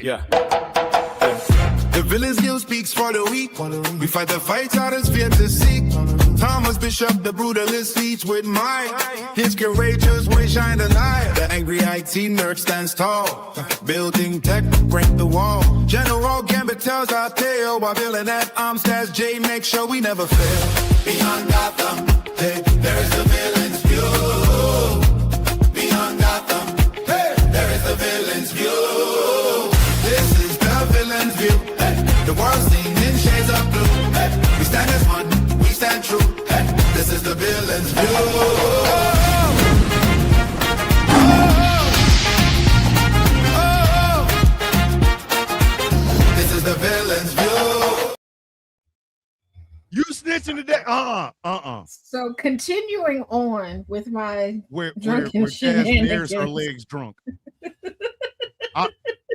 Yeah. The villain's guild speaks for the weak. We fight the fight out as fear to seek. Thomas Bishop, the brutalist, speech with might. His courageous way shine the light. The angry IT nerd stands tall. Building tech, break the wall. General Gambit tells our tale. While villain at Armstead's J make sure we never fail. Beyond Gotham, hey, there is the villain's view. Beyond Gotham, hey, there is the villain's view. This is the villain's view. Hey, the world's seen in shades of blue. Hey, we stand as one, we stand true. Hey, this is the villain's view. This is the villain's view. You snitching today? So continuing on with my where drunken Taz shenanigans. nares her legs drunk.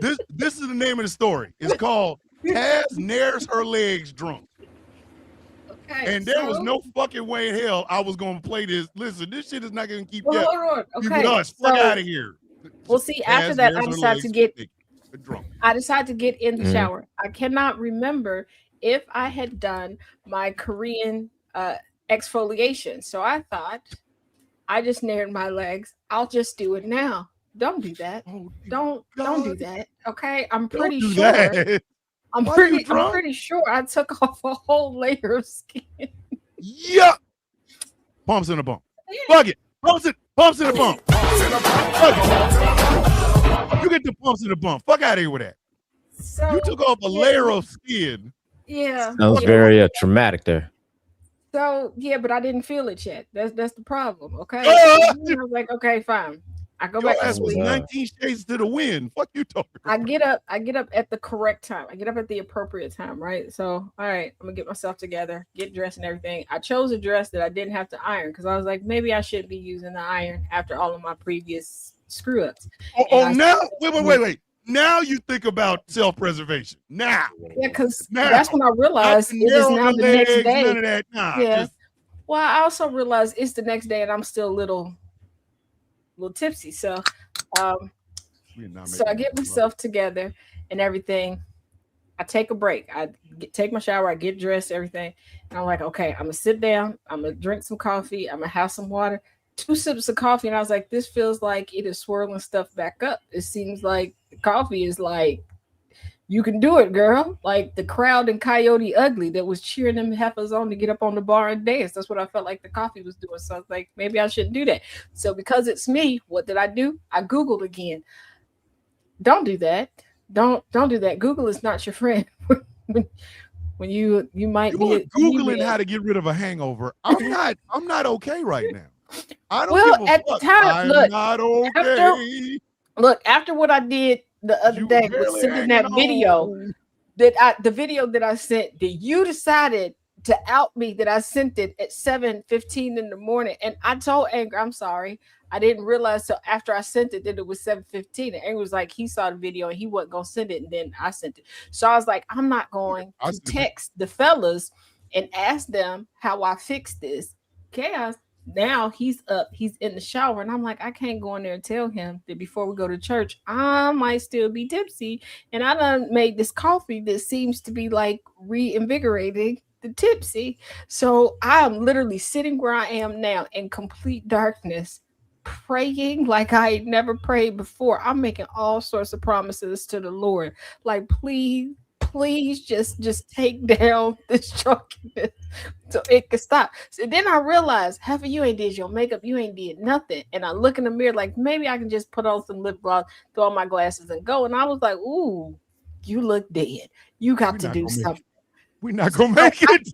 This is the name of the story. It's called Taz nares her legs drunk. Okay, And there was no fucking way in hell I was gonna play this. Listen, this shit is not gonna keep Well, that. hold on. Keep Okay, with us. Fuck so- out of here. Well, see, after Taz that, nares I her decided to legs get drunk. I decided to get in the shower. I cannot remember if I had done my Korean exfoliation. So I thought I just nared my legs. I'll just do it now. Don't do that. Oh, Don't do that. Okay. I'm don't pretty do sure. that. I'm Why are you pretty drunk? sure I took off a whole layer of skin. Yeah. Pumps in the bump. Fuck it. Pumps in the bump. Fuck it. You get the pumps in the bump. Fuck out of here with that. So You took off a layer of skin. yeah. Sounds yeah. very traumatic there. So yeah, but I didn't feel it yet. That's the problem. Okay. Ah! I was like, okay, fine. I go Your back to ass was sleep. 19 shades to the wind. Fuck you talking I about. get up at the correct time. I get up at the appropriate time, right? So, all right, I'm gonna get myself together, get dressed and everything. I chose a dress that I didn't have to iron because I was like, maybe I shouldn't be using the iron after all of my previous screw ups. Oh, now wait. Now you think about self-preservation. Now. Yeah, because Now. that's when I realized Not it is narrow now the the next legs, day. none of that. Nah, Yeah. just- Well, I also realized it's the next day and I'm still a little tipsy. So we're not so I making get that myself together and everything. I take a break. Take my shower. I get dressed, everything. And I'm like, okay, I'm gonna sit down. I'm gonna drink some coffee. I'm gonna have some water. 2 sips of coffee, and I was like, this feels like it is swirling stuff back up. It seems like the coffee is like, you can do it, girl. Like the crowd in Coyote Ugly that was cheering them heifers on to get up on the bar and dance. That's what I felt like the coffee was doing. So I was like, maybe I shouldn't do that. So because it's me, what did I do? I Googled again. Don't do that. Don't do that. Google is not your friend. when you might You be are Googling how to get rid of a hangover. I'm not okay right now. I don't Well, give a at the fuck. time, I'm look, not okay. after what I did the other You day with barely sending that hanging video on. the video that I sent, that you decided to out me that I sent it at 7:15 in the morning. And I told Anger, I'm sorry. I didn't realize till after I sent it that it was 7:15. And Anger was like, he saw the video and he wasn't gonna send it, and then I sent it. So I was like, I'm not going I to sent it. text the fellas and ask them how I fixed this chaos. Now he's up, he's in the shower, and I'm like, I can't go in there and tell him that before we go to church, I might still be tipsy, and I done made this coffee that seems to be like reinvigorating the tipsy. So I'm literally sitting where I am now in complete darkness, praying like I had never prayed before. I'm making all sorts of promises to the Lord, like please just take down this drunkenness so it can stop. So then I realized, Heifer, you ain't did your makeup, you ain't did nothing. And I look in the mirror like, maybe I can just put on some lip gloss, throw on my glasses and go. And I was like, ooh, you look dead. You got to do something. We're not gonna make it.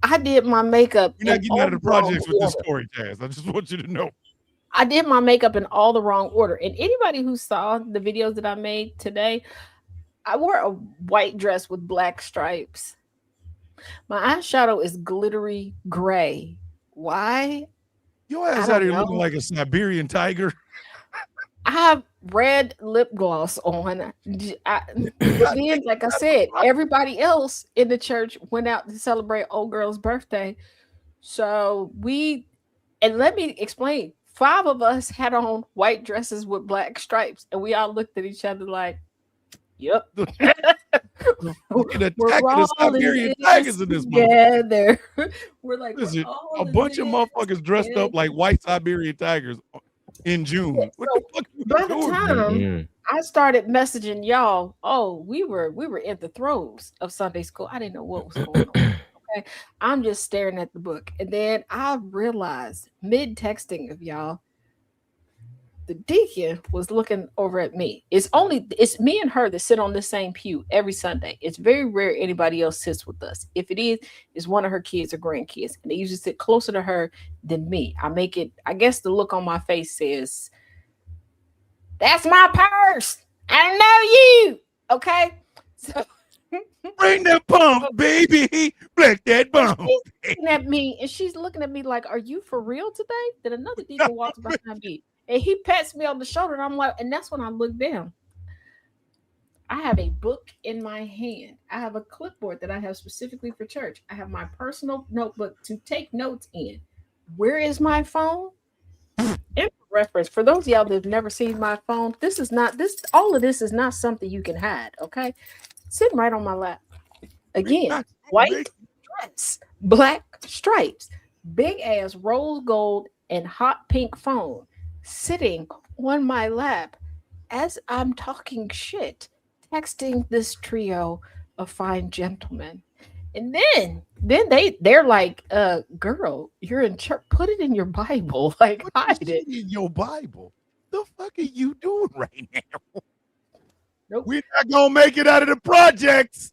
I did my makeup. We're not getting out of the projects with this order. story, Taz. I just want you to know. I did my makeup in all the wrong order. And anybody who saw the videos that I made today, I wore a white dress with black stripes. My eyeshadow is glittery gray. Why? Your ass I out don't here know. looking like a Siberian tiger. I have red lip gloss on. But then, like I said, everybody else in the church went out to celebrate old girl's birthday. So and let me explain, 5 of us had on white dresses with black stripes, and we all looked at each other like, Yep. Fucking attacking We're the all Siberian in tigers in this motherfucker. together. We're like, Listen, we're all a in bunch of this motherfuckers dressed up like white Siberian tigers in June. Yeah, What so the fuck you by the doing? time I started messaging y'all, oh, we were in the throes of Sunday school. I didn't know what was going on. Okay. I'm just staring at the book. And then I realized mid-texting of y'all, the deacon was looking over at me. It's me and her that sit on the same pew every Sunday. It's very rare anybody else sits with us. If it is, it's one of her kids or grandkids. And they usually sit closer to her than me. I guess the look on my face says, that's my purse. I know you. Okay. So Bring that pump, baby. Black that bump. she's looking at me and she's looking at me like, are you for real today? Then another deacon walks behind me and he pats me on the shoulder. And I'm like, and that's when I look down. I have a book in my hand. I have a clipboard that I have specifically for church. I have my personal notebook to take notes in. Where is my phone? In reference, for those of y'all that have never seen my phone, all of this is not something you can hide. Okay. Sitting right on my lap. Again, white dress, black stripes, big ass rose gold and hot pink phone sitting on my lap as I'm talking shit, texting this trio of fine gentlemen. And then they're like, girl, you're in church. Put it in your Bible. Like, hide it in your Bible. The fuck are you doing right now? Nope. We're not gonna make it out of the projects.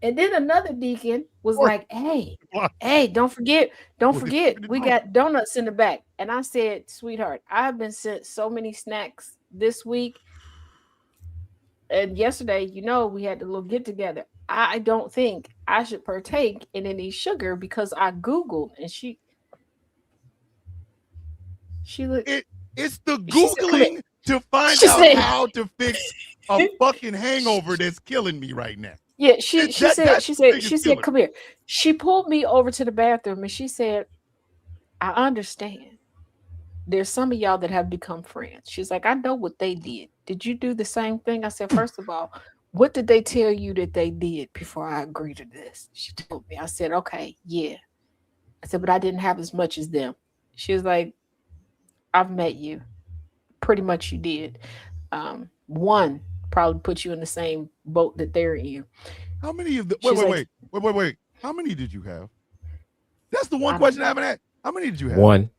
And then another deacon was like, hey, don't forget, we got donuts in the back. And I said, sweetheart, I've been sent so many snacks this week. And yesterday, we had a little get together. I don't think I should partake in any sugar because I Googled and she looked. It's the Googling to find out how to fix a fucking hangover that's killing me right now. Yeah, she said, come here. She pulled me over to the bathroom and she said, I understand. There's some of y'all that have become friends. She's like, I know what they did. Did you do the same thing? I said, first of all, what did they tell you that they did before I agreed to this? She told me. I said, okay, yeah. I said, but I didn't have as much as them. She was like, I've met you. Pretty much you did. One probably put you in the same boat that they're in. How many of the wait. How many did you have? That's the one question I haven't had. How many did you have? One.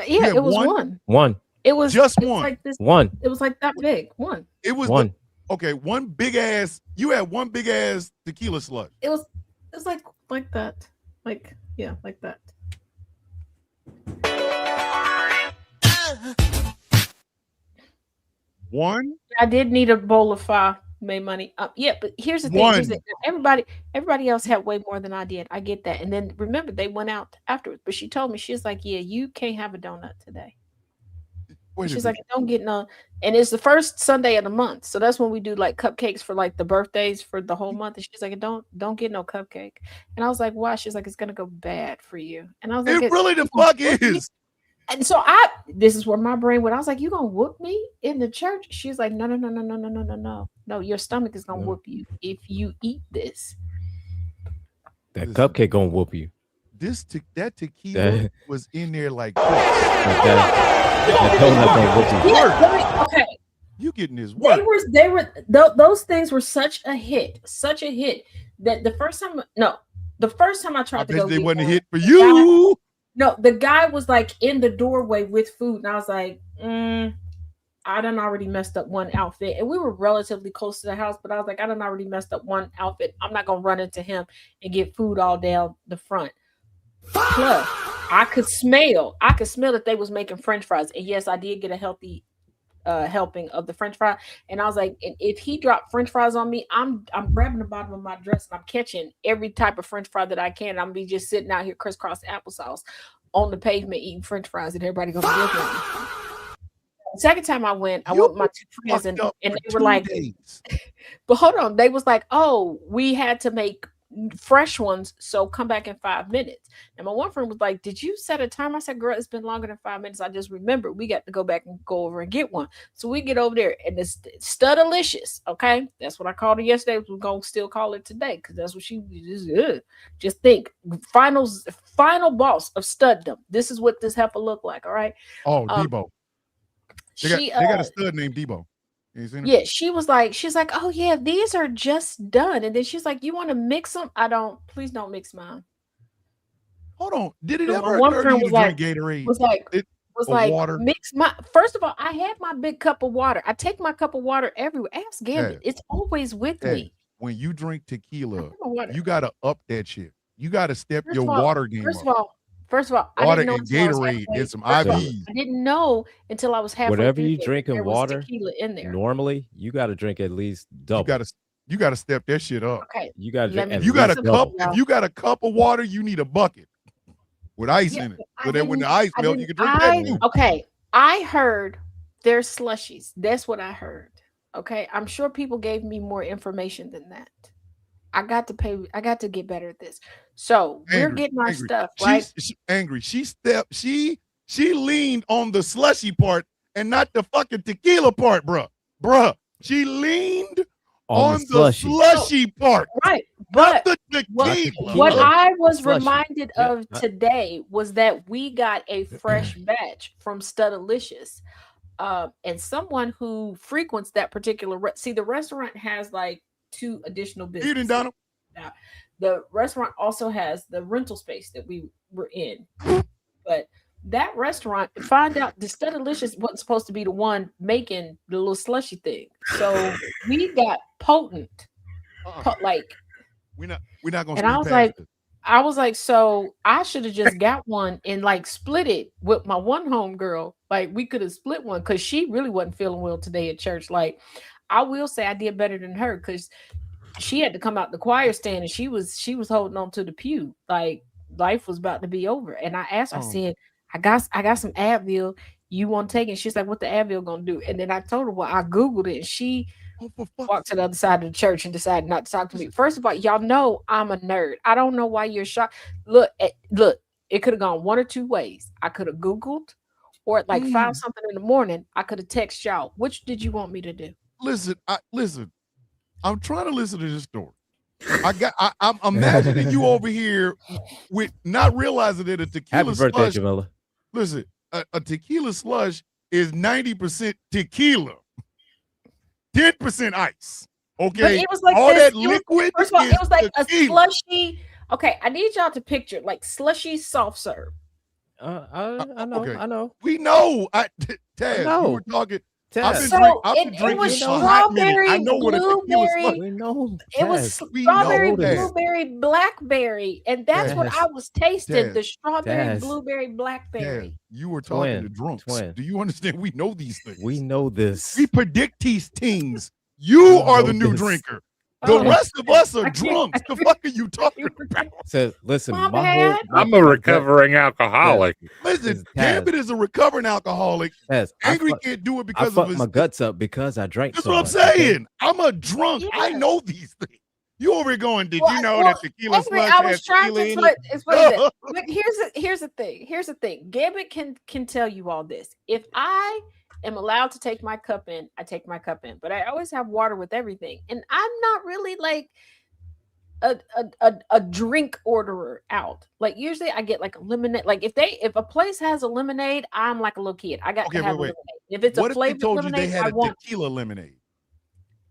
Yeah, it was one. One. It was just one. Like this, one. It was like that big. One. It was one. One big ass. You had one big ass tequila sludge. It was like that. Like that. One. I did need a bowl of pho. Made money. Yeah, but here's the thing. Everybody else had way more than I did. I get that. And then remember, they went out afterwards. But she told me, she's like, yeah, you can't have a donut today. She's like, don't get no. And it's the first Sunday of the month. So that's when we do like cupcakes for like the birthdays for the whole month. And she's like, don't get no cupcake. And I was like, why? She's like, it's going to go bad for you. And I was like, it really the fuck is. And so this is where my brain went. I was like, you gonna whoop me in the church? She's like, no. No, your stomach is gonna whoop you if you eat this. That cupcake gonna whoop you. That tequila was in there like this. Okay. You getting this work. Those things were such a hit that the first time I tried to go, they wasn't a hit for you. No, the guy was like in the doorway with food, and I was like, I done already messed up one outfit. And we were relatively close to the house, but I was like, I done already messed up one outfit. I'm not gonna run into him and get food all down the front. Plus, I could smell that they was making French fries. And yes, I did get a healthy helping of the French fry. And I was like, if he dropped French fries on me, I'm grabbing the bottom of my dress and I'm catching every type of French fry that I can. I'm gonna be just sitting out here crisscross applesauce on the pavement eating French fries, and everybody gonna be looking at me. The second time I went with my two friends, and they were like, but hold on, they was like, oh, we had to make fresh ones. So come back in 5 minutes. And my one friend was like, "Did you set a time?" I said, "Girl, it's been longer than 5 minutes. I just remembered we got to go back and go over and get one." So we get over there, and it's Studalicious. Okay, that's what I called it yesterday. We're gonna still call it today because that's what she just think. Final boss of Studdom. This is what this heifer look like. All right. Oh, Debo. They got a stud named Debo. Yeah, she's like, "Oh yeah, these are just done." And then she's like, "You want to mix them?" Please don't mix mine. Hold on. Did it So ever one occur to friend you to drink Gatorade? Was like water? mix my. First of all, I had my big cup of water. I take my cup of water everywhere. Ask Gambit. Yeah. It's always with me. When you drink tequila, Water. you got to up that shit. You got to step First your of all- water game First up. of all, I Water didn't know and until I was Gatorade halfway- and some first of all, IVs. I didn't know until I was halfway. Whatever through you it, drink in there was water, tequila in there. normally you got to drink at least double. You got to step that shit up. Okay, You got to Let drink. me- at If you got a least Listen, cup, double. if you got a cup of water, you need a bucket with ice Yeah, in it. but I So that when the didn't- ice I melts, you didn't- can drink that too. Okay, I heard there's slushies. That's what I heard. Okay, I'm sure people gave me more information than that. I got to get better at this. So we're Angry, getting our angry. stuff right. She's angry. She leaned on the slushy part and not the fucking tequila part, bruh. She leaned on the slushy part, Right, not but the what tequila. I was Slushy. reminded Yeah. of today was that we got a fresh batch from Studalicious. And someone who frequents that particular the restaurant has like 2 additional You businesses. didn't done Now, the restaurant also has the rental space that we were in, but that restaurant, find out the Studalicious wasn't supposed to be the one making the little slushy thing. So we got potent, like. We're not gonna. And I speed was past like, this. so I should have just got one and like split it with my one homegirl. Like we could have split one because she really wasn't feeling well today at church. Like I will say I did better than her because she had to come out the choir stand and she was holding on to the pew. Like life was about to be over. And I asked her, I said, I got some Advil. You want to take it? She's like, what the Advil gonna do? And then I told her, well, I Googled it and she walked to the other side of the church and decided not to talk to me. First of all, y'all know I'm a nerd. I don't know why you're shocked. Look, it could have gone one or two ways. I could have Googled, or at like 5 something in the morning, I could have texted y'all. Which did you want me to do? Listen. I'm trying to listen to this story. I'm imagining you over here with not realizing that a tequila Happy birthday, slush. Jamila. Listen, a tequila slush is 90% tequila, 10% ice. Okay, But it was like all this. that liquid. First of all, it was like a tequila. slushy. Okay, I need y'all to picture like slushy soft serve. I know. okay. I know. We know. Taz, know. we were talking. Taz, I've been it drinking was for a hot minute. strawberry, I know what a tequila blueberry. slush. we know. It was Taz, We know strawberry, that. blueberry, blackberry, and that's what Taz. I was tasting. Taz. The strawberry, Taz. blueberry, blackberry. Taz, you were talking to Twin, drunks. twin. Do you understand? We know these things. We know this. We predict these things. You We are the know new this. drinker. The Oh, rest of us I are can't- drunks. I The fuck are you talking about? So listen, My my bad. whole, I'm a recovering alcoholic. Listen, Taz. Gambit is a recovering alcoholic. Taz, Angry I can't do it I because of fucked his. my guts up because I drank. That's so what I'm much, okay? saying. I'm a drunk. I Yeah. know these things. You over here going, did Well, you know well, that tequila Angry, slush I was has trying tequila to in put. it? It's what it is. But here's the thing. Here's the thing. Gambit can tell you all this. If I am allowed to take my cup in, I take my cup in. But I always have water with everything, and I'm not really like a drink orderer out. Like usually I get like a lemonade. Like if a place has a lemonade, I'm like a little kid. I got Okay, to have wait. a lemonade. If it's What a if they flavored told you lemonade, they had I a want. tequila lemonade?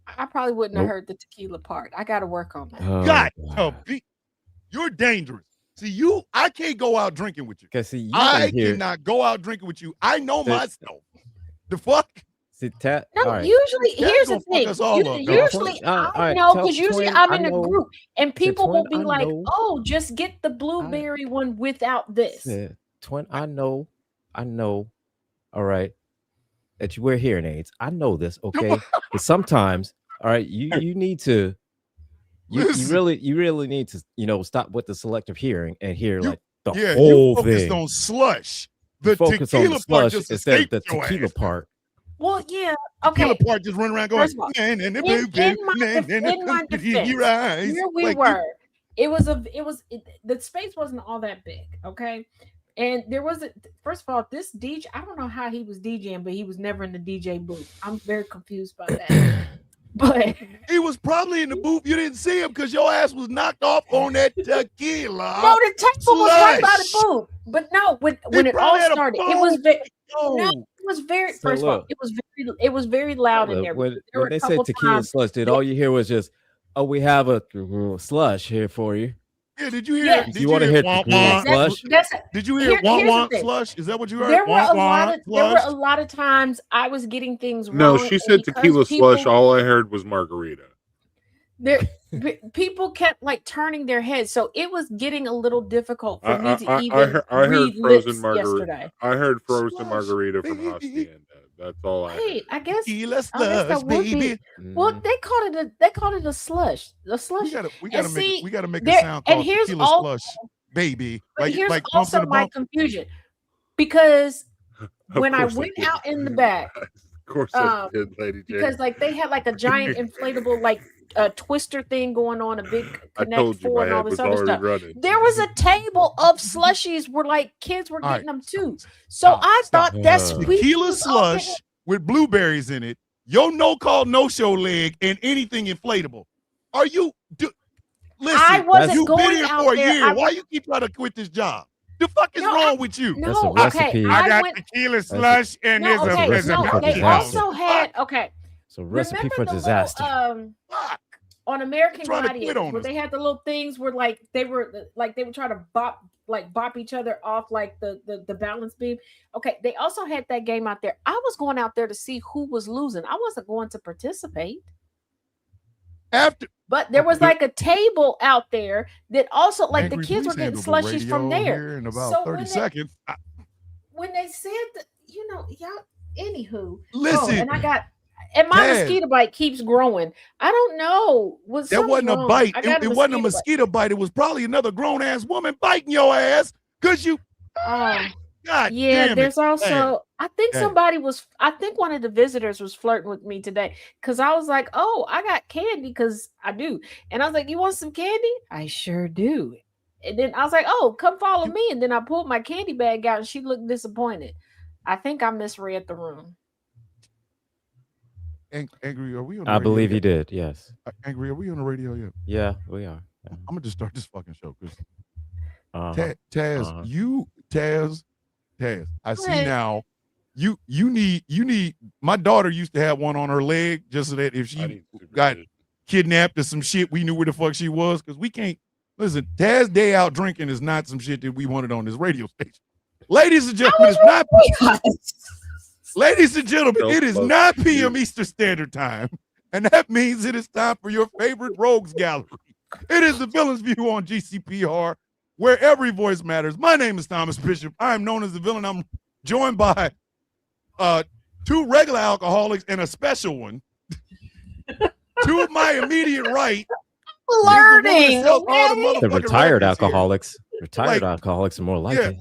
I probably wouldn't Nope. have heard the tequila part. I got to work on that. Oh, God, God. you're dangerous. See, I can't go out drinking with you. 'Cause see, you I can hear. cannot go out drinking with you. I know See- myself. The fuck? See, Tat. No, all right. usually That's here's the gonna fuck thing. us all up, dog. Usually All I right, know tell because usually Twin, I'm I in a know- group and people will Twin, be I like, know. "Oh, just get the blueberry one without this." Said, Twin, I know. All right, that you wear hearing aids. I know this, okay? But sometimes, all right, you need to. You Listen. really need to stop with the selective hearing and hear You- like the Yeah, you whole focused thing. on slush. The Focus on tequila the part slush just instead of the escaped your tequila ass. part. Well, yeah, Tequila okay. part just running around going, First of all, "Man, and the in blueberry, my man, def- and in my the your defense, eyes." Here we Like, were the space wasn't all that big, okay? And there was first of all, this DJ, I don't know how he was DJing, but he was never in the DJ booth. I'm very confused by that. But he was probably in the booth. You didn't see him because your ass was knocked off on that tequila. no, the table was right by the booth. But no, when it all probably had a started, it was very no, Oh, it was very So first of all, look. it was very loud in Look, there. when There were when a they said couple tequila times- slush, did all you hear was just, "Oh, we have a slush here for you." yeah. Did you hear? Yeah. Did You wanna hear wah, tequila wah? slush? That's Did you hear Here- wah here's the wah thing. slush? Is that what you heard? there were Wah, a wah, lot of there were slush? a lot of times I was getting things No, wrong. she and said because tequila people- slush. All I heard was margarita. People kept like turning their heads, so it was getting a little difficult for me to I even heard read frozen lips margarita. yesterday. I heard frozen Slush, margarita from baby. Hacienda. That's all I Hey, heard. I guess Tequila I guess slush, that would be. baby. Well, Mhm. they called it a slush. The slush. We gotta see, make a there- sound and called here's tequila all- slush, baby. But here's like also pumping a my bump. confusion because Of when I course went did. out in the back, Of course I um, did, Lady J. because like they had like a giant inflatable like twister thing going on, a big I Connect told you Four my and all head this was other already stuff. running. There was a table of slushies where like kids were All getting right, them too. stop, So stop, I stop. thought that's Uh, we Tequila was all slush with blueberries in it. Your no-call, no-show leg and anything inflatable. Are you? Listen, I wasn't you've been going here out for a there. year. I Why you keep trying to quit this job? The fuck is No, wrong with you? That's a No, okay. recipe. I went. tequila slush and No, okay. there's a No, recipe they for also disaster. had okay. It's a recipe Remember for the disaster. little, Fuck. on American Trying to quit Gladiators, on where us. they had the little things where like they were trying to bop each other off like the balance beam. Okay, they also had that game out there. I was going out there to see who was losing. I wasn't going to participate. After But there was The- like a table out there that also like Angry the kids were Police getting handled the slushies from radio there. here in about So 30 when they- seconds. When they said that, y'all, anywho. Listen, and my Dad. mosquito bite keeps growing. I don't know. Was that something wasn't a wrong? bite. I got It wasn't a bite. mosquito bite. It was probably another grown ass woman biting your ass because you. God Yeah, damn there's it. also I think Dang. I think one of the visitors was flirting with me today because I was like, oh, I got candy because I do. And I was like, you want some candy? I sure do. And then I was like, oh, come follow me. And then I pulled my candy bag out and she looked disappointed. I think I misread the room. Angry, are we on the I radio believe yet? you did. Yes. Angry, are we on the radio yet? Yeah, we are. Yeah. I'm gonna just start this fucking show because Uh-huh. Taz, Uh-huh. Taz, I see What? now. You need. My daughter used to have one on her leg just so that if I she need got supervision. kidnapped or some shit, we knew where the fuck she was because we can't listen. Taz day out drinking is not some shit that we wanted on this radio station. Ladies and gentlemen, it's not. Ladies and gentlemen, Don't it is fuck 9 you. p.m. Eastern Standard Time, and that means it is time for your favorite Rogues Gallery. It is the Villain's View on GCPR, where every voice matters. My name is Thomas Bishop. I am known as the Villain. I'm joined by 2 regular alcoholics and a special one. To my immediate right, Learning. sells all the okay? The motherfucking retired records here. alcoholics. Retired Like- alcoholics are more like Yeah. it.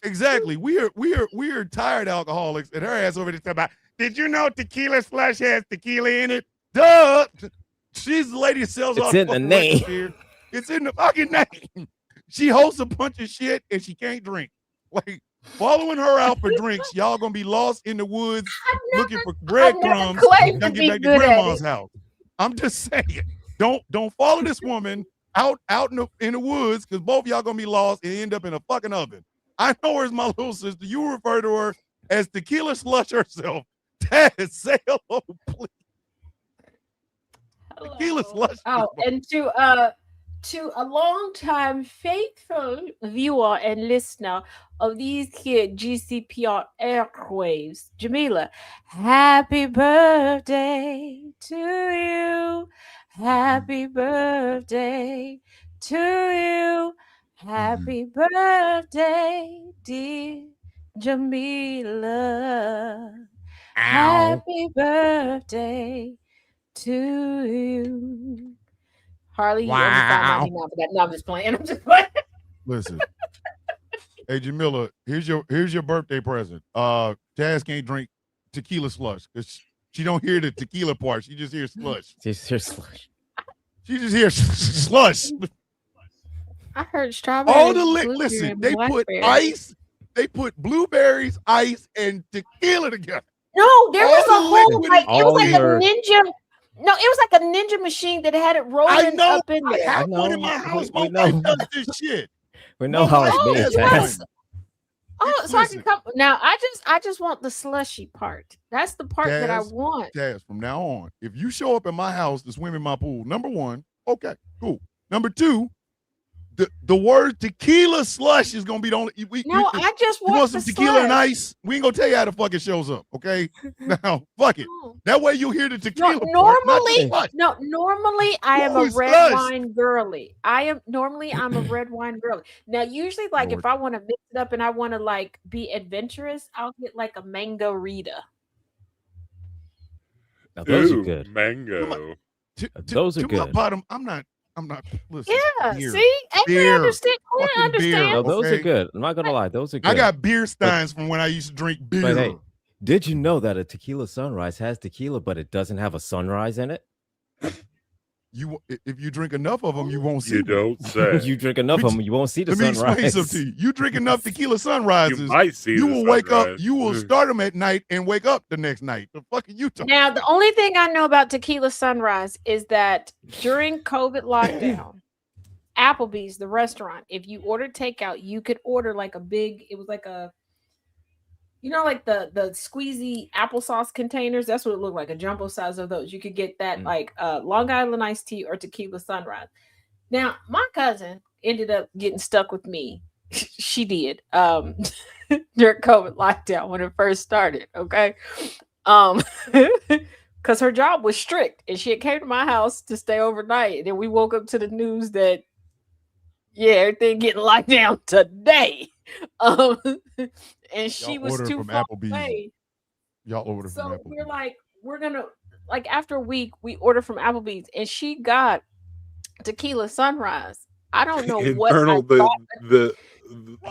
Exactly. We are tired alcoholics, and her ass over there talking about. Did you know tequila slush has tequila in it? Duh. She's the lady that sells It's all the in the fucking name. records here. It's in the fucking name. She hosts a bunch of shit and she can't drink. Like following her out for drinks, y'all gonna be lost in the woods looking for breadcrumbs. claimed to Gotta be get back to good at grandma's it. house. I'm just saying, don't follow this woman out in the woods because both y'all gonna be lost and end up in a fucking oven. I know her as my little sister. You refer to her as Tequila Slush herself. Taz, say hello, please. Tequila Slush. Oh, and to a long-time faithful viewer and listener of these here GCPR airwaves, Jamila, happy birthday to you. Happy birthday to you. Happy birthday, dear Jamila. Happy birthday to you. Harley, you owe me $5.99 for that. No, I'm just playing. I'm just playing. Listen. Hey Jamila, here's your birthday present. Taz can't drink tequila slush because she don't hear the tequila part. She just hears slush. Just slush. She just hears slush. I heard strawberry. All the blueberry, listen, and they put blackberry. ice, they put blueberries, ice, and tequila together. No, there was a all the whole liquid like is it was like a all ninja. No, it was like a ninja machine that had it I rolling know. up in I there. have I one in know. my house. We My wife know. does this shit. We know My how wife it's made, has Chaz. one. Oh, so I Listen. can come now. I just want the slushy part. That's the part that I Taz, want. Taz, from now on, if you show up at my house to swim in my pool, number one, okay, cool. Number two, the word tequila slush is gonna be the only. No, I just you want want some the tequila and slush. ice? We ain't gonna tell you how the fuck it shows up, okay? Now, fuck it. No. That way you hear the No, tequila part, not the normally, slush. no, normally I am Ooh, a it's red slush. wine girly. I'm a red wine girly. Now, usually, like Lord. if I want to mix it up and I want to like be adventurous, I'll get like a mango Rita. Now those are Ooh, good. mango. Those are to my good. bottom, I'm not. Listen, Yeah, beer. see, and we Beer. understand. We Fucking beer. understand. No, those okay. are good. I'm not gonna lie, those are good. I got beer steins from when I used to drink beer. But hey, did you know that a tequila sunrise has tequila, but it doesn't have a sunrise in it? If you drink enough of them, you won't see You them. don't say. You drink enough of them, you won't see the Let me explain sunrise. something to you. You drink enough tequila You sunrises, might see. you the will wake up. sunrise. You will start them at night and wake up the next night. The fuck are you talking? Now, the only thing I know about tequila sunrise is that during COVID lockdown, Applebee's, the restaurant, if you order takeout, you could order like a big. It was like a, like the squeezy applesauce containers. That's what it looked like, a jumbo size of those. You could get that like Long Island iced tea or tequila sunrise. Now, my cousin ended up getting stuck with me. She did during COVID lockdown when it first started. Okay, because her job was strict, and she had came to my house to stay overnight. And then we woke up to the news that everything getting locked down today. And she was order too from far Applebee's. away. Y'all order from So Applebee's. we're like, we're gonna like after a week, we order from Applebee's, and she got tequila sunrise. I don't know what I Internal, thought. the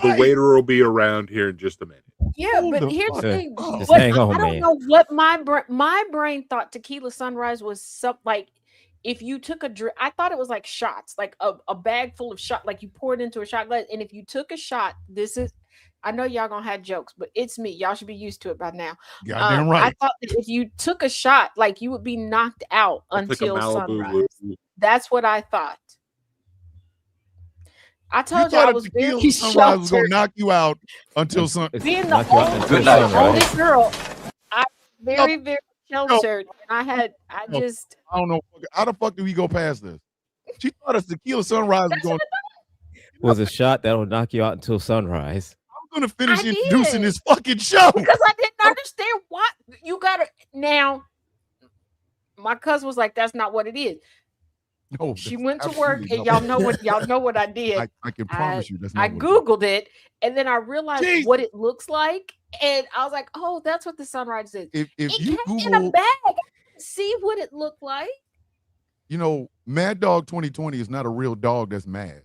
Right. waiter will be around here in just a minute. Yeah, Hold but the here's the fuck thing. up. Just What- hang on, I don't man. know what my brain thought tequila sunrise was something like if you took a drink. I thought it was like shots, like a bag full of shot, like you pour it into a shot glass. And if you took a shot, I know y'all gonna have jokes, but it's me. Y'all should be used to it by now. Goddamn I right. thought that if you took a shot, like you would be knocked out It's like a until Malibu sunrise. Blue. That's what I thought. I You told you I thought a was tequila very sunrise was gonna sheltered. knock you out until sun. It's Being the knock you out only, until being the sunrise. only girl, I was very sheltered. And I No. just I don't know how the fuck do we go past this. She thought a tequila sunrise was That's going. Was a shot that'll knock you out until sunrise. I'm gonna finish I introducing did. this fucking show. because I didn't understand what you gotta now. My cousin was like, "That's not what it is." No, She that's went to work, absolutely and not y'all know what I did. I can promise you that's not I what it is. googled it, and then I realized Jesus. what it looks like, and I was like, "Oh, that's what the sunrise is." If It you came in a Google, bag. I didn't see what it looked like. Mad Dog 2020 is not a real dog that's mad.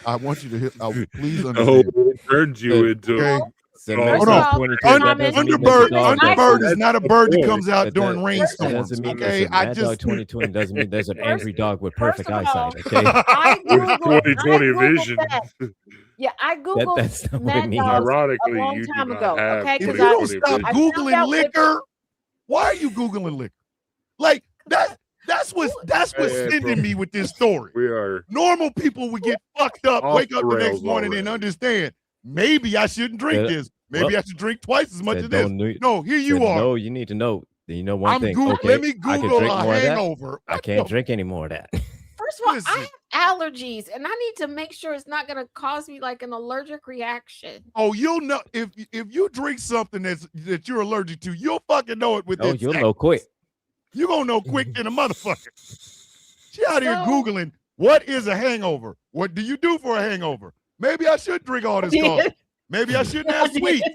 I want you to hit. Please Oh, understand. it turned you into. Okay. So First maybe of that's all, 22, that Thomas, doesn't mean Underbird, that's a dog that's- Underbird is not a bird that comes out that- during that- rainstorms. That doesn't mean Okay, listen, I Mad Dog just 2020 doesn't mean there's an First- angry dog with first perfect of all, eyesight. Okay, I With googled 2020 I googled vision. that. Yeah, I googled that's not what it Mad means. Dogs Ironically, a long you do time not ago, have okay, if you 'cause don't 2020 stop vision. I found googling out what- liquor, why are you googling liquor? Like that's what's Hey, sending bro. me with this story. We are. Normal people would get fucked up, Off wake up the the next rails morning and already. understand maybe I shouldn't drink Yeah, this. Maybe well, I should drink twice as much Said of this. don't know- No, here you said, are. No, you need to know. You know one I'm thing. Google. Okay, Let me I can Google drink a more of that. hangover. I can't drink any more of that. First of all, Listen. I have allergies, and I need to make sure it's not going to cause me like an allergic reaction. Oh, you'll know if you drink something that you're allergic to, you'll fucking know it within Oh, you'll seconds. know quick. You're gonna know quick than a motherfucker. She out here So- Googling what is a hangover? What do you do for a hangover? Maybe I should drink all this coffee. Maybe I shouldn't have sweets.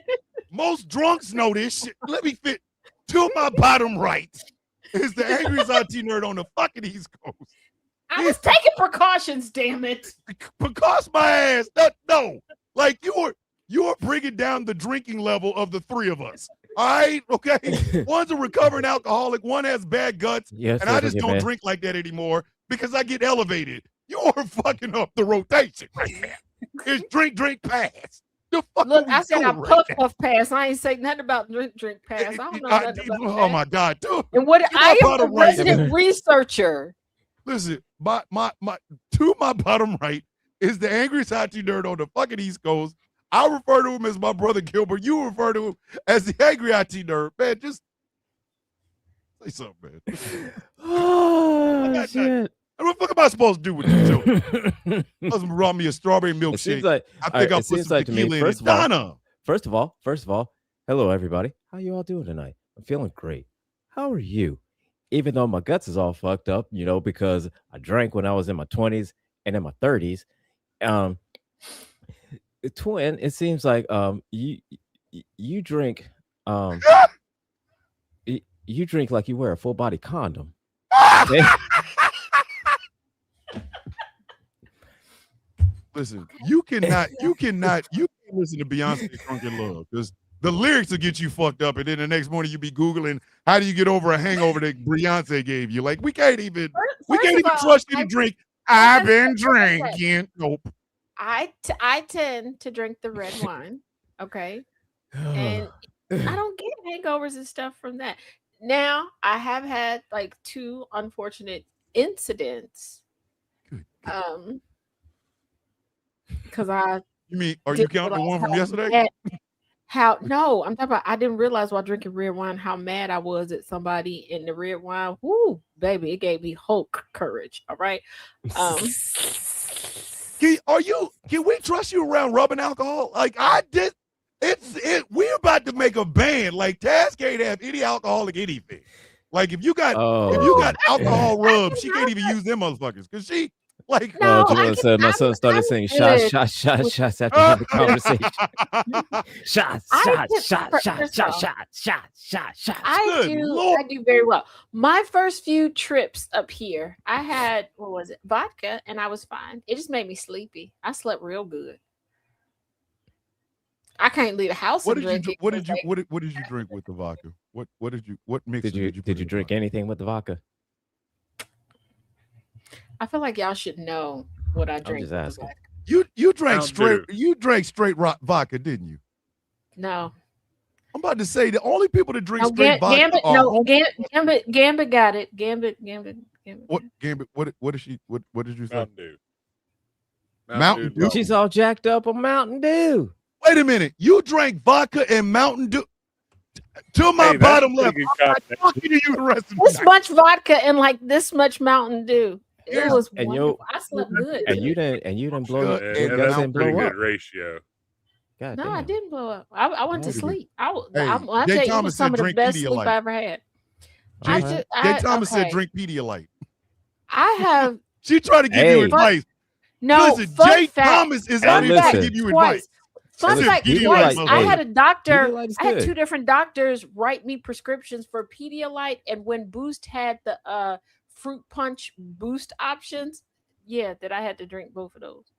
Most drunks know this shit. Let me fit to my bottom right. Is the angriest IT nerd on the fucking East Coast. I was taking precautions, damn it. Because my ass. No. Like you're bringing down the drinking level of the three of us. All right, okay. One's a recovering alcoholic. One has bad guts. Yes, And I just don't drink like that anymore because I get elevated. You're fucking up the rotation right there. It's drink, pass. The fuck Look, are we I said I doing puff right puff pass. I ain't say nothing about drink pass. I don't know nothing about oh that. my God, dude. And what Get my I am the bottom right. resident researcher. Listen, my to my bottom right is the angriest IT nerd on the fucking East Coast. I refer to him as my brother Gilbert. You refer to him as the angry IT nerd. Man, just say something, man. Oh shit! What the fuck am I supposed to do with this joke? Husband brought me a strawberry It milkshake. seems like I all think right, I it put seems some like to me. tequila in it. First Donna. of all, hello everybody. How you all doing tonight? I'm feeling great. How are you? Even though my guts is all fucked up, because I drank when I was in my 20s and in my 30s. Twin, it seems like you drink you drink like you wear a full body condom. Okay? Listen, you cannot listen to Beyonce Drunk in Love because the lyrics will get you fucked up, and then the next morning you be Googling how do you get over a hangover that Beyonce gave you. Like we can't even trust you to drink. I've been drinking. Nope. I tend to drink the red wine. Okay. And I don't get hangovers and stuff from that. Now, I have had like 2 unfortunate incidents. Because You mean are you counting the one from yesterday? No, I'm talking about I didn't realize while drinking red wine how mad I was at somebody in the red wine. Woo, baby, it gave me Hulk courage. All right. Can we trust you around rubbing alcohol? Like I did. We're about to make a ban. Like Taz can't have any alcoholic anything. Like if you got alcohol rubs, she can't even use them motherfuckers because she like. No, Jamila said my son started saying shots after having a conversation. Shots. I do very well. My first few trips up here, I had vodka, and I was fine. It just made me sleepy. I slept real good. I can't leave the house. What did you drink with the vodka? What mix did you drink anything with the vodka? I feel like y'all should know what I drink. I'm just asking. You drank straight vodka, didn't you? No. I'm about to say the only people that drink straight vodka Gambit got it. Gambit. What Gambit? What did you say? Mountain Dew. Mountain Dew. She's all jacked up on Mountain Dew. Wait a minute. You drank vodka and Mountain Dew to my bottom left. I'm not talking to you the rest of the This night. much vodka and like this much Mountain Dew. It was wonderful. I slept good. And you didn't blow up. Yeah, that's a pretty good ratio. God no, damn. I didn't blow up. I went to sleep. I Jay tell you, it Thomas was some of said the drink best sleep Pedialyte. I ever had. Jay Thomas said drink Pedialyte. I have. She tried to give you advice. No, listen, Jay Thomas is out here to give you advice. Fun fact, Pedialyte, I had a doctor. Pedialyte's I had good. 2 different doctors write me prescriptions for Pedialyte, and when Boost had the fruit punch Boost options, that I had to drink both of those.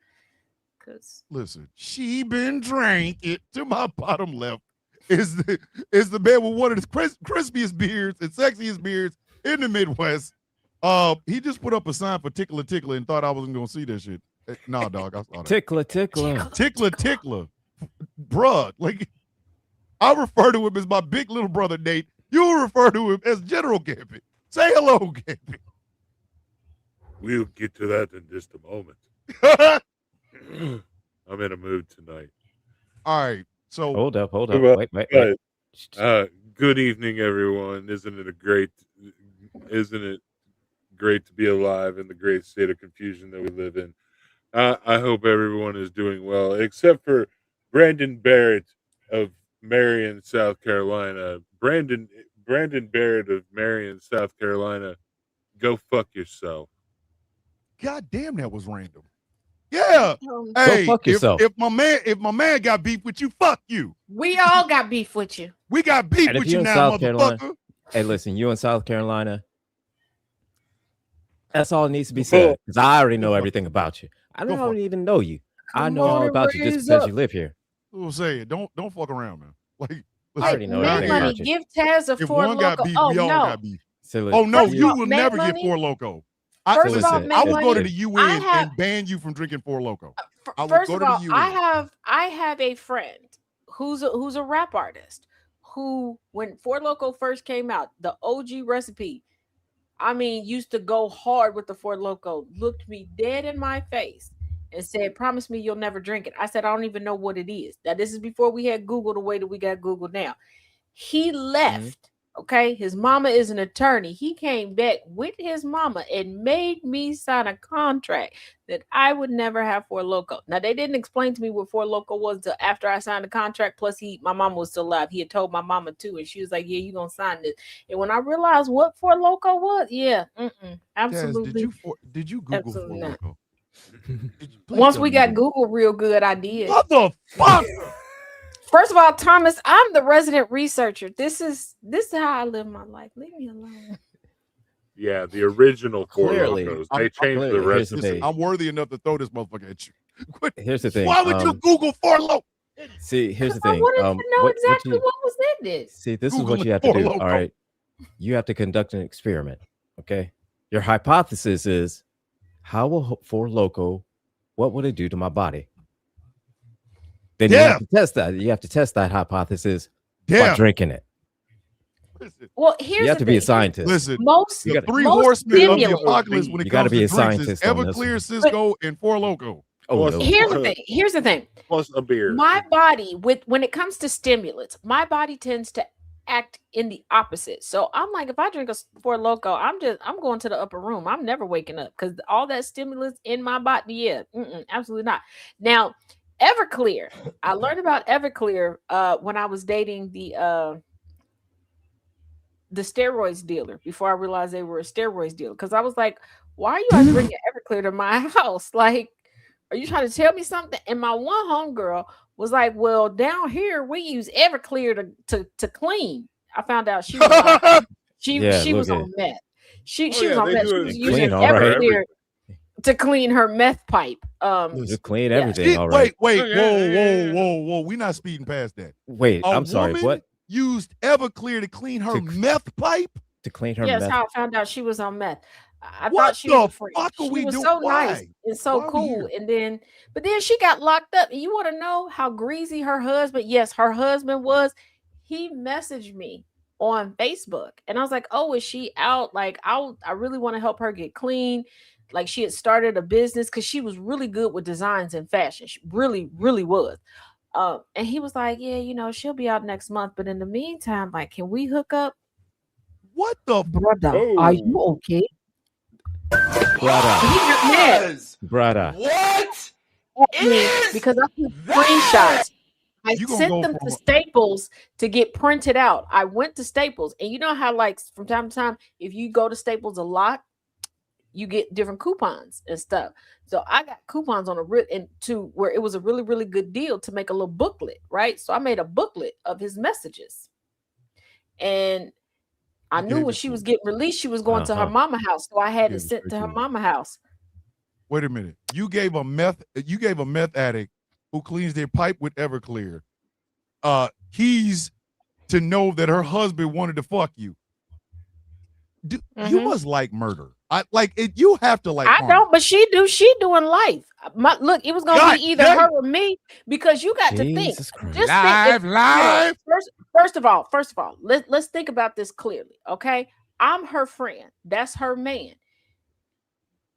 Cause listen, she been drinking to my bottom left is the man with one of the crispiest beards and sexiest beards in the Midwest. He just put up a sign for Tickler and thought I wasn't gonna see that shit. Nah, dog, I saw that. Tickler. Tickler. Bruh, like I refer to him as my big little brother Nate. You refer to him as General Gambit. Say hello, Gambit. We'll get to that in just a moment. I'm in a mood tonight. All right. So Hold up. Well, Wait. Good evening, everyone. Isn't it great to be alive in the great state of confusion that we live in? I hope everyone is doing well, except for Brandon Barrett of Marion, South Carolina. Brandon Barrett of Marion, South Carolina. Go fuck yourself. God damn, that was random. Yeah. Hey, fuck yourself. If my man got beef with you, fuck you. we all got beef with you. We got beef And if with you're you in now, South Carolina- motherfucker. Hey, listen, you in South Carolina. That's all it needs to be said. Because I already know everything about you. I Go for don't it. even know you. I Come know all on, about you just raise because up. you live here. We'll say it. Don't fuck around, man. Like I already know Mad everything Money, about you. give Taz a if Four one got Loko. beef, Oh we all no, got beef. So, Oh no, First of you all, will Mad never Money- get Four Loko. First of all, listen, I May will go to Money, the UN I have- and ban you from drinking Four Loko. I will First go of to the all, UN. I have a friend who's a rap artist who, when Four Loko first came out, the OG recipe, I mean, used to go hard with the Four Loko, looked me dead in my face and said, "Promise me you'll never drink it." I said, "I don't even know what it is." Now, this is before we had Google the way that we got Google now. He left. Okay, his mama is an attorney. He came back with his mama and made me sign a contract that I would never have Four Loko. Now, they didn't explain to me what Four Loko was until after I signed the contract. Plus, my mama was still alive. He had told my mama too, and she was like, "Yeah, you gonna sign this." And when I realized what Four Loko was, yeah, Jazz, absolutely. did you Google Absolutely Four not. Loko? Once we got Google real good, I did. Motherfucker. First of all, Thomas, I'm the resident researcher. This is how I live my life. Leave me alone. Yeah, the original Four Clearly. Locos. I'm- They changed the clearly, here's rest the of thing. it. I'm worthy enough to throw this motherfucker at you. Here's the thing. Why would you Google Four Loko? See, here's the I thing. wanted to know what exactly you- what was in this. See, this is Google what you have to Four do. Loko. All right. You have to conduct an experiment. Okay. Your hypothesis is, how will Four Loko, what would it do to my body? Then you have to test that. You have to test that hypothesis by Yeah. drinking it. Listen, Well, here's You have the to be a thing. scientist. listen. Most You The gotta- three most horsemen of the stimulants- apocalypse when it You gotta comes be to a drinks is scientist on this Everclear, Cisco, and Four Loko. Oh, Plus- no. here's the thing. Here's the thing. Plus a beer. My body, when it comes to stimulants, my body tends to act in the opposite. So I'm like, if I drink a Four Loko, I'm going to the upper room. I'm never waking up because all that stimulants in my body. Yeah, absolutely not. Now, Everclear. I learned about Everclear when I was dating the steroids dealer before I realized they were a steroids dealer. Because I was like, why are you guys bringing Everclear to my house? Like, are you trying to tell me something? And my one homegirl was like, well, down here we use Everclear to clean. I found out she was on, she was on meth. She was on meth. She was using Everclear to clean her meth pipe. Just clean everything. All right. Wait, whoa. We're not speeding past that. Wait, A I'm sorry. woman What? Used Everclear to clean her meth pipe? To clean her Yes, meth? how I found out she was on meth. I What thought she was a the freak. fuck are She we was doing? so Why? nice and so Why are we cool. here? But then she got locked up. And you want to know how greasy her husband? Yes, her husband was. He messaged me on Facebook, and I was like, "Oh, is she out? Like, I really want to help her get clean." Like, she had started a business because she was really good with designs and fashion. She really, really was. And he was like, "Yeah, she'll be out next month, but in the meantime, like, can we hook up?" What the Brother, are you okay? Brother. He got mad. Brother. What? Because I took screenshots. I You gonna sent go them for to a- Staples to get printed out. I went to Staples, and you know how, like, from time to time, if you go to Staples a lot, you get different coupons and stuff. So I got coupons on to where it was a really, really good deal to make a little booklet, right? So I made a booklet of his messages, and I You knew gave when it she to was her. getting released, she was going to her Uh-huh. mama house. So I had Gave it it sent straight to her to her. mama house. Wait a minute. You gave a meth addict who cleans their pipe with Everclear keys to know that her husband wanted to fuck you. You Mhm. must like murder. I like it. You have to like. I harm. don't, but she doing life. Look, it was gonna God be either damn. her or me because you got to think. Jesus Christ. Just Live, think. live. First of all, let's think about this clearly. Okay, I'm her friend. That's her man.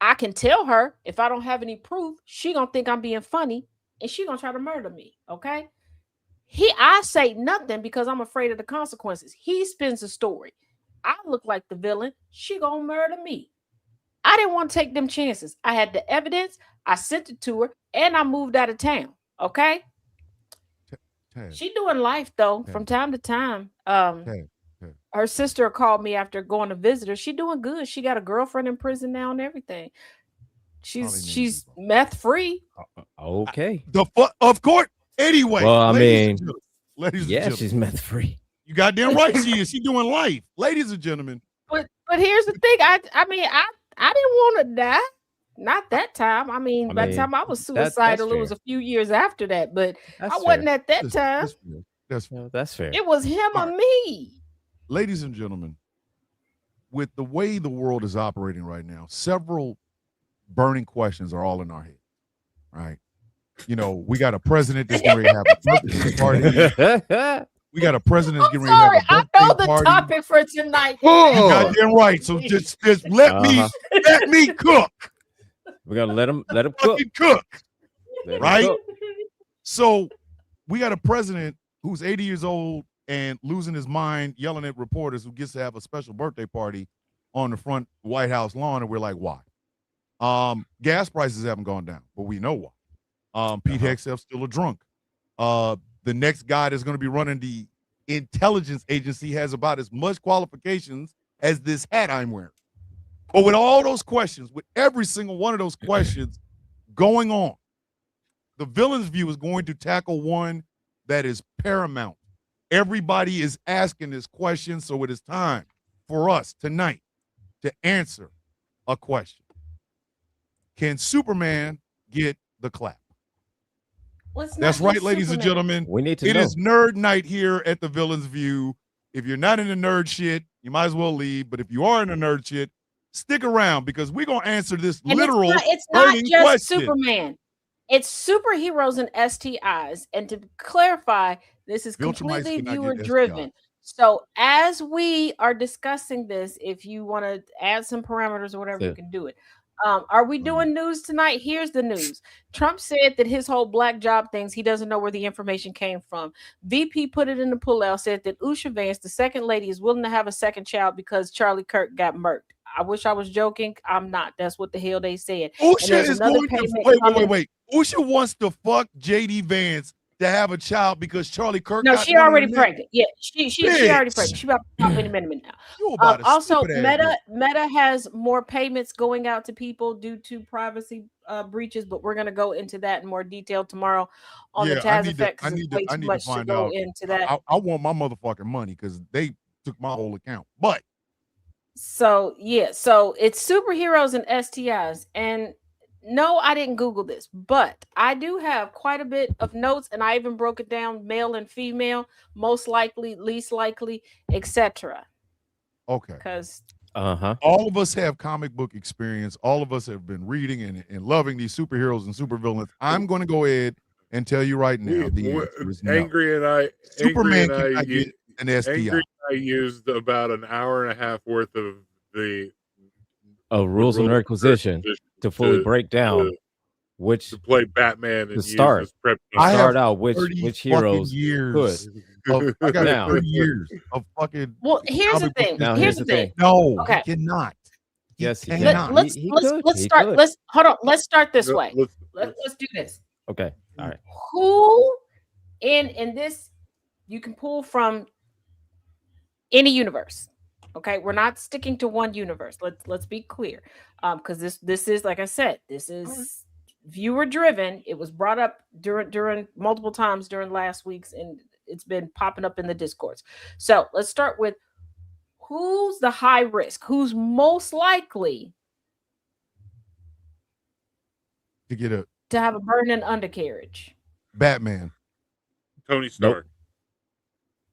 I can tell her if I don't have any proof, she gonna think I'm being funny and she gonna try to murder me. Okay. I say nothing because I'm afraid of the consequences. He spins the story. I look like the villain. She gonna murder me. I didn't want to take them chances. I had the evidence. I sent it to her, and I moved out of town. Okay. Taz, She doing life though Okay. from time to time. Okay. Her sister called me after going to visit her. She doing good. She got a girlfriend in prison now and everything. She's meth free. Okay. The fuck, of course. Anyway, Well, I ladies and mean, gentlemen, ladies and Yeah, gentlemen, she's meth free. you goddamn right she is. She doing life, ladies and gentlemen. But here's the thing. I mean I didn't want to die. Not that time. I mean, by the time I was that's suicidal, it was fair. a few years after that. But That's I wasn't fair. at that time. That's fair. That's fair. No, that's fair. It was him or Alright. me. Ladies and gentlemen, with the way the world is operating right now, several burning questions are all in our head, right? You know, we got a president that's getting ready to have a birthday party. We got a president that's I'm getting ready to sorry. have I a know birthday the party. topic for tonight. You goddamn right. So just let me cook. We're gonna let him cook. Fucking cook. Let him Right? cook. So we got a president who's 80 years old and losing his mind, yelling at reporters, who gets to have a special birthday party on the front White House lawn, and we're like, why? Gas prices haven't gone down, but we know why. Pete Hegseth's still a drunk. The next guy that's going to be running the intelligence agency has about as much qualifications as this hat I'm wearing. But with all those questions, with every single one of those questions going on, the Villain's View is going to tackle one that is paramount. Everybody is asking this question, so it is time for us tonight to answer a question. Can Superman get the clap? That's right, ladies and gentlemen. We need to It know. is nerd night here at the Villain's View. If you're not in the nerd shit, you might as well leave. But if you are in the nerd shit, stick around, because we're going to answer this And literal it's not burning just question. Superman. It's superheroes and STIs. And to clarify, this is Viltrumites completely cannot viewer get driven. So as we are discussing this, if you want to add some parameters or whatever, you can do it. Are we doing news tonight? Here's the news. Trump said that his whole black job things, he doesn't know where the information came from. VP put it in the pullout, said that Usha Vance, the second lady, is willing to have a second child because Charlie Kirk got murked. I wish I was joking. I'm not. That's what the hell they said. Usha is going to wait. Usha wants to fuck JD Vance to have a child because Charlie Kirk. No, she already pregnant. Yeah, she already pregnant. She about to pop any minute now. Also, Meta has more payments going out to people due to privacy breaches, but we're gonna go into that in more detail tomorrow on the Taz Effect. I need to find out. Into that. I want my motherfucking money because they took my whole account. But so yeah, so it's superheroes and STIs. And no, I didn't Google this, but I do have quite a bit of notes, and I even broke it down: male and female, most likely, least likely, etc. Okay. Because all of us have comic book experience. All of us have been reading and loving these superheroes and supervillains. I'm going to go ahead and tell you right now. Angry and I get an STI. Angry and I used about an hour and a half worth of the rules and requisition to fully break down which to play Batman and to start. I start out which heroes years. I got 30 years of fucking. Well, here's the thing. Now, here's the thing. No, okay. He cannot. Yes, he cannot. Let's start. Could. Let's hold on. Let's start this way. Let's do this. Okay. All right. Who in this you can pull from any universe. Okay, we're not sticking to one universe. Let's be clear, because this is, like I said, this is viewer driven. It was brought up during multiple times during last week's, and it's been popping up in the discourse. So let's start with who's the high risk, who's most likely to have a burning undercarriage. Batman, Tony Stark,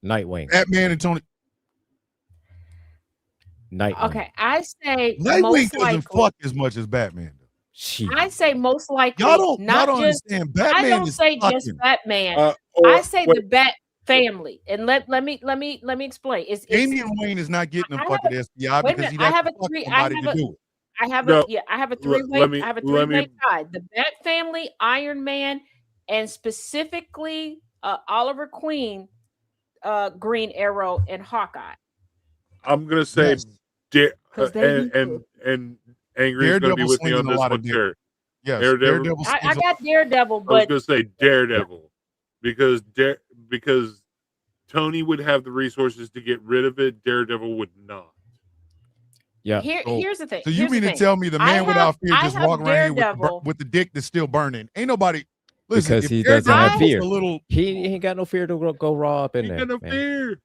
Nightwing, Batman, and Tony. Nightwing. Okay, I say Nightwing doesn't fuck as much as Batman. I say most likely. Y'all don't understand. Batman I don't say fucking. just Batman. I say the Bat family, and let me explain. Damian Wayne is not getting a fucking STI because he has to fuck somebody to do it. I have a three-way. I have a three-way tie. The Bat family, Iron Man, and specifically Oliver Queen, Green Arrow, and Hawkeye. I'm gonna say, and Angry is gonna be with me on this one too. Yes, Daredevil. I got Daredevil, but I was gonna say Daredevil because Tony would have the resources to get rid of it. Daredevil would not. Yeah. Here's the thing. So you mean to tell me the man without fear just walk around here with the dick that's still burning? Ain't nobody. Listen, because he doesn't have fear. He ain't got no fear to go raw up in there. He got no fear.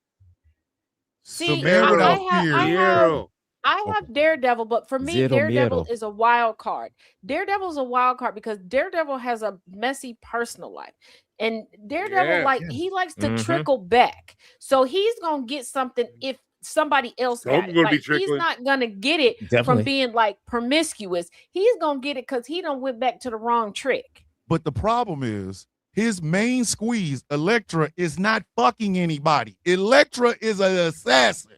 See, man without fear. I have Daredevil, but for me, Daredevil is a wild card. Daredevil is a wild card because Daredevil has a messy personal life. And Daredevil, he likes to trickle back. So he's gonna get something if somebody else got I'm it. gonna be Like, he's trickling. not gonna get it from Definitely. being like promiscuous. He's gonna get it because he done went back to the wrong trick. But the problem is his main squeeze, Elektra, is not fucking anybody. Elektra is an assassin.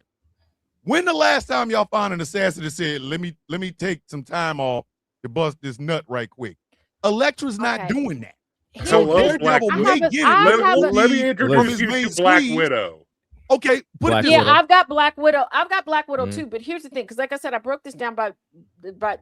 When the last time y'all found an assassin that said, let me take some time off to bust this nut right quick? Elektra's not Okay. doing that. Here's So Hello, the thing. Black Daredevil Widow. may get it. I Let haven't- him Let me leave introduce from his you main to Black squeeze. Widow. Okay, put Black it this Yeah, way. Widow. I've got Black Widow. I've got Black Widow Mhm. too. But here's the thing, because like I said, I broke this down by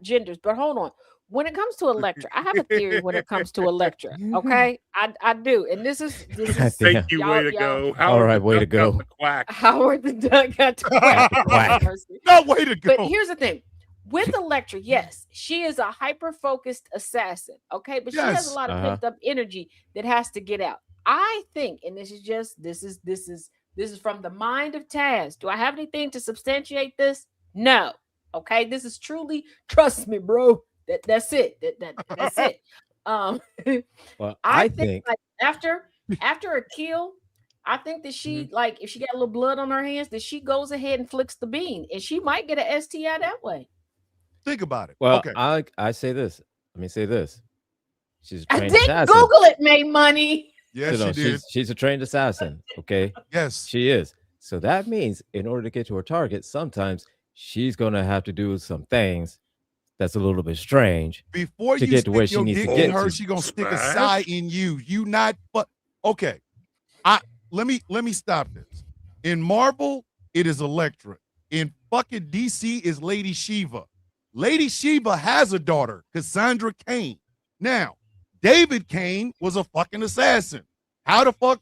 genders. But hold on. When it comes to Elektra, I have a theory when it comes to Elektra. Okay, I do, and this is God Thank damn. you, Y'all- way to y'all- go. Howard right, the way to Duck got go. the quack. Howard the Duck got to quack. Quack. Mercy. No way to go. But here's the thing. With Elektra, yes, she is a hyper-focused assassin. Okay, but she has Yes. a lot of Uh-huh. pent-up energy that has to get out. I think, and this is from the mind of Taz. Do I have anything to substantiate this? No. Okay, this is truly, trust me, bro. That's it. That's it. Well, I I think think like after a kill, I think that she like if she got a little blood on her hands, that she goes ahead and flicks the bean, and she might get an STI that way. Think about it. well, Okay. I say this. Let me say this. She's a I trained didn't assassin. Google it, made money. Yes, You know, she did. she's a trained assassin. Okay. Yes. She is. So that means in order to get to her target, sometimes she's gonna have to do some things that's a little bit strange. Before to you get stick to where she your needs to dick get in her, to. she gonna stick a Smash? side in you. You not but okay. Let me stop this. In Marvel, it is Elektra. In fucking DC is Lady Shiva. Lady Shiva has a daughter, Cassandra Cain. Now, David Cain was a fucking assassin. How the fuck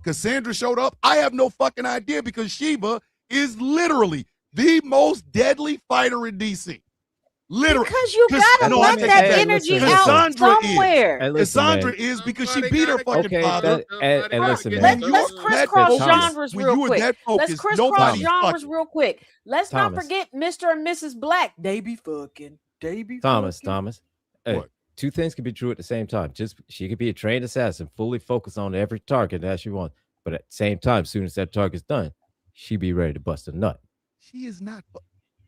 Cassandra showed up? I have no fucking idea because Shiva is literally the most deadly fighter in DC. Literally. Because you Cause- gotta no, let I mean, that hey, energy listen, out Cassandra is. somewhere. Hey, listen, Cassandra man. is because she Somebody beat her gotta fucking Okay, father. and listen, When man. When Let's you're that crisscross focused- genres when real you are quick. that Let's focused, crisscross nobody's genres fucking. real quick. Let's not Thomas. forget Mr. and Mrs. Black. They be fucking. They be Thomas. fucking. Hey, What? two things can be true at the same time. Just she could be a trained assassin, fully focused on every target that she wants. But at the same time, as soon as that target's done, she be ready to bust a nut. She is not.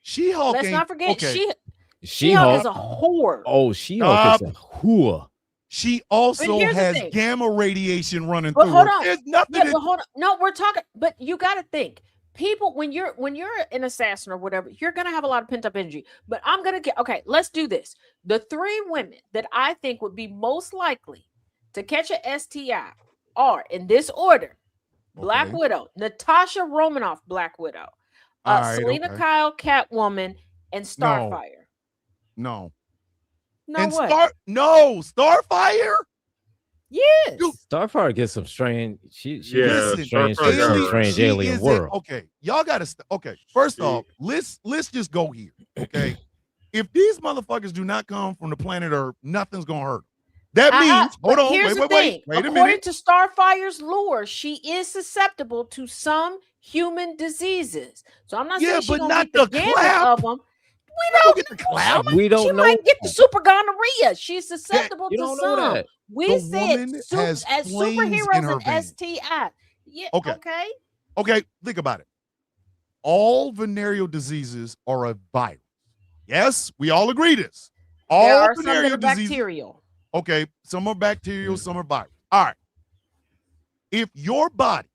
She-Hulk Let's ain't. not forget okay. She-Hulk is She-Hulk. a whore. Oh, She-Hulk is a whore. She also here's the has thing. gamma radiation running But through hold her. on. There's nothing. Yeah, that- but hold on. No, we're talking. But you got to think. People, when you're an assassin or whatever, you're gonna have a lot of pent up energy. But I'm gonna get okay. Let's do this. The three women that I think would be most likely to catch a STI are in this order: Black Okay. Widow, Natasha Romanoff, Black Widow, All right, Selena okay. Kyle, Catwoman, and Starfire. No. No, and what? Starfire. Yes. You- Starfire gets some strange. She Yeah, gets some listen, strange, Starfire got some it. strange she alien is a- world. okay, y'all gotta. Okay, first She- off, let's just go here. Okay, if these motherfuckers do not come from the planet Earth, nothing's gonna hurt. That means. But Hold on. here's Wait the a thing. According minute. to Starfire's lore, she is susceptible to some human diseases. So I'm not Yeah, saying she's but gonna not get the the gamut clap. of them. We Don't don't. get the clap. We don't She know. might get the super gonorrhea. She's susceptible You to don't some. know that. We The said woman has as flames in superheroes her and veins. STI. Yeah. Okay. Okay. Okay, think about it. All venereal diseases are a virus. Yes, we all agree this. All There are some that venereal are diseases. bacterial. Okay, some are bacterial, some are virus. All right. If your body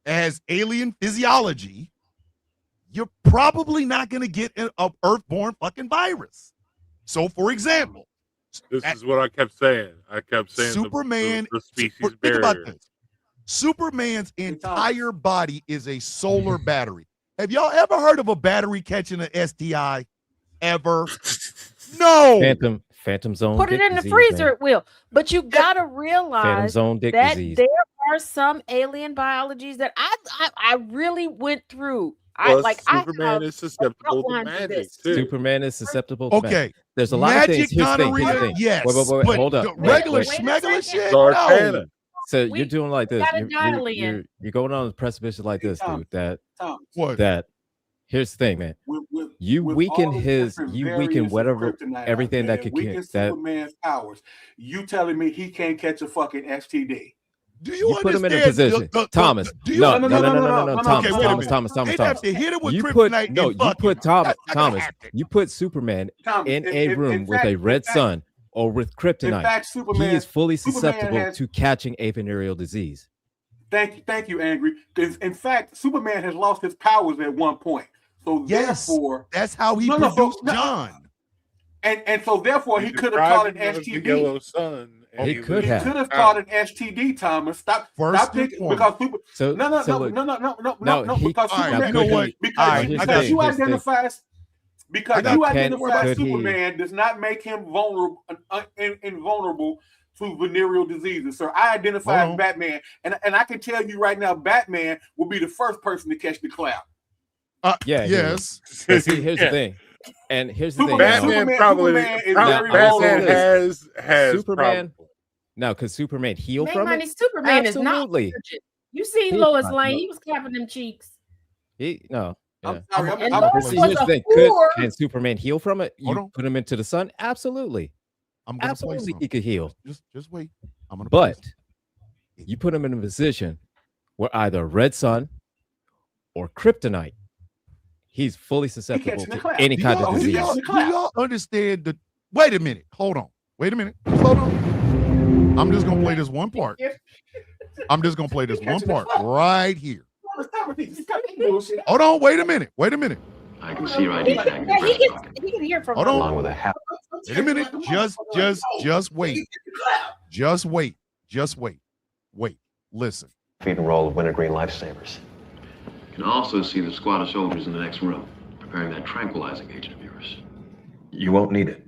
has alien physiology, you're probably not going to get an earthborn fucking virus. So, for example, This is what I kept saying. I kept saying Superman. the species Think barrier. about this. Superman's entire body is a solar battery. Have y'all ever heard of a battery catching an STI? Ever? No. Phantom zone. Put it dick in the disease, freezer, man. it will. But you gotta Phantom realize zone dick that disease. there are some alien biologies that I really went through. Plus, I Superman have is susceptible to outlines of magic this. too. Superman is susceptible to magic. Okay. There's a lot of things. Magic Here's the thing. Here's the gonorrhea, thing. yes. Wait, but hold up. the Wait, regular wait. schmegular shit, Zartana. no. So We you're doing like this. gotta dial in. You're going on the precipice like this, dude. What? That here's the thing, man. You weaken whatever everything that could weaken that Superman's powers. You telling me he can't catch a fucking STD? Do you You put him in a understand position. Thomas, do you- no, No, Thomas, okay, wait a Thomas, minute. Thomas. They'd have to hit it with You kryptonite. put and fuck him. Thomas, That's not gonna Thomas, happen. you put Superman Thomas, in a room with a red sun or with In kryptonite. fact, He Superman is fully Superman susceptible has- to catching a venereal disease. Thank you, Angry. Because in fact, Superman has lost his powers at one point. So Yes. therefore, That's how he No, no, produced no. John. and so therefore he could have described caught an him as the STD. yellow sun. and He could He have. could have caught an STD, Thomas. Stop First thinking and because Super. So No, look, because All right, Superman. you know what? Because, All right, because I got you you. identify because I you got- identify could he- Superman does not make him invulnerable to venereal diseases. So I identify Hold as on. Batman, and I can tell you right now, Batman will be the first person to catch the cloud. Yeah, he Yes. But see, here's the thing. And here's the thing. Superman- now. Batman probably Superman is Now, very I'll say Batman this. has Superman problems. No, because Superman heal Man, from money, it. Superman is not. Absolutely. virgin. You seen He's Lois not, Lane? no. He was clapping them cheeks. Yeah. I'm sorry. And I'm- But Lois see, was here's the a thing. whore. Can Superman heal from it? Hold You on. put him into the sun? Absolutely. I'm gonna play Absolutely, some. he could heal. Just wait. I'm gonna. play But you put him in a position where either red sun or kryptonite, he's fully susceptible catching the to cloud. any Do kind y'all- of he's do disease. y'all, the do cloud. y'all understand the? Wait a minute. Hold on. Wait a minute. Hold on. I'm just gonna play this one part. I'm just gonna play this one part right here. Hold on. Wait a minute. Wait a minute. I can see your ID tag. in Yeah, your he breast can. pocket, He can hear from. Hold her. on. along with a hat. Wait a minute. Just wait. Just wait. Just wait. Wait. Listen. Feed and roll of wintergreen lifesavers. You can also see the squad of soldiers in the next room, preparing that tranquilizing agent of yours. You won't need it.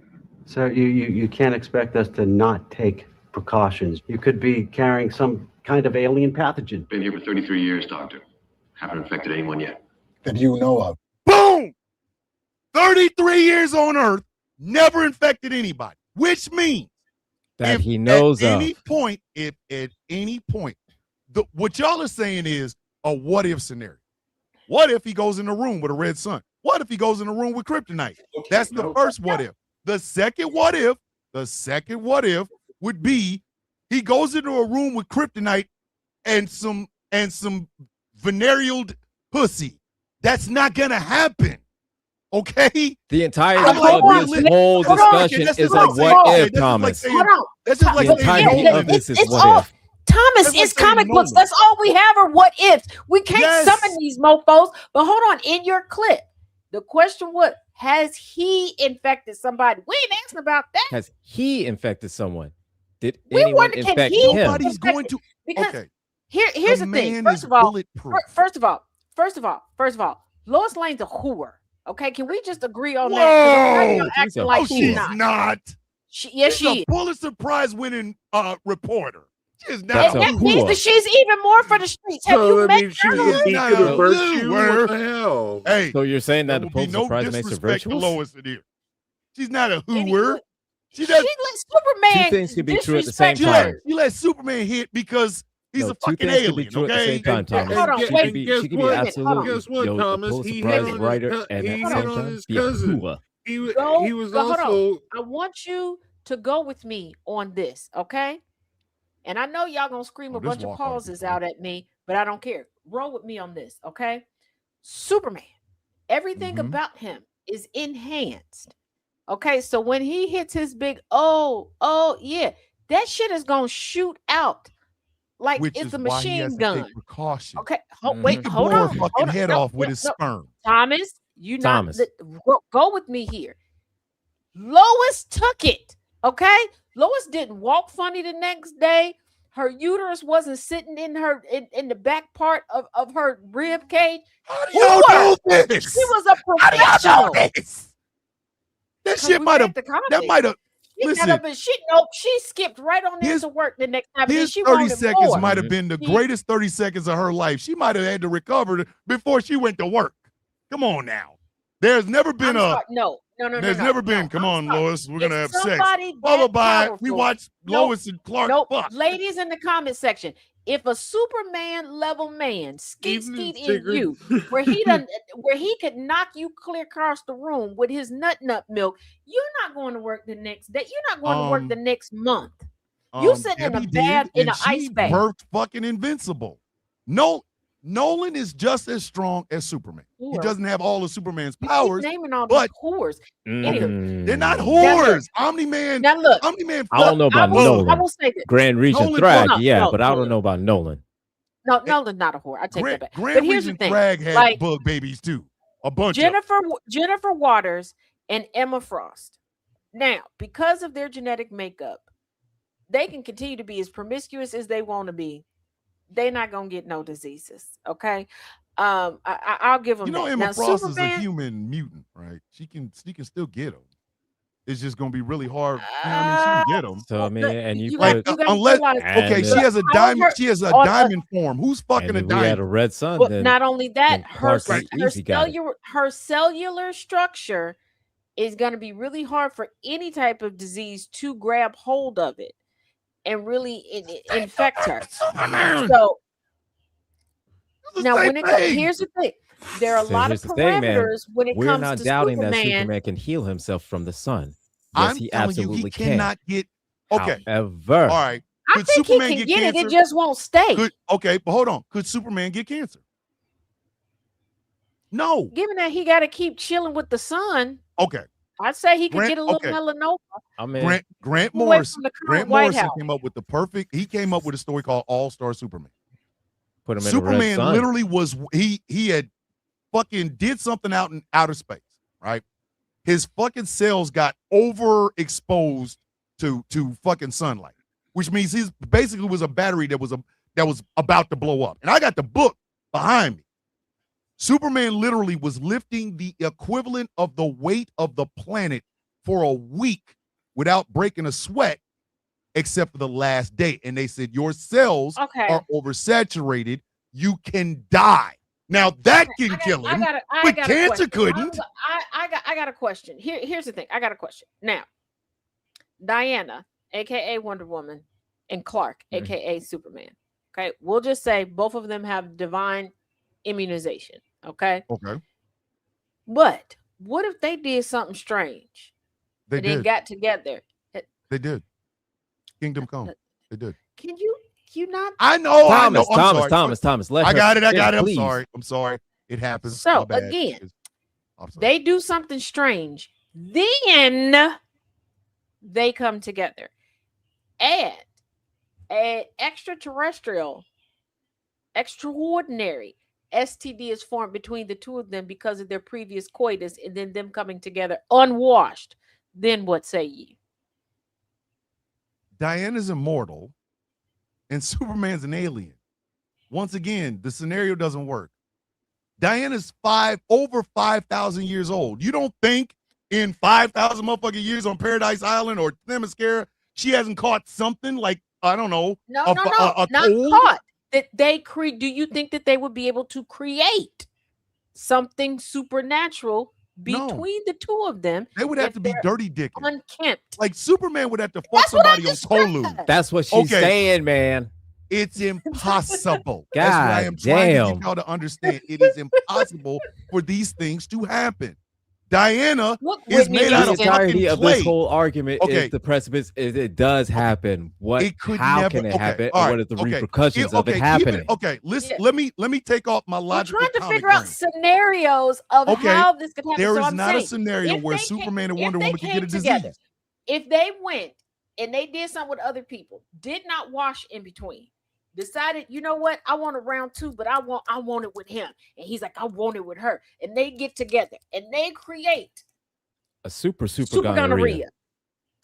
Sir, you can't expect us to not take precautions. You could be carrying some kind of alien pathogen. Been here for 33 years, Doctor. Haven't infected anyone yet. That you know of. Boom. 33 years on Earth, never infected anybody, which means That if he knows at of. any point, what y'all are saying is a what if scenario. What if he goes in the room with a red sun? What if he goes in the room with kryptonite? That's the first what if. The second what if would be he goes into a room with kryptonite and some venereal pussy. That's not gonna happen. Okay? The entirety I'm like, of this listen, whole hold on, discussion that's is just a like saying- what okay, if, that's just like Thomas. saying- Hold on. That's just like The But saying entirety Nolan. of this is it's what all- if. Thomas, That's like it's saying comic books. Nolan. That's all we have are what ifs. We can't Yes. summon these mofos. But hold on, in your clip, the question was, has he infected somebody? We ain't asking about that Has he infected someone? Did We anyone wonder, can infect he- him? Nobody's going to. because Okay. here's the thing. man First is of all, bulletproof. first of all, Lois Lane's a whore. Okay, can we just agree on that? 'Cause Whoa! I'm not acting like Oh, she's she's not. not. Yes, She's she a is. Pulitzer Prize winning reporter. She is That's not. a That means whore. that she's even more for the streets. Have So you that met means she's her? a beacon not of a virtue. loser. What the hell? Hey, So you're saying there that the will be Pulitzer no Prize makes her disrespect to virtuous? Lois in here. She's not a Any- hooer. She She does. let Superman. Two things can be true at the same disrespect time. her. You let Superman hit because he's No, a two fucking things can be alien. true at the Okay. same time, Thomas. Hold on, She wait. can be, Guess she can what? be Hold on. absolutely Guess what, a Thomas? Pulitzer He Prize hit on writer his- and he at the hit same on time his be a cousin. hooer. He was Go, hold on. also I want you to go with me on this, okay? And I know y'all gonna scream a Oh, this bunch of walk ought to be pauses fun. out at me, but I don't care. Roll with me on this, okay? Superman, everything Mhm. about him is enhanced. Okay, so when he hits his big yeah, that shit is gonna shoot out like Which it's is a why he machine has to gun. take precaution. Okay, Mhm. wait, He can hold blow on. her fucking hold on. head No, off with no, his no. sperm. Thomas, you Thomas. go with me here. Lois took it. Okay, Lois didn't walk funny the next day. Her uterus wasn't sitting in her in the back part of her rib cage. How do y'all know this? She was a How do y'all professional. know this? That 'Cause shit we might read have. the comic. That might have. She got listen, up and she skipped right on his- into work the next time. And then His she 30 wanted seconds more. might have been the He- greatest 30 seconds of her life. She might have had to recover before she went to work. Come on now. There's never been I'm sorry. No. There's never been. no, Come I'm on, sorry. Lois. We're gonna If have sex. somebody Followed that by we powerful- watch Nope. Lois and Clark. Nope. Fuck. Ladies in the comment section, if a Superman level man skeet Evening in you, where he could knock you clear across the room with his nut milk, you're not going to work the next day. You're not going to work the next month. You sitting in a Debbie bath did, in and an ice she bath. birthed fucking Invincible. No, Nolan is just as strong as Superman. He Whore. doesn't have all of Superman's You keep powers. naming all but- these whores. Anywho, They're not Mm. whores. Omni-Man. now look, Omni-Man. I don't know about I will Nolan. say this. Grand Regent Nolan- Thrag, no, yeah, no, but I no. don't know about Nolan. No, Nolan's not a whore. I take that back. Grand But here's the Regent thing: Thrag had like, bug babies too. A bunch of Jennifer Waters and Emma Frost. Now, because of their genetic makeup, they can continue to be as promiscuous as they want to be. They're not gonna get no diseases. Okay, I'll give them. You know, that. Emma Now, Frost Superman, is a human mutant, right? She can still get them. It's just gonna be really hard. You know what I mean, she can get them. So I mean, look, and you got- put you gotta unless realize- And okay, then- she has a However, diamond. She has a on a- diamond form. Who's fucking and a if we had a diamond? red sun, Well, then not only that, then her Clark Kent easy got it. her cellular structure is going to be really hard for any type of disease to grab hold of it and really infect her. So It's the now, same when it comes, thing. here's the thing: there are a So lot of here's the thing, man. parameters when it we're comes not to doubting that Superman. Superman can heal himself from the sun. Yes, I'm he telling absolutely you, he can. cannot get. Okay, However, all right. I Could think Superman he can get get it; cancer? it just won't stay. Okay, but hold on. Could Superman get cancer? No. Given that he got to keep chilling with the sun, Okay. I'd say he could Grant- get a little okay. melanoma I mean, Grant away Morrison. from the current Grant White Morrison House. came up with the perfect. He came up with a story called All Star Superman. put him in the red Superman sun. literally was he had fucking did something out in outer space, right? His fucking cells got overexposed to fucking sunlight, which means he's basically was a battery that was about to blow up. And I got the book behind me. Superman literally was lifting the equivalent of the weight of the planet for a week without breaking a sweat, except for the last day. And they said, your cells Okay. are oversaturated. You can die. Now that can kill him, but cancer couldn't. I got a question. Here's the thing. I got a question. Now, Diana, aka Wonder Woman, and Clark, aka Superman. Okay, we'll just say both of them have divine immunization. Okay, Okay, but what if they did something strange they and they did. got together? They did. Kingdom Come. They did. Can you not? I know. I know. Thomas. Let I her got it. I finish, got it. please. I'm sorry. It happens. So, My bad. again, I'm sorry. They do something strange, then they come together. And an extraordinary STD is formed between the two of them because of their previous coitus, and then them coming together unwashed. Then what say ye? Diana's immortal and Superman's an alien. Once again, the scenario doesn't work. Diana's over 5,000 years old. You don't think in 5,000 motherfucking years on Paradise Island or Themyscira, she hasn't caught something like, I don't know, No, a not cold? caught. That they create. Do you think that they would be able to create something supernatural between the two of them? They would have if to be they're dirty dicking. unkempt. Like Superman would have to fuck That's what I somebody on just Tolu. said. That's what she's Okay. saying, man. It's impossible. That's what I God am trying to damn. get y'all to understand. It is impossible for these things to happen. Diana What is Whitney made out The of Houston- entirety fucking of clay. this whole argument Okay. is the precipice. Is it does happen. What? It could how never. can it Okay, happen? all And right, what are the okay. repercussions of it keep happening? Okay, listen. Yeah. Let me take off my We're logical trying to comic figure out brain. scenarios of Okay, how this could happen. There So is I'm not a saying, scenario if where they came- Superman and if Wonder they Woman can get came a disease. together, if they went and they did something with other people, did not wash in between, decided, you know what, I want a round two, but I want it with him, and he's like, I want it with her, and they get together and they create A super super gonorrhea. gonorrhea.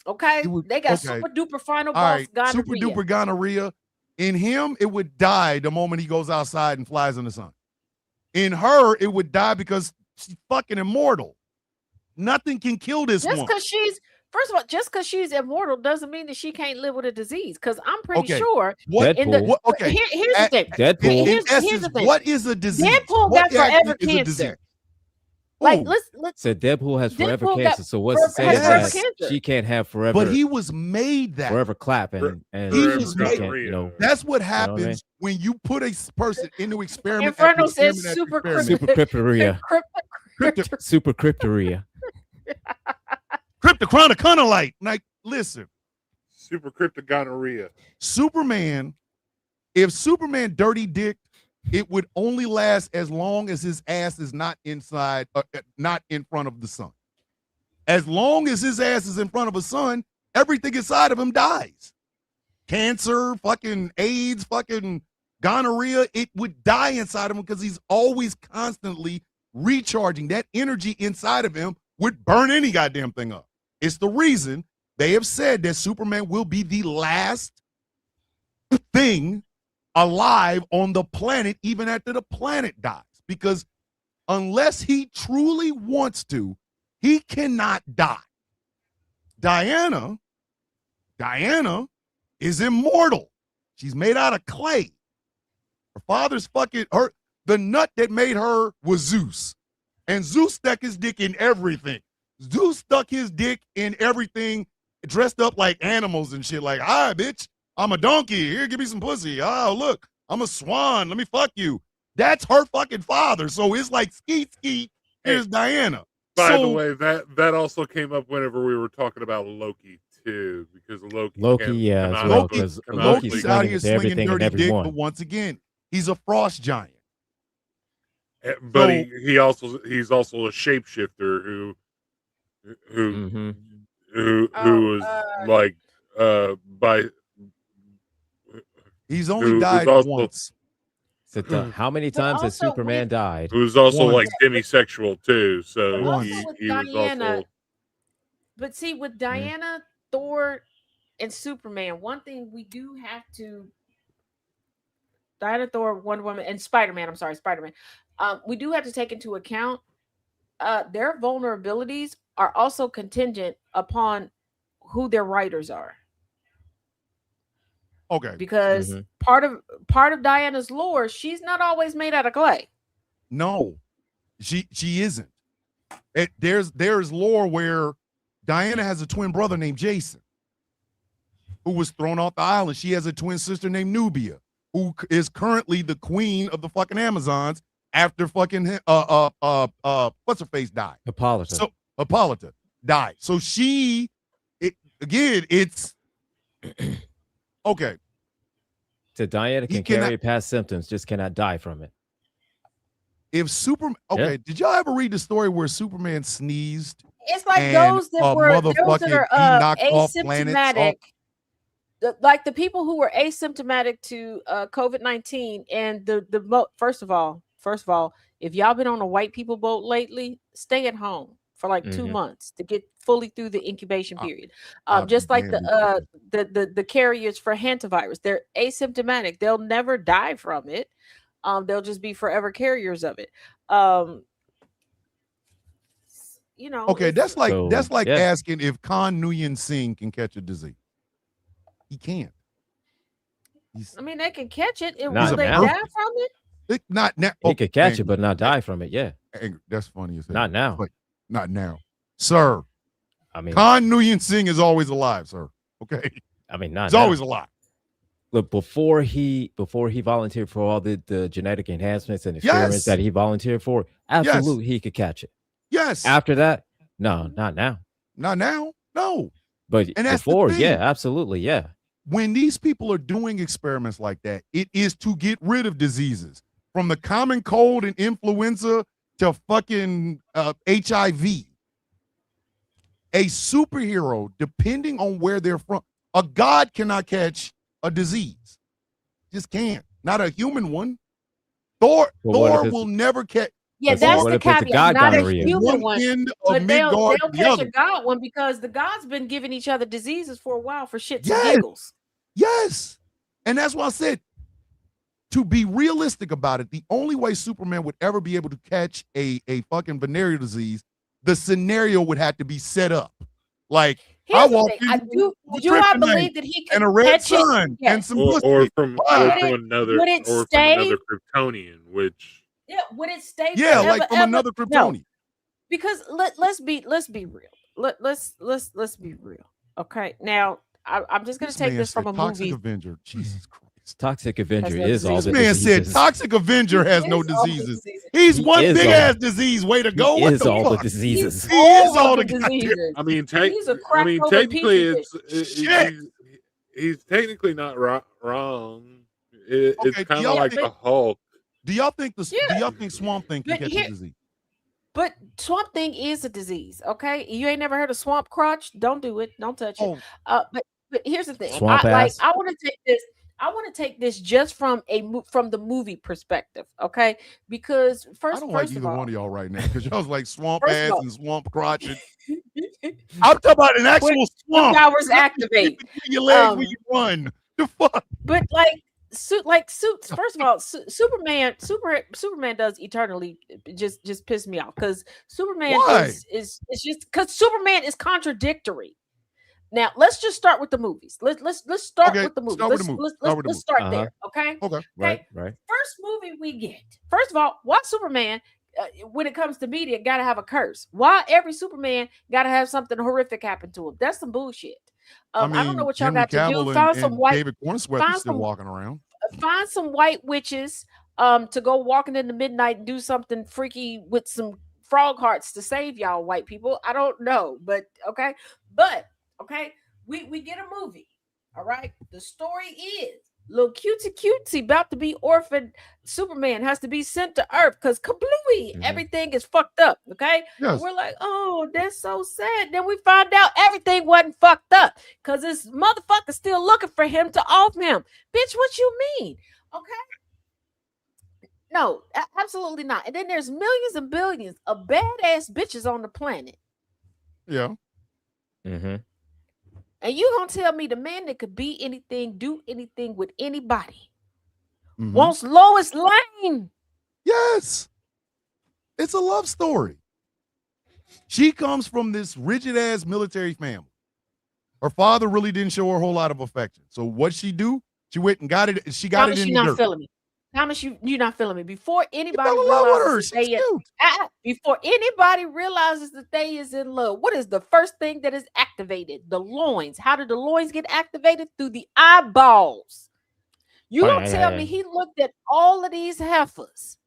Okay, It would- they got okay. super duper final All boss right, gonorrhea. super duper gonorrhea. In him, it would die the moment he goes outside and flies in the sun. In her, it would die because she's fucking immortal. Nothing can kill this Just one. because she's First of all, just because she's immortal doesn't mean that she can't live with a disease. Because I'm pretty Okay. sure. What? In the, Deadpool. Okay. here's the thing. Deadpool. In Here's the essence, thing. what is a disease? Deadpool What got forever actually is a disease? cancer. Like Ooh, let's Said Deadpool has forever Deadpool got cancer. So what's to say has forever that cancer. she can't have forever, but he was made that. forever clap and He she was can't, made- you know, That's what know what I mean? happens when you put a person into experiment. Inferno after says experiment after super experiment. super cryptoria, Crypto- super cryptoria. Cryptochronoconolite. Like, listen, Super cryptogonorrhea. Superman, if Superman dirty dick, it would only last as long as his ass is not inside, not in front of the sun. As long as his ass is in front of a sun, everything inside of him dies. Cancer, fucking AIDS, fucking gonorrhea, it would die inside of him because he's always constantly recharging. That energy inside of him would burn any goddamn thing up. It's the reason they have said that Superman will be the last thing alive on the planet, even after the planet dies. Because unless he truly wants to, he cannot die. Diana is immortal. She's made out of clay. Her father's fucking her. The nut that made her was Zeus. And Zeus stuck his dick in everything. Zeus stuck his dick in everything, dressed up like animals and shit. Like, hi, bitch, I'm a donkey. Here, give me some pussy. Oh, look, I'm a swan. Let me fuck you. That's her fucking father. So it's like skeet, skeet. Here's Diana. By the way, that also came up whenever we were talking about Loki too, because Loki, yeah, as well, because Loki's out here swinging slinging dirty dick, but once again, he's a frost giant. But he's also a shapeshifter who was like by. He's only died once. So how many times has Superman died? Who's also like demisexual too. So he was Diana, also. But see, with Diana, Thor, and Superman, one thing we do have to Diana, Thor, Wonder Woman, and Spider-Man. I'm sorry, Spider-Man. We do have to take into account their vulnerabilities are also contingent upon who their writers are. Okay. Because part of Diana's lore, she's not always made out of clay. No, she isn't. There's lore where Diana has a twin brother named Jason, who was thrown off the island. She has a twin sister named Nubia, who is currently the queen of the fucking Amazons after fucking what's her face died. Hippolyta. So Hippolyta died. So it's okay. So Diana can carry past symptoms, just cannot die from it. If Superman, did y'all ever read the story where Superman sneezed? It's like those that are asymptomatic, like the people who were asymptomatic to COVID-19, and first of all, if y'all been on a white people boat lately, stay at home for like 2 months to get fully through the incubation period. Just like the carriers for hantavirus, they're asymptomatic. They'll never die from it. They'll just be forever carriers of it. Okay, that's like asking if Khan Nguyen Singh can catch a disease. He can't. I mean, they can catch it. Will they now. die from it? Not now. He could catch it, but not die from it. Yeah. That's funny. Not now. But not now, sir. I mean, Khan Nguyen Singh is always alive, sir. Okay. I mean, not. He's always alive. Look, before he volunteered for all the genetic enhancements and experiments that he volunteered for, absolutely he could catch it. Yes. After that, no, not now. Not now. No. But before, yeah, absolutely, yeah. When these people are doing experiments like that, it is to get rid of diseases, from the common cold and influenza to fucking HIV. A superhero, depending on where they're from, a god cannot catch a disease. Just can't. Not a human one. Thor will never catch. Yeah, that's the caveat. Not a human one, but they'll catch a god one because the gods been giving each other diseases for a while for shits and giggles. Yes, and that's why I said, to be realistic about it, the only way Superman would ever be able to catch a fucking venereal disease, the scenario would have to be set up. Like, I walk in, I believe that he can and a red catch sun it, and some or from another Kryptonian, which would it stay? Yeah, like from another Kryptonian. No. Because let's be real. Let's be real. Okay, now I'm just gonna take this from a movie. Toxic Avenger, Jesus Christ. Toxic Avenger is all this the man diseases. said Toxic Avenger has no diseases. He's one big ass disease. Way to go. He is all the diseases. He is all the diseases. I mean, technically, he's technically not wrong. It's Okay, kind y'all of like think- the Hulk. Do y'all think Do Yeah. y'all think Swamp Thing can But catch here- a disease? But Swamp Thing is a disease. Okay, you ain't never heard of swamp crotch? Don't do it. Don't touch it. Oh, But here's the thing. Swamp I ass. want to take this. I want to take this just from from the movie perspective. Okay, because I first don't like of either all, one of y'all right now because y'all was like swamp First of ass all- and swamp crotch. And I'm talking about an actual swamp. powers activate. Between your legs when you run. The fuck? But suits. First of all, Superman does eternally just piss me off because Superman Why? is just because Superman is contradictory. Now let's just start with the movies. Let's start Okay, with the movies. start with the movie. Start with the Let's start movie. there. Okay. Okay. Right. First movie we get. First of all, why Superman? When it comes to media, got to have a curse. Why every Superman got to have something horrific happen to him? That's some bullshit. I don't know what y'all Henry got to Cavill do. and- Find some and white. David Cornsweat find is still some- walking around. Find some white witches to go walking in the midnight and do something freaky with some frog hearts to save y'all white people. I don't know, but okay. We get a movie. All right. The story is little cutesy about to be orphaned. Superman has to be sent to Earth because kablooey, everything is fucked up. Okay. Yes. We're like, oh, that's so sad. Then we find out everything wasn't fucked up because this motherfucker still looking for him to off him. Bitch, what you mean? Okay. No, absolutely not. And then there's millions and billions of badass bitches on the planet. Yeah. Mm-hmm. And you gonna tell me the man that could be anything, do anything with anybody Mhm. wants Lois Lane? Yes. It's a love story. She comes from this rigid ass military family. Her father really didn't show her a whole lot of affection. So what she do? She went and got it. She got Thomas, it in you're the not dirt. feeling me. Thomas, you're not feeling me. Before anybody fell in love with her. realizes that She's they cute. before anybody realizes that they is in love, what is the first thing that is activated? The loins. How did the loins get activated? Through the eyeballs. You gonna tell me he looked at all of these heifers?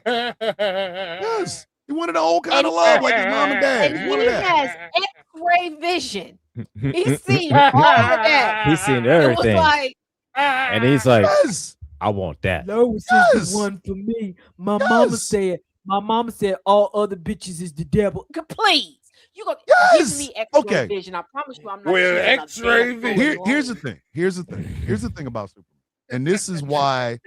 Yes. He wanted the old kind of love like his mom and dad. And He he wanted that. has X-ray vision. He's seen all of that. He's seen It was everything. like, And he's like, Yes. I want that. Lois Yes. is the one for me. My Yes. mama said all other bitches is the devil. please. You gonna Yes. give me X-ray Okay. vision? I promise you, I'm not. With choosing a X-ray damn vision. fool Here's the alone. thing. Here's the thing about Superman. And this is why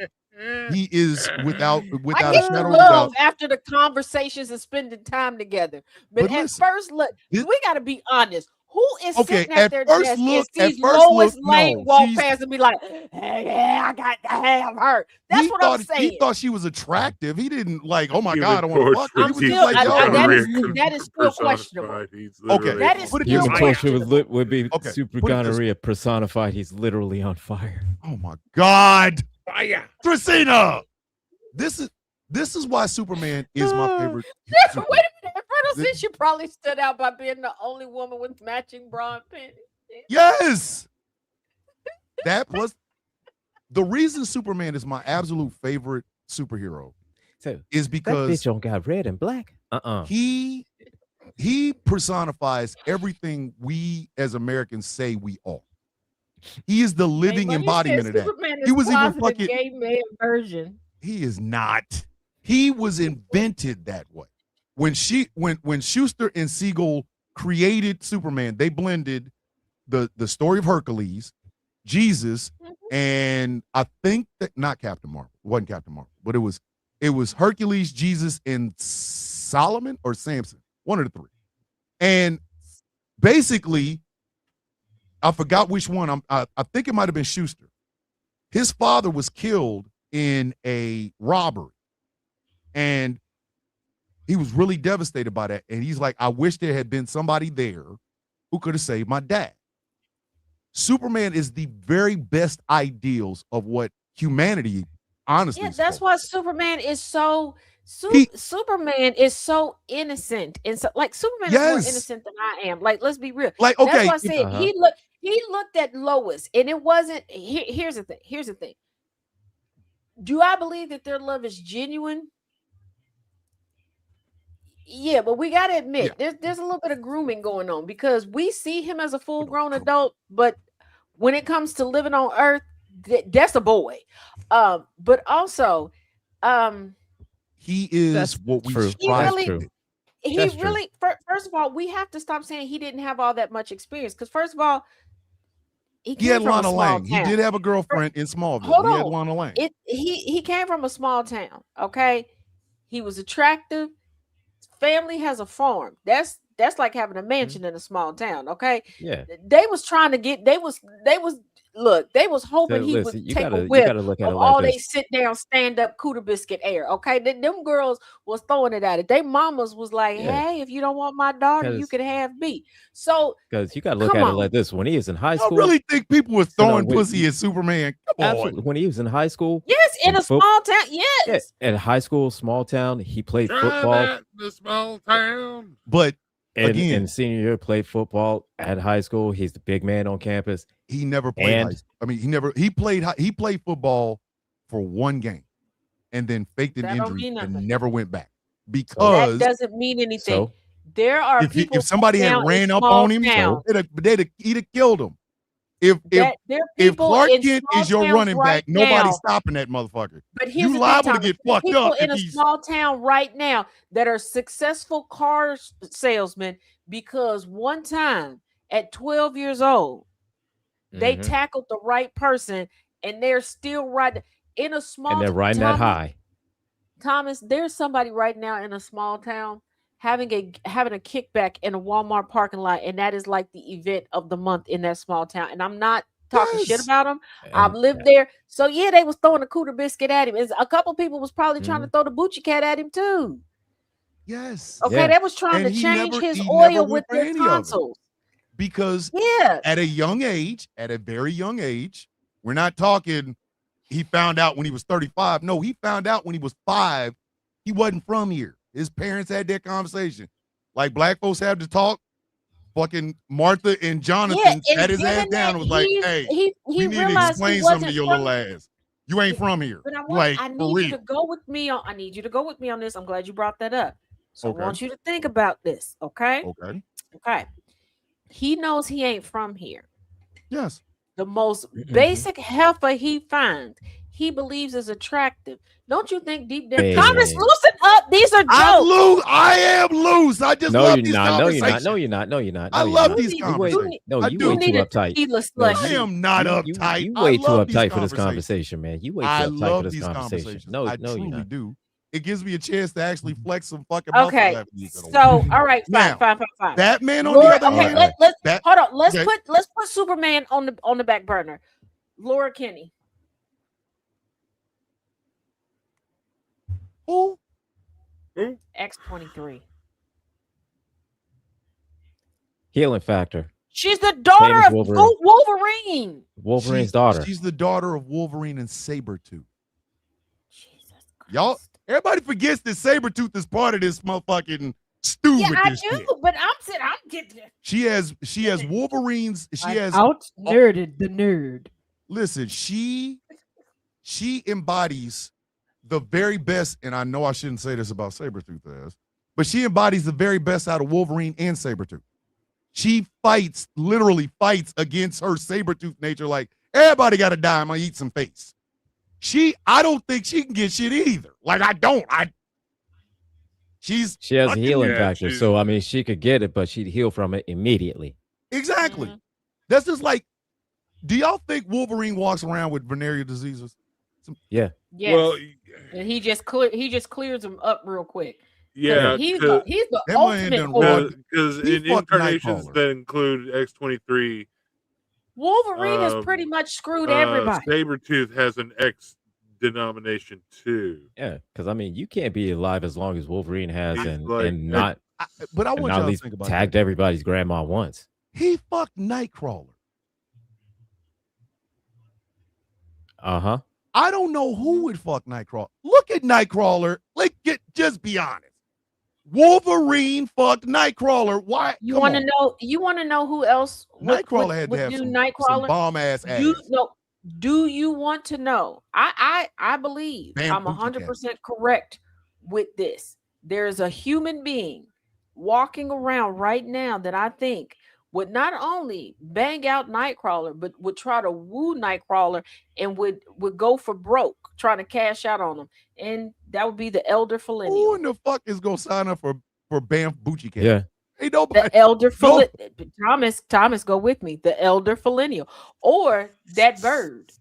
he is without I a get the shadow of a love doubt. after the conversations and spending time together. But, But at listen, first look, this- we got to be honest. Who is Okay, sitting at at their first desk look- and at sees first Lois look, Lane no, walk she's- past and be like, hey, yeah, I got to have her. That's he what thought, I'm saying. He thought she was attractive. He didn't like, oh my Human God, I want to fuck her. He I'm was just still- like, I- yo, that is still questionable. personified. He's Okay, literally that on is put it still this Human way. questionable. torture would be Okay, super put it this way. gonorrhea personified. He's literally on fire. oh my God. fire. Tracina. This is why Superman is my favorite. Wait a superhero. minute. Fredo This- said she probably stood out by being the only woman with matching bra and panties. Yes. That plus the reason Superman is my absolute favorite superhero So is that because bitch don't got red and black. he personifies everything we as Americans say we are. He is the living Hey, but embodiment he of said that. Superman He is was even closeted fucking- gay man version. He is not. He was invented that way. When Schuster and Siegel created Superman, they blended the story of Hercules, Jesus, and I think that not Captain Marvel. It wasn't Captain Marvel, but it was Hercules, Jesus, and Solomon or Samson, one of the three. And basically, I forgot which one. I think it might have been Schuster. His father was killed in a robbery, and he was really devastated by that. And he's like, I wish there had been somebody there who could have saved my dad. Superman is the very best ideals of what humanity, honestly. Yeah, is that's supposed why Superman is so He- Superman is so innocent, and so like Superman is Yes. more innocent than I am. Like, let's be real. to be. Like, That's okay, why I said he looked at Lois, and it wasn't. Here's the thing. Here's the thing. Do I believe that their love is genuine? Yeah, but we gotta admit there's a little bit of grooming going on because we see him as a full grown adult, but when it comes to living on Earth, that's a boy. But also, he is That's what we true. strive really- to be. he That's true. really, first of all, we have to stop saying he didn't have all that much experience. Because first of all, He came had from a Lana small Lang. He town. did have a girlfriend in Smallville. Hold He had on. Lana Lang. He came from a small town. Okay, he was attractive. His family has a farm. That's like having a mansion in a small town. Okay, Yeah. they was trying to get. They was look. They was hoping So he listen, would you take gotta a you whip gotta look at it of all like they this. sit down, stand up, cooter biscuit air. Okay, them girls was throwing it at it. They mamas was like, Yeah. hey, if you don't want my daughter, you 'Cause- can have me. So Because you gotta look Come at it on. like this. When he was in high I school, really think people were No, throwing wait, pussy at Superman. Come on. absolutely. When he was in high school, yes, in In a foot- small town, yes. in high school, small town, he played Try football. that in the small town. But And Again. in senior year, played football at high school. He's the big man on campus. he never played And- high school. I mean, he played football for one game and then faked an That don't injury mean and nothing. never went back. That Because doesn't mean anything. So There are if, people. if somebody had down in ran up small on him, towns he'd have killed him. If there are if people Clark in Kent small is your towns running right back, nobody's now- stopping that motherfucker. But here's You the thing, liable to Thomas, get there are fucked people up in if a he's small town right now that are successful car salesmen because one time at 12 years old, they mhm. tackled the right person and they're still right in a small and they're riding that high. Thomas, there's somebody right now in a small town having a kickback in a Walmart parking lot, and that is like the event of the month in that small town. And I'm not talking shit Yes. about them. I've And- lived there, so yeah, they was throwing a cooter biscuit at him. A couple people was probably trying Mm-hmm. to throw the Bucci cat at him too. Yes. Okay, Yeah. they was trying And to he change never- his he oil never with went for their any of it. tonsils. Because Yeah, at a young age, at a very young age, we're not talking he found out when he was 35. No, he found out when he was 5. He wasn't from here. His parents had that conversation. Like black folks have to talk. Fucking Martha and Jonathan and sat his ass given down that and was like, he's- hey, he we need to realized explain he something to wasn't your from little ass. You ain't from here. But I Like, I for need you real. to go with me on. I need you to go with me on this. I'm glad you brought that up. So Okay. I want you to think about this. Okay. Okay. Okay. He knows he ain't from here. Yes. The most Mhm. basic heifer he finds, he believes is attractive. Don't you think deep down? Man. Thomas, loosen up. These are I'm jokes. loose. I am loose. I just No, love you're these not. No, you're not. conversations. No, you're not. No, you're not. I No, you're love not. these You You way, conversations. no, I you do. way You need too a uptight. tequila No, slush. I am not You uptight. way I too love these uptight for this conversations. conversation, man. You way too I uptight for love this these conversation. conversations. No, I no, you're truly not. do. It gives me a chance to actually flex some fucking muscle Okay. after these other So, ones. all right, Now, fine. Batman on Laura, the other okay, hand, let's that- hold on. Let's okay. put Superman on the back burner. Laura Kinney. who? X-23. Healing factor. She's the daughter as of Wolverine. Wolverine. Wolverine's daughter. She's the daughter of Wolverine and Sabretooth. Jesus Y'all, Christ. everybody forgets that Sabretooth is part of this motherfucking stew Yeah, with I this do, shit. but I'm getting it. She has Wolverine's. She I has out nerded the nerd. listen, she embodies the very best, and I know I shouldn't say this about Sabretooth as, but she embodies the very best out of Wolverine and Sabretooth. She literally fights against her Sabretooth nature, like everybody gotta die, I'm gonna eat some face. I don't think she can get shit either. Like She has a fucking- healing Yeah, factor, she's- so I mean, she could get it, but she'd heal from it immediately. Exactly. Mhm. That's just like, do y'all think Wolverine walks around with venereal diseases? Yes. Well, And he just clears them up real quick. 'Cause yeah, he's because the That man ultimate done horror. raw- he in fucked incarnations Nightcrawler. that include X-23, Wolverine has um, pretty much screwed everybody. Sabretooth has an X denomination too. Yeah, because I mean, you can't be alive as long as Wolverine has, He's and like- and not But I and want not y'all at to least think about tagged that. everybody's grandma once. He fucked Nightcrawler. Uh-huh. I don't know who would fuck Nightcrawler. Look at Nightcrawler. Just be honest. Wolverine fucked Nightcrawler. Why? You Come want to on. know? You want to know who else Nightcrawler had to have do some Nightcrawler? bomb ass ass. Do you want to know? I believe Damn I'm Pookie 100% correct with this. There is a human being walking around right now that I think would not only bang out Nightcrawler, but would try to woo Nightcrawler and would go for broke, trying to cash out on him. And that would be the Elder Who Felinial. in the fuck is gonna sign up for Banff Bucci Camp? Yeah. Ain't nobody. The Elder No. Thomas, go with me. The Elder Felinial. Or that bird.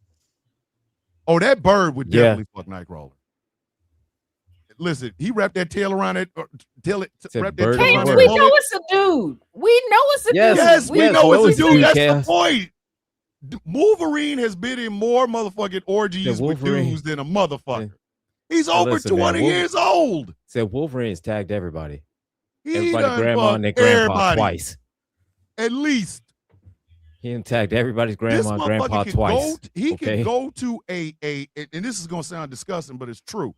Oh, that bird would Yeah. definitely fuck Nightcrawler. Listen, he wrapped that tail around it. Said Wrapped bird that tail is around a that word. We bullet. know it's a dude. We know it's a Yes, dude. Yes, we yes, know well, it's a it's dude. dude, That's Chaos. the point. Wolverine has been in more motherfucking orgies Yeah, with Wolverine. dudes than a motherfucker. He's Well, over listen, man, 20 years old. Said Wolverine's tagged everybody. He Everybody, done grandma fucked and their grandpa everybody. twice. At least. He done tagged everybody's This grandma and grandpa motherfucker can twice. go. He okay? can go to and this is gonna sound disgusting, but it's true.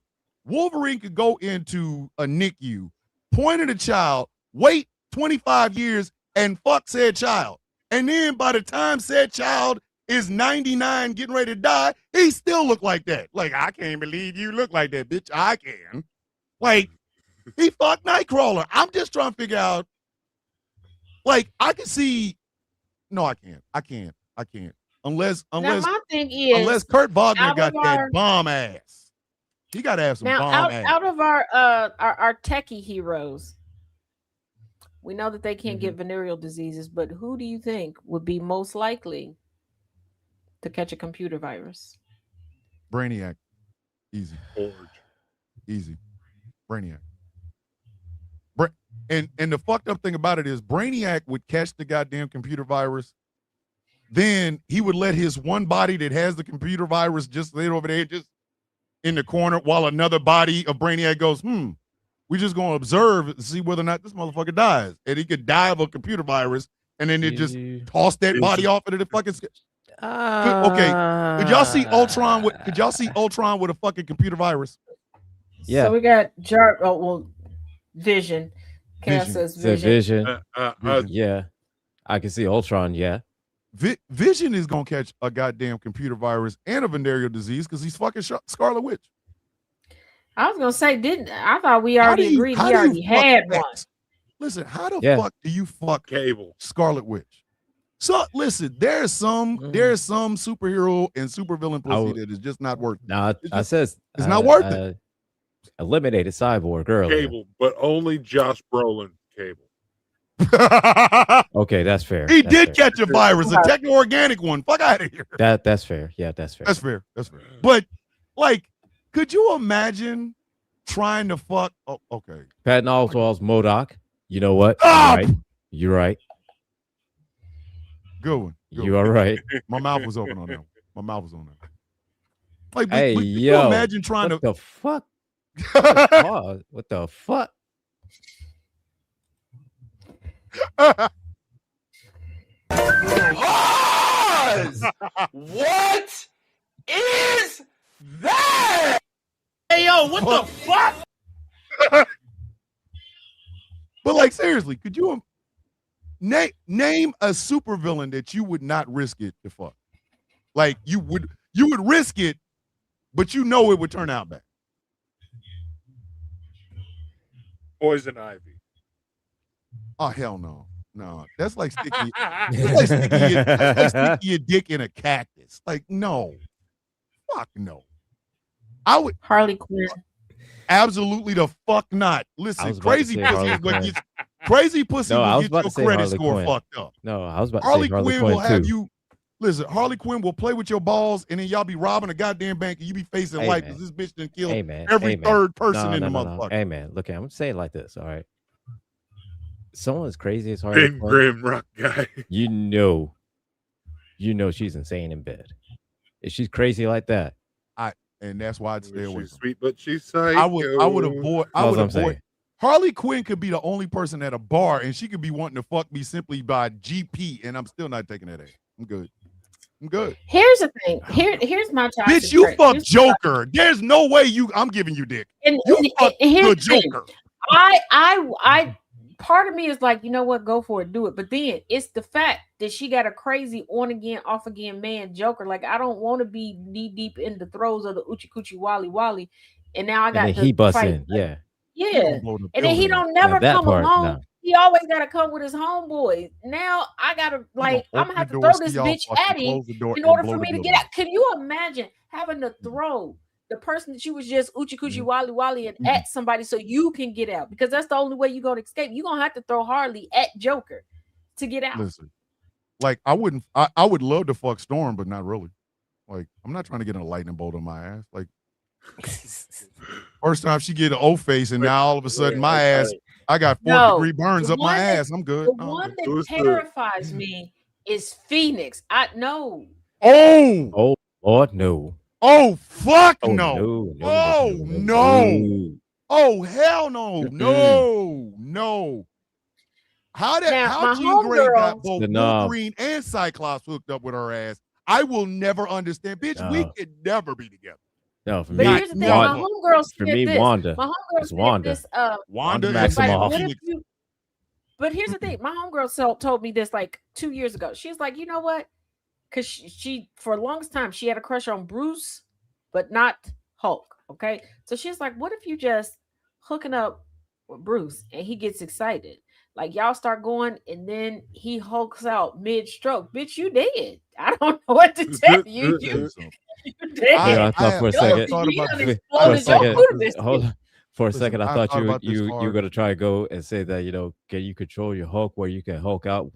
Wolverine could go into a NICU, point at a child, wait 25 years, and fuck said child. And then by the time said child is 99, getting ready to die, he still look like that. Like, I can't believe you look like that, bitch. I can. Like, he fucked Nightcrawler. I'm just trying to figure out. Like, I can see. No, I can't. I can't. Unless Now my thing is, unless Kurt Wagner out got of that our- bomb ass. He got to have some now bomb ass. out of our techie heroes, we know that they can't Mm-hmm. get venereal diseases, but who do you think would be most likely to catch a computer virus? Brainiac. Easy. Forge. Easy. Brainiac. And the fucked up thing about it is Brainiac would catch the goddamn computer virus. Then he would let his one body that has the computer virus just lay over there, just in the corner, while another body of Brainiac goes, we just gonna observe and see whether or not this motherfucker dies. And he could die of a computer virus, and then they just toss that body off into the fucking okay. Could y'all see Ultron with a fucking computer virus? Yeah. So we got Vision. Chaos says Said Vision. Vision. Yeah. I can see Ultron, yeah. Vision is gonna catch a goddamn computer virus and a venereal disease because he's fucking Scarlet Witch. I was gonna say, I thought we already agreed he already had one. Listen, how the Yeah. fuck do you fuck Cable Scarlet Witch? So listen, there's some superhero and supervillain pussy that is just not worth it. No, I says it's not worth it. Eliminated Cyborg earlier. Cable, but only Josh Brolin Cable. Okay, that's fair. He That's did fair. catch a virus, a techno-organic one. Fuck out of here. That's fair. Yeah, that's fair. That's fair. That's fair. But like, could you imagine trying to fuck? Oh, okay. Patton Oswalt's MODOK. You know what? Stop! You're right. You're right. Good one. Good You one. are right. My mouth was open on that. My mouth was on that. Like, Hey, could you yo, imagine trying what to? the fuck? Pause. What the fuck? Pause! What is that? Hey, yo, what the fuck? But like, seriously, could you name a supervillain that you would not risk it to fuck? Like, you would risk it, but you know it would turn out bad. Poison Ivy. Oh hell no, no. That's like sticking your dick in a cactus. Like, no, fuck no. I would Harley Quinn. absolutely the fuck not. I Listen, was about to crazy say pussy Harley is what Quinn. gets crazy pussy No, I will was get about your to say credit Harley score Quinn. fucked up. No, I was about to Harley say Harley Quinn Quinn will have too. you. Listen, Harley Quinn will play with your balls, and then y'all be robbing a goddamn bank, and you be facing Hey, life man. because this bitch done killed Hey, man. every Hey, man. third person No, in the no, motherfucker. Hey man, look, I'm saying it like this. All right. Someone as crazy as Harley Ben Quinn, Grimm rock guy. you know she's insane in bed. If she's crazy like that, And that's why I'd stay away She's from. sweet, but she's psycho. I would avoid. I That's would what I'm avoid. saying. Harley Quinn could be the only person at a bar, and she could be wanting to fuck me simply by GP, and I'm still not taking that ass. I'm good. I'm good. Here's the thing. Here's my toxic Bitch, you trait. fuck Here's- Joker. There's no way I'm giving you dick. And, You and- fuck and here's the the thing. Joker. I part of me is like, you know what, go for it, do it. But then it's the fact that she got a crazy on again, off again man Joker. Like, I don't want to be knee deep in the throes of the Uchi Coochie Wally Wally. And now I got and then to he busts fight. in. Yeah. Yeah. Blow the And then he building don't up. never that come part, along. no. he always gotta come with his homeboy. Now I gotta I'm gonna have to throw this bitch at him in order for me to get out. Can you imagine having to throw the person that you was just Uchi Coochie Wally Wally and at somebody so you can get out? Because that's the only way you're gonna escape. You're gonna have to throw Harley at Joker to get out. Listen, like I would love to fuck Storm, but not really. Like, I'm not trying to get a lightning bolt on my ass. Like, first time she get an O face, and now all of a sudden my ass, I got 4th-degree burns up my ass. I'm good. The one that terrifies me is Phoenix. Oh Lord, no. Oh fuck Oh, no. no. Oh no. Oh hell no. No. How Now, my Jean Grey got homegirl- both Wolverine and Cyclops hooked up with her ass? I will never understand. Bitch, we could never be together. No, for But me, here's the thing, my homegirl for said me, this. Wanda. My homegirl It's said Wanda. this. Wanda Maximoff. like, what Phoenix. if you? But here's the thing, my homegirl told me this like 2 years ago. She's like, you know what? Because she for the longest time she had a crush on Bruce, but not Hulk. Okay, so she's like, what if you just hooking up with Bruce and he gets excited? Like y'all start going, and then he hulks out mid-stroke. Bitch, you dead. I don't know what to tell you. You dead. Yeah, I thought for a second. Hold on. For a second, I thought you were gonna try to go and say that, you know, can you control your Hulk where you can Hulk out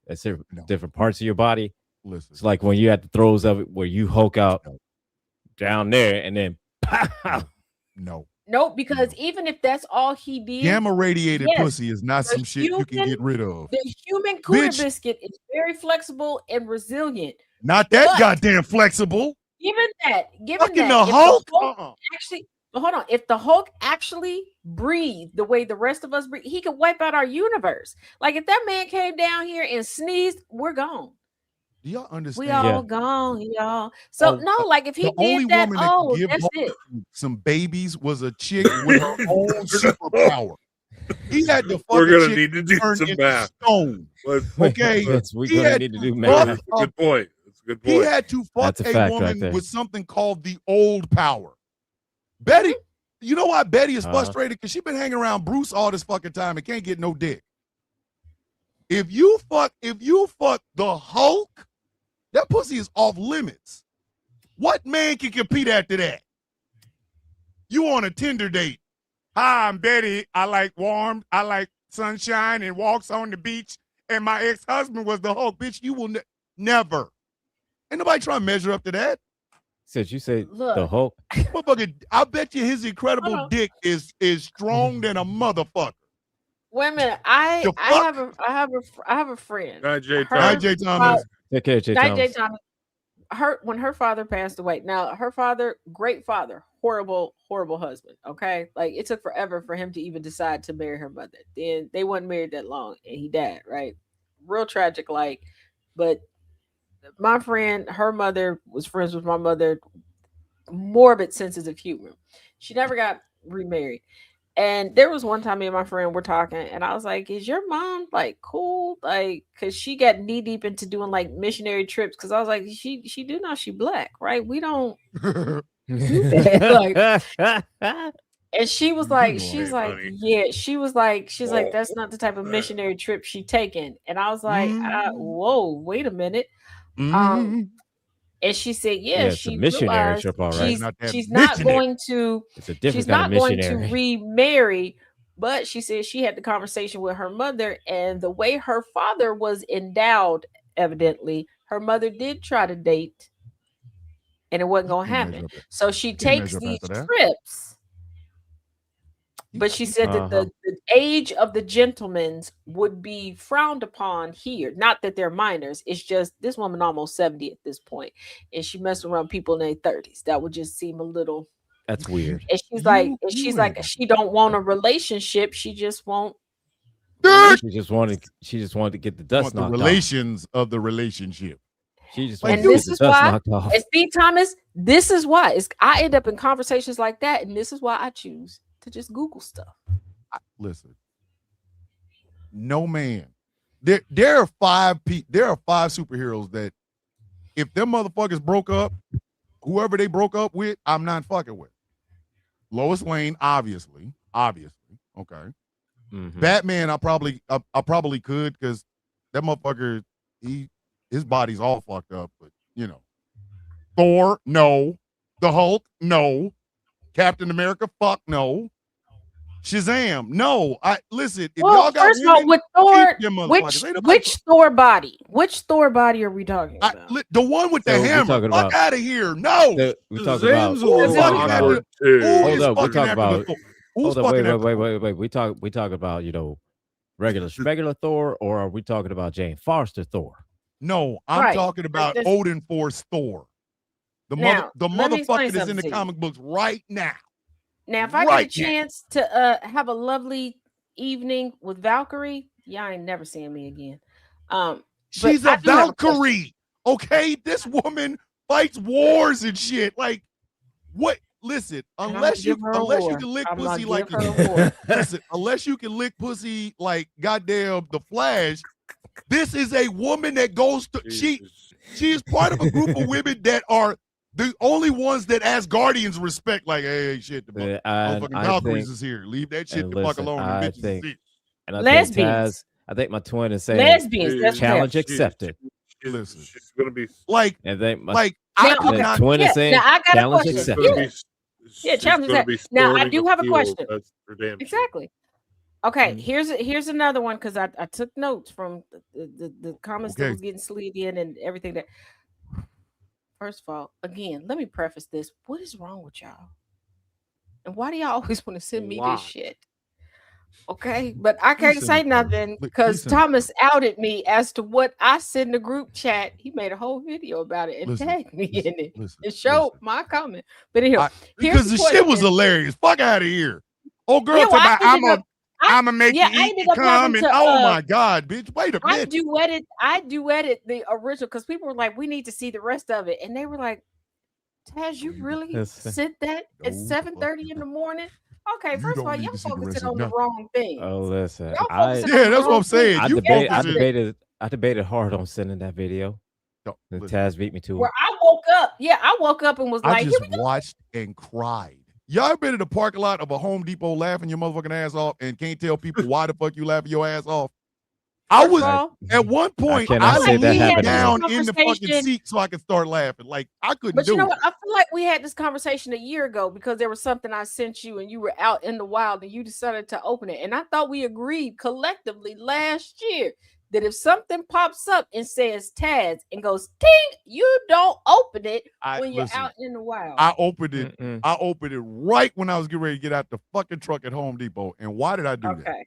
at different parts of your body? Listen, it's like when you had the throws of it where you Hulk out down there and then no. Nope, because even if that's all he did, Gamma radiated yes, pussy is not some shit you can get rid of. The human cooter Bitch. biscuit is very flexible and resilient. Not that But- goddamn flexible. Given that, Fucking the Hulk? actually, but hold on, if the Hulk actually breathed the way the rest of us breathe, he could wipe out our universe. Like if that man came down here and sneezed, we're gone. Do y'all understand? We all gone, y'all. So no, like if he the only did that, woman that could give that's Hulk it. some babies was a chick with her own superpower. He had to fuck We're a gonna chick need to do turn some into math. stone. Okay, Yes, we're He gonna had need to do fuck math. That's a good point. That's a good He point. had to fuck That's a a fact woman right there. with something called the old power. Betty, you know why Betty is Uh-huh. frustrated? Because she been hanging around Bruce all this fucking time and can't get no dick. If you fuck the Hulk, that pussy is off limits. What man can compete after that? You on a Tinder date. Hi, I'm Betty. I like warm. I like sunshine and walks on the beach. And my ex-husband was the Hulk. Bitch, you will never. Ain't nobody trying to measure up to that. Since you say Look. the Hulk, Motherfucker, I bet you his incredible Hold on. dick is strong than a motherfucker. Wait a minute. The I fuck? have a friend. Not Jay Her- Hi, Jay Thomas. take care, Jay Night Jay Thomas. Thomas. When her father passed away. Now her father, great father, horrible husband. Okay, like it took forever for him to even decide to marry her mother. Then they wasn't married that long, and he died. Right, real tragic. Like, but my friend, her mother was friends with my mother. Morbid senses of humor. She never got remarried. And there was one time me and my friend were talking, and I was like, "Is your mom like cool?" Like, cause she got knee deep into doing like missionary trips. Cause I was like, she do know she black, right? We don't. And she was like, she's like, honey. yeah. She's like, that's not the type of missionary trip she taking. And I was like, whoa, wait a minute. Mhm. And she said, Yeah, yeah, it's a she missionary realized trip, all right. she's, Not that she's not missionary. going to It's a different she's kind not of going missionary. to remarry, but she said she had the conversation with her mother, and the way her father was endowed, evidently, her mother did try to date, and it wasn't gonna Can't measure happen. up that. So she Can't takes measure up these after that. trips. But she said that the age of the gentlemen's would be frowned upon here. Not that they're minors. It's just this woman almost 70 at this point, and she messed around people in their 30s. That would just seem a little. That's weird. And she's like, she don't want a relationship. She just won't. She just wanted to get the dust Want the knocked relations of the relationship. off. She just Like, wanted And to this get the is dust why, knocked off. and Steve Thomas, this is why I end up in conversations like that, and this is why I choose to just Google stuff. Listen, no man. There are five superheroes that if them motherfuckers broke up, whoever they broke up with, I'm not fucking with. Lois Lane, obviously. Okay. Batman, I probably could, because that motherfucker, his body's all fucked up. But you know, Thor, no. The Hulk, no. Captain America, fuck no. Shazam, no. Listen. If y'all got first of all, with Thor, which Thor body? Which Thor body are we talking about? The one with the hammer. Fuck out of here. No. We talking about. Hold up. We talk about. Hold up. Wait. We talk about, regular Thor, or are we talking about Jane Foster Thor? No, I'm talking about Odin Force Thor. The motherfucker that's in the comic books right now. Now, if I get a chance to have a lovely evening with Valkyrie, y'all ain't never seeing me again. She's a Valkyrie. Okay, this woman fights wars and shit. Like, what? Listen, unless you can lick pussy like listen, unless you can lick pussy like goddamn the Flash, this is a woman that goes to she is part of a group of women that are the only ones that Asgardians respect. Like, hey, shit, the motherfucking Valkyries is here. Leave that shit the fuck alone. I think my twin is saying lesbians. Challenge accepted. Listen, she's gonna be like, and then I could not. Twin is saying challenge accepted. Yeah, challenge accepted. Now I do have a question. Exactly. Okay, here's another one, because I took notes from the comments that was getting slid in and everything that. First of all, again, let me preface this. What is wrong with y'all? And why do y'all always want to send me this shit? Okay, but I can't say nothing because Thomas outed me as to what I sent in the group chat. He made a whole video about it and tagged me in it and showed my comment. But anyway, because the shit was hilarious. Fuck out of here. Oh, girl, I'm gonna make you eat to come and oh my god, bitch! Wait a minute. I duetted the original because people were like, "We need to see the rest of it," and they were like, "Taz, you really sent that at 7:30 in the morning?" Okay, first of all, y'all focusing on the wrong thing. Oh, listen, that's what I'm saying. I debated hard on sending that video. Taz beat me to it. Where I woke up and was like, I just watched and cried. Y'all been in the parking lot of a Home Depot laughing your motherfucking ass off and can't tell people why the fuck you laughing your ass off? I was at one point I leaned down in the fucking seat so I could start laughing. Like I couldn't. But you know what? I feel like we had this conversation a year ago because there was something I sent you and you were out in the wild and you decided to open it. And I thought we agreed collectively last year that if something pops up and says Taz and goes ting, you don't open it when you're out in the wild. I opened it. I opened it right when I was getting ready to get out the fucking truck at Home Depot. And why did I do that?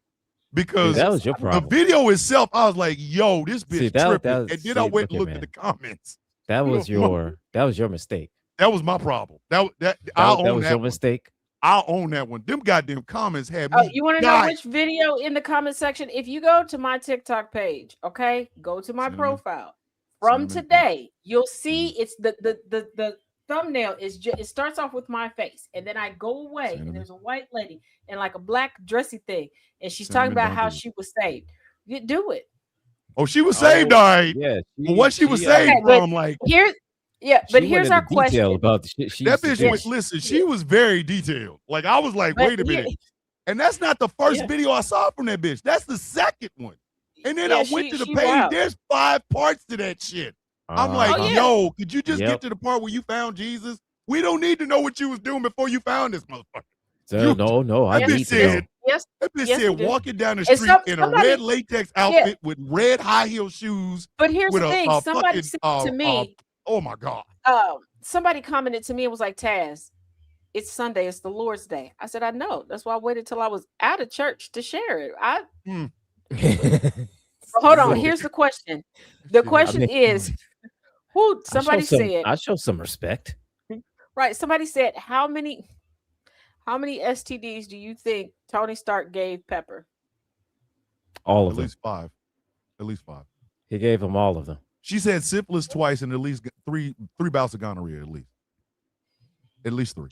Because that was your problem. The video itself, I was like, "Yo, this bitch tripping." And then I went and looked at the comments. That was your mistake. That was my problem. That was your mistake. I'll own that one. Them goddamn comments had me. You want to know which video in the comment section? If you go to my TikTok page, okay, go to my profile. From today, you'll see it's the thumbnail is just, it starts off with my face, and then I go away, and there's a white lady in like a black dressy thing, and she's talking about how she was saved. You do it. Oh, she was saved, all right. Yeah. What she was saved from, like here. Yeah, but here's our question about the shit. That bitch was, listen, she was very detailed. Like I was like, wait a minute. And that's not the first video I saw from that bitch. That's the second one. And then I went to the page. There's 5 parts to that shit. I'm like, yo, could you just get to the part where you found Jesus? We don't need to know what you was doing before you found this motherfucker. No, I need to know. That bitch said walking down the street in a red latex outfit with red high heel shoes. But here's the thing. Somebody said to me, oh my God. Somebody commented to me and was like, Taz, it's Sunday, it's the Lord's Day. I said, I know. That's why I waited till I was out of church to share it. Hold on. Here's the question. The question is, somebody said I show some respect. Right. Somebody said, how many STDs do you think Tony Stark gave Pepper? All of them. At least 5. At least 5. He gave them all of them. She's had syphilis twice and at least three bouts of gonorrhea, at least. At least 3.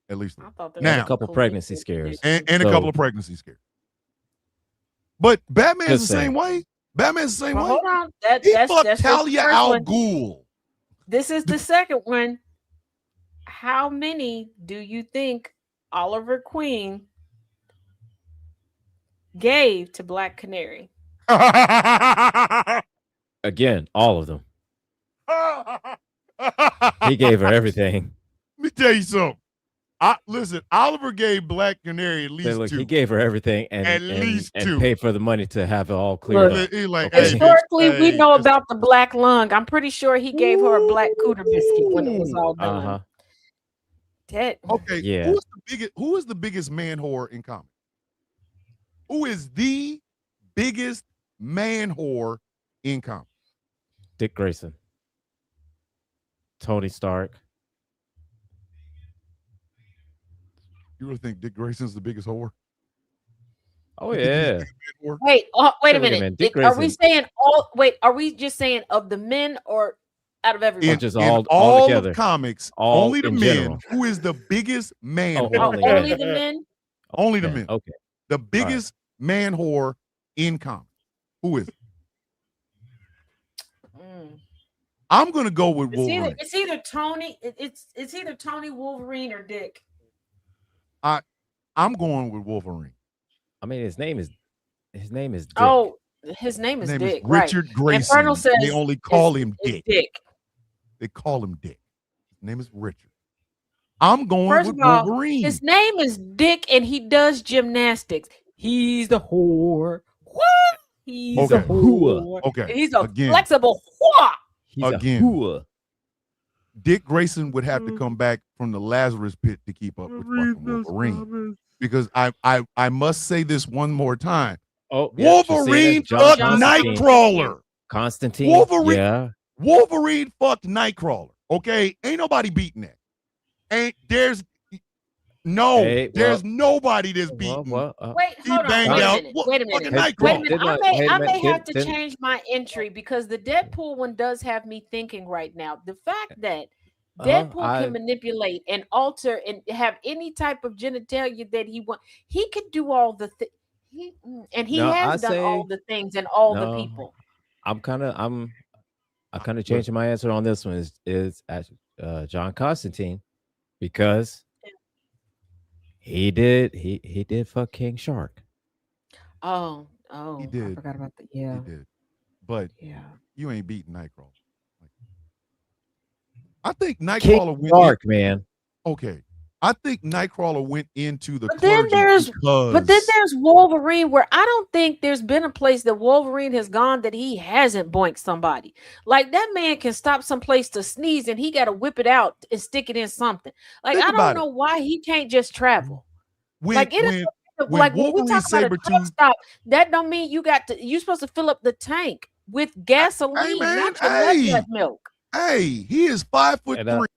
At least 3. Now, a couple pregnancy scares. And a couple of pregnancy scares. But Batman's the same way. Batman's the same way. Hold on. That's Talia al Ghul. This is the second one. How many do you think Oliver Queen gave to Black Canary? Again, all of them. He gave her everything. Let me tell you something. Listen, Oliver gave Black Canary at least Say, look, two. he gave her everything and At least two. paid for the money to have it all cleared Look, up. He like, Okay. hey, Historically, we hey, know just- about the black lung. I'm pretty sure he gave her a black cooter biscuit when it was all done. Uh-huh. That Okay, Yeah. who is the biggest man whore in comedy? Who is the biggest man whore in comedy? Dick Grayson. Tony Stark. You really think Dick Grayson's the biggest whore? Oh, You think he's the yeah. biggest man whore? wait, wait a Wait a minute. minute, Dick Are we Grayson- saying all? Wait, are we just saying of the men or out of everyone? In, just in all all together. of comics, All only the in men. general. Who is the biggest man Oh, whore? only Only men. the men. Only the Yeah, men. okay. The biggest man whore in comedy. Who is it? Mm. I'm gonna go with Wolverine. It's either Tony. It's either Tony, Wolverine, or Dick. I'm going with Wolverine. I mean, his name is Dick. Oh, his name is His name Dick. is Richard right. Grayson. Infernal says They only call him it's Dick. Dick. They call him Dick. His name is Richard. I'm going First with of all, Wolverine. his name is Dick, and he does gymnastics. He's the whore. What? He's Okay. a whore. Okay. He's a Again. flexible whore. He's Again. a hooah. Dick Grayson would have to come back from the Lazarus pit to keep up with fucking Wolverine. Because I must say this one more time. Oh, yeah, you see Wolverine that? John fucked Constantine. Nightcrawler. Constantine. Wolverine- Yeah. Wolverine fucked Nightcrawler. Okay, ain't nobody beating that. There's nobody that's beating. Wait, he hold on. banged Wait a out minute. what- Wait a fucking minute. Nightcrawler. Wait a minute. Didn't I- I wait a may minute, have to didn't- change my entry because the Deadpool one does have me thinking right now. The fact that Deadpool can manipulate and alter and have any type of genitalia that he wants, he could do all the things. He No, has I done all say- the things and all the No. people. I'm kind of changing my answer on this one. Is John Constantine, because he did fuck King Shark. Oh, He I did. forgot about that. He Yeah, did. But yeah. you ain't beating Nightcrawler. I think King Nightcrawler went Shark, man. okay. I think Nightcrawler went into the But then clergy but then there's Wolverine, where I don't think there's been a place that Wolverine has gone that he hasn't boinked somebody. Like that man can stop someplace to sneeze and he got to whip it out and stick it in something. Like Think I about don't know why he can't just travel. when, Like it is when like when we Wolverine talk about a truck Sabretooth, stop, that don't mean you're supposed to fill up the tank with gasoline, man, not your hey. nut milk. hey, he is 5'3". And,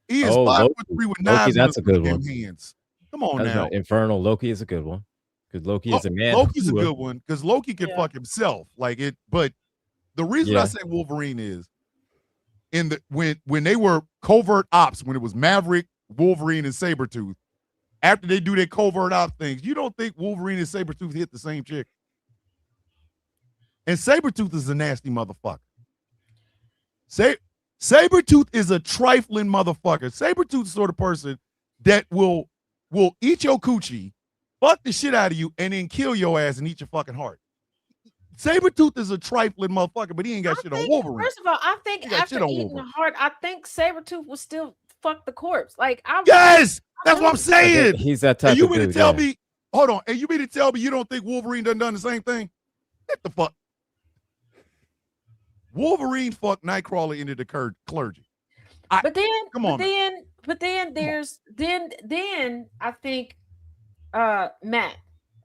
He is oh, 5'3" Loki- with Loki, knives that's in a good them one. hands. Come on That's now. not- Infernal Loki is a good one because Loki is a man. Loki's a who- good one because Loki can Yeah. fuck himself. Like it, but the reason I Yeah. say Wolverine is in the when they were covert ops, when it was Maverick, Wolverine, and Sabretooth, after they do their covert ops things, you don't think Wolverine and Sabretooth hit the same chick? And Sabretooth is a nasty motherfucker. Sabretooth is a trifling motherfucker. Sabretooth is the sort of person that will eat your coochie, fuck the shit out of you, and then kill your ass and eat your fucking heart. Sabretooth is a trifling motherfucker, but he ain't got shit on Wolverine. First of all, I think He got after shit on eating the Wolverine. heart, I think Sabretooth will still fuck the corpse. Like I Yes, that's what I'm saying. He's that type And you of mean to dude. tell yeah. me, hold on, and you mean to tell me you don't think Wolverine done the same thing? Get the fuck. Wolverine fucked Nightcrawler into the clergy. But then, Come on, but then there's then I think Matt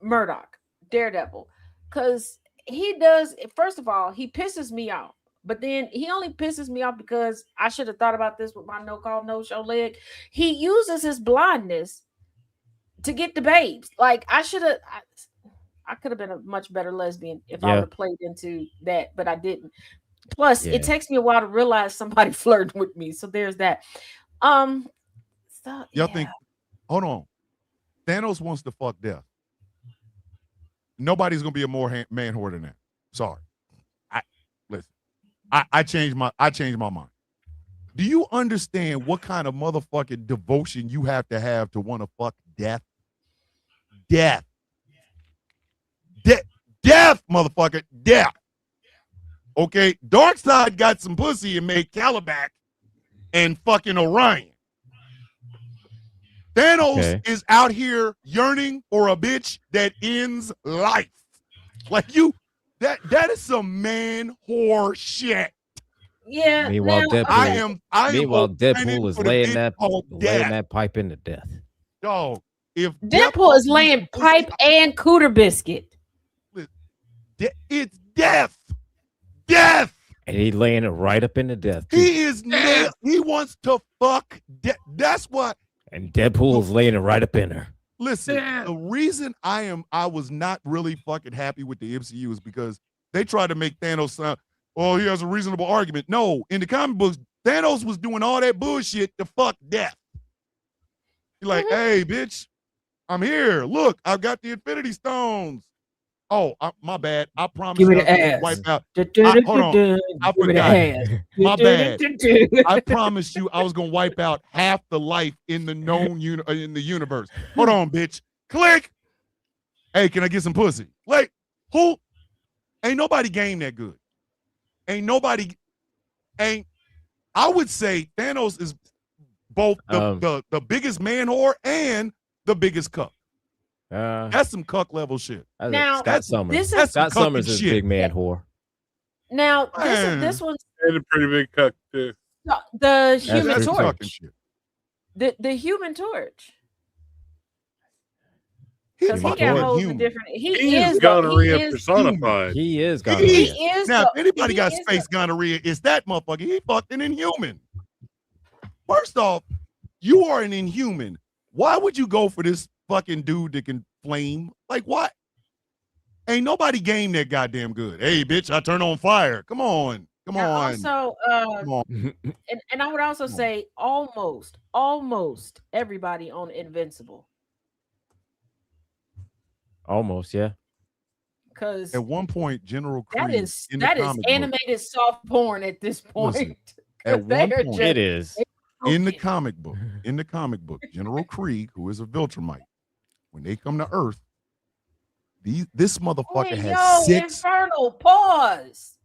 Murdock, Daredevil, because he does. First of all, he pisses me off. But then he only pisses me off because I should have thought about this with my no call, no show leg. He uses his blindness to get the babes. Like I should have. I could have been a much better lesbian if I would have played into that, but I didn't. Plus, it takes me a while to realize somebody flirting with me. So there's that. So, Y'all think, hold on. Thanos wants to fuck death. Nobody's gonna be a more man whore than that. Sorry. I changed my mind. Do you understand what kind of motherfucking devotion you have to want to fuck death? Death. Death, motherfucker, death. Okay, Darkseid got some pussy and made Calabac and fucking Orion. Thanos is out here yearning for a bitch that ends life. Like you, that is some man whore shit. Yeah. Meanwhile, now, Deadpool is laying that pipe into death. Dog, if Deadpool is laying pipe and cooter biscuit. It's death. Death. And he laying it right up into death. Too. He is nailed. He wants to fuck death. That's what. And Deadpool is laying it right up in her. Listen, the reason I was not really fucking happy with the MCU is because they tried to make Thanos sound, oh, he has a reasonable argument. No, in the comic books, Thanos was doing all that bullshit to fuck death. You're like, hey, bitch, I'm here. Look, I've got the Infinity Stones. Oh, my bad. I promise Give me you the ass. wipe out. Hold on. I forgot. My bad. I promised you I was gonna wipe out half the life in the known in the universe. Hold on, bitch. Click. Hey, can I get some pussy? Like, who? Ain't nobody game that good. I would say Thanos is both the biggest man whore and the biggest cuck. That's some cuck level shit. Now, Scott Summers. this is Scott Summers is a big man whore. Now, this one's And a pretty big cuck too. the Human That's Torch. cucking shit. The Human Torch. He's Because he fucking got holes human. in different. He is gonorrhea personified. He is He gonorrhea. is. Now, if anybody got space gonorrhea, it's that motherfucker. He fucked an inhuman. First off, you are an inhuman. Why would you go for this fucking dude that can flame? Like, what? Ain't nobody game that goddamn good. Hey, bitch, I turn on fire. Come on. Come on. Also, Come on. and I would also say almost everybody on Invincible. Almost, yeah. Because At one point, General Creed that is in the comic book- animated soft porn at this point. Listen, 'Cause at they one are point, just- It is. in the comic book, General Krieg, who is a Viltrumite, when they come to Earth, this motherfucker Hey, has yo, 6. Infernal, pause.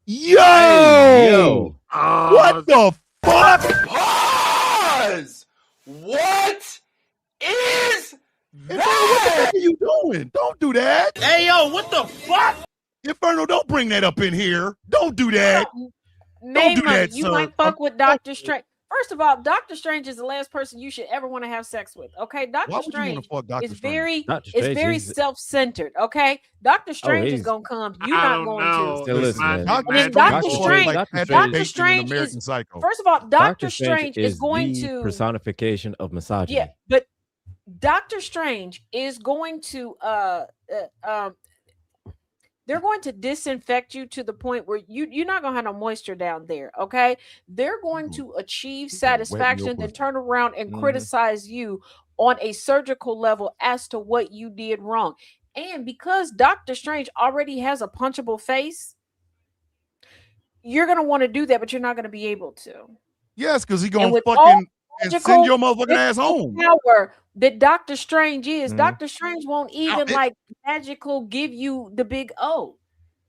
Yo! What the fuck? Pause! What is Inferno, what the fuck are you doing? Don't do that. Hey, yo, what the fuck? Inferno, don't bring that up in here. Don't do that. Maybe do that, you sir. might fuck with Doctor Strange. First of all, Doctor Strange is the last person you should ever want to have sex with. Okay, Why Doctor would you want Strange to fuck Dr. is Strange? very, Dr. it's Strange, very he's- self-centered. Okay, Doctor Strange is he's- gonna come. You're I not don't going know. to. Still listen, man. Doctor And then Doctor Strange- Doctor Doctor in Strange American is- Psycho. First of all, Doctor Strange is going the to. personification of misogyny. Yeah, but Doctor Strange is going to they're going to disinfect you to the point where you're not going to have no moisture down there. Okay, they're going to achieve He's gonna wet your satisfaction, then pussy. turn around and Mhm. criticize you on a surgical level as to what you did wrong. And because Doctor Strange already has a punchable face, you're going to want to do that, but you're not going to be able to. Yes, because he And gonna with all fucking and magical- send your motherfucking ass home. Power that Doctor Strange is. Mhm. Doctor Strange won't even it- like magical give you the big O.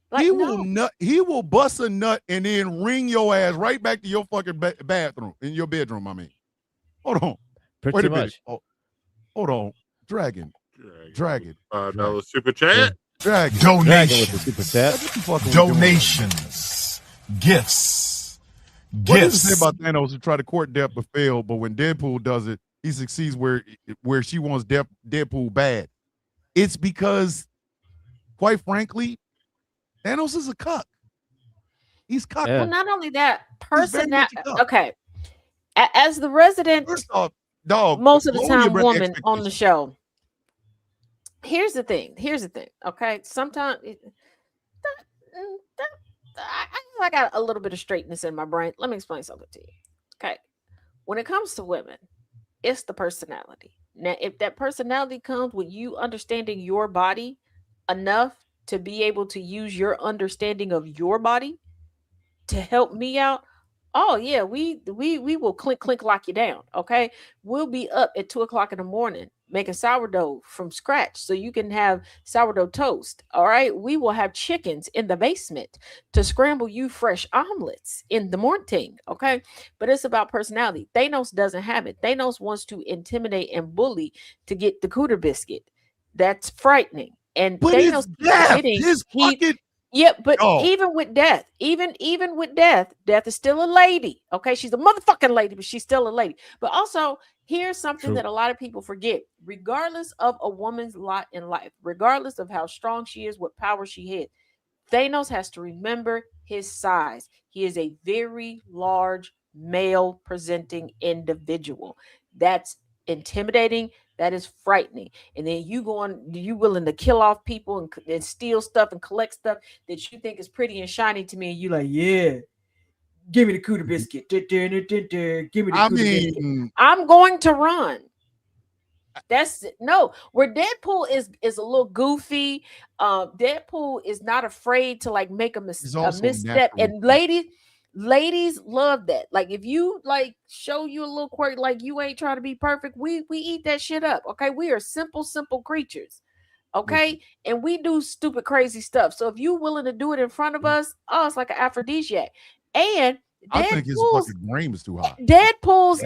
Like, He no. will nut. He will bust a nut and then ring your ass right back to your fucking bathroom in your bedroom. I mean, hold on. Pretty Wait a minute. much. Oh, hold on. Dragon. Dragon. $5 super chat. Dragon. Dragon with the super chat. What the fuck are we doing? Donations, gifts, What does it say about Thanos who tried to court Death but failed, but when Deadpool does it, he succeeds where she wants Deadpool bad? It's because, quite frankly, Thanos is a cuck. He's cuck. Yeah. Well, not only that, He's very much a cuck. okay. As the resident, First off, dog, most of the lower your time woman on the expectations. show. Here's the thing. Okay, sometimes I got a little bit of straightness in my brain. Let me explain something to you. Okay, when it comes to women, it's the personality. Now, if that personality comes with you understanding your body enough to be able to use your understanding of your body to help me out, oh yeah, we will clink lock you down. Okay, we'll be up at 2:00 in the morning making sourdough from scratch so you can have sourdough toast. All right. We will have chickens in the basement to scramble you fresh omelets in the morning. Okay. But it's about personality. Thanos doesn't have it. Thanos wants to intimidate and bully to get the cooter biscuit. That's frightening. And But Thanos it's death. His fucking yeah, but Oh. even with death, even with death is still a lady. Okay, she's a motherfucking lady, but she's still a lady. But also, here's something True. that a lot of people forget: regardless of a woman's lot in life, regardless of how strong she is, what power she had, Thanos has to remember his size. He is a very large male presenting individual. That's intimidating. That is frightening. And then you willing to kill off people and steal stuff and collect stuff that you think is pretty and shiny to me. And you like, yeah, give me the cooter biscuit. Give me the cooter biscuit. I'm going to run. That's no, where Deadpool is a little goofy. Deadpool is not afraid to like make a misstep. And ladies love that. Like if you like show you a little quirk, like you ain't trying to be perfect, we eat that shit up. Okay, we are simple creatures. Okay, and we do stupid crazy stuff. So if you willing to do it in front of us, it's like an aphrodisiac. And I think his fucking brain was too high. Deadpool's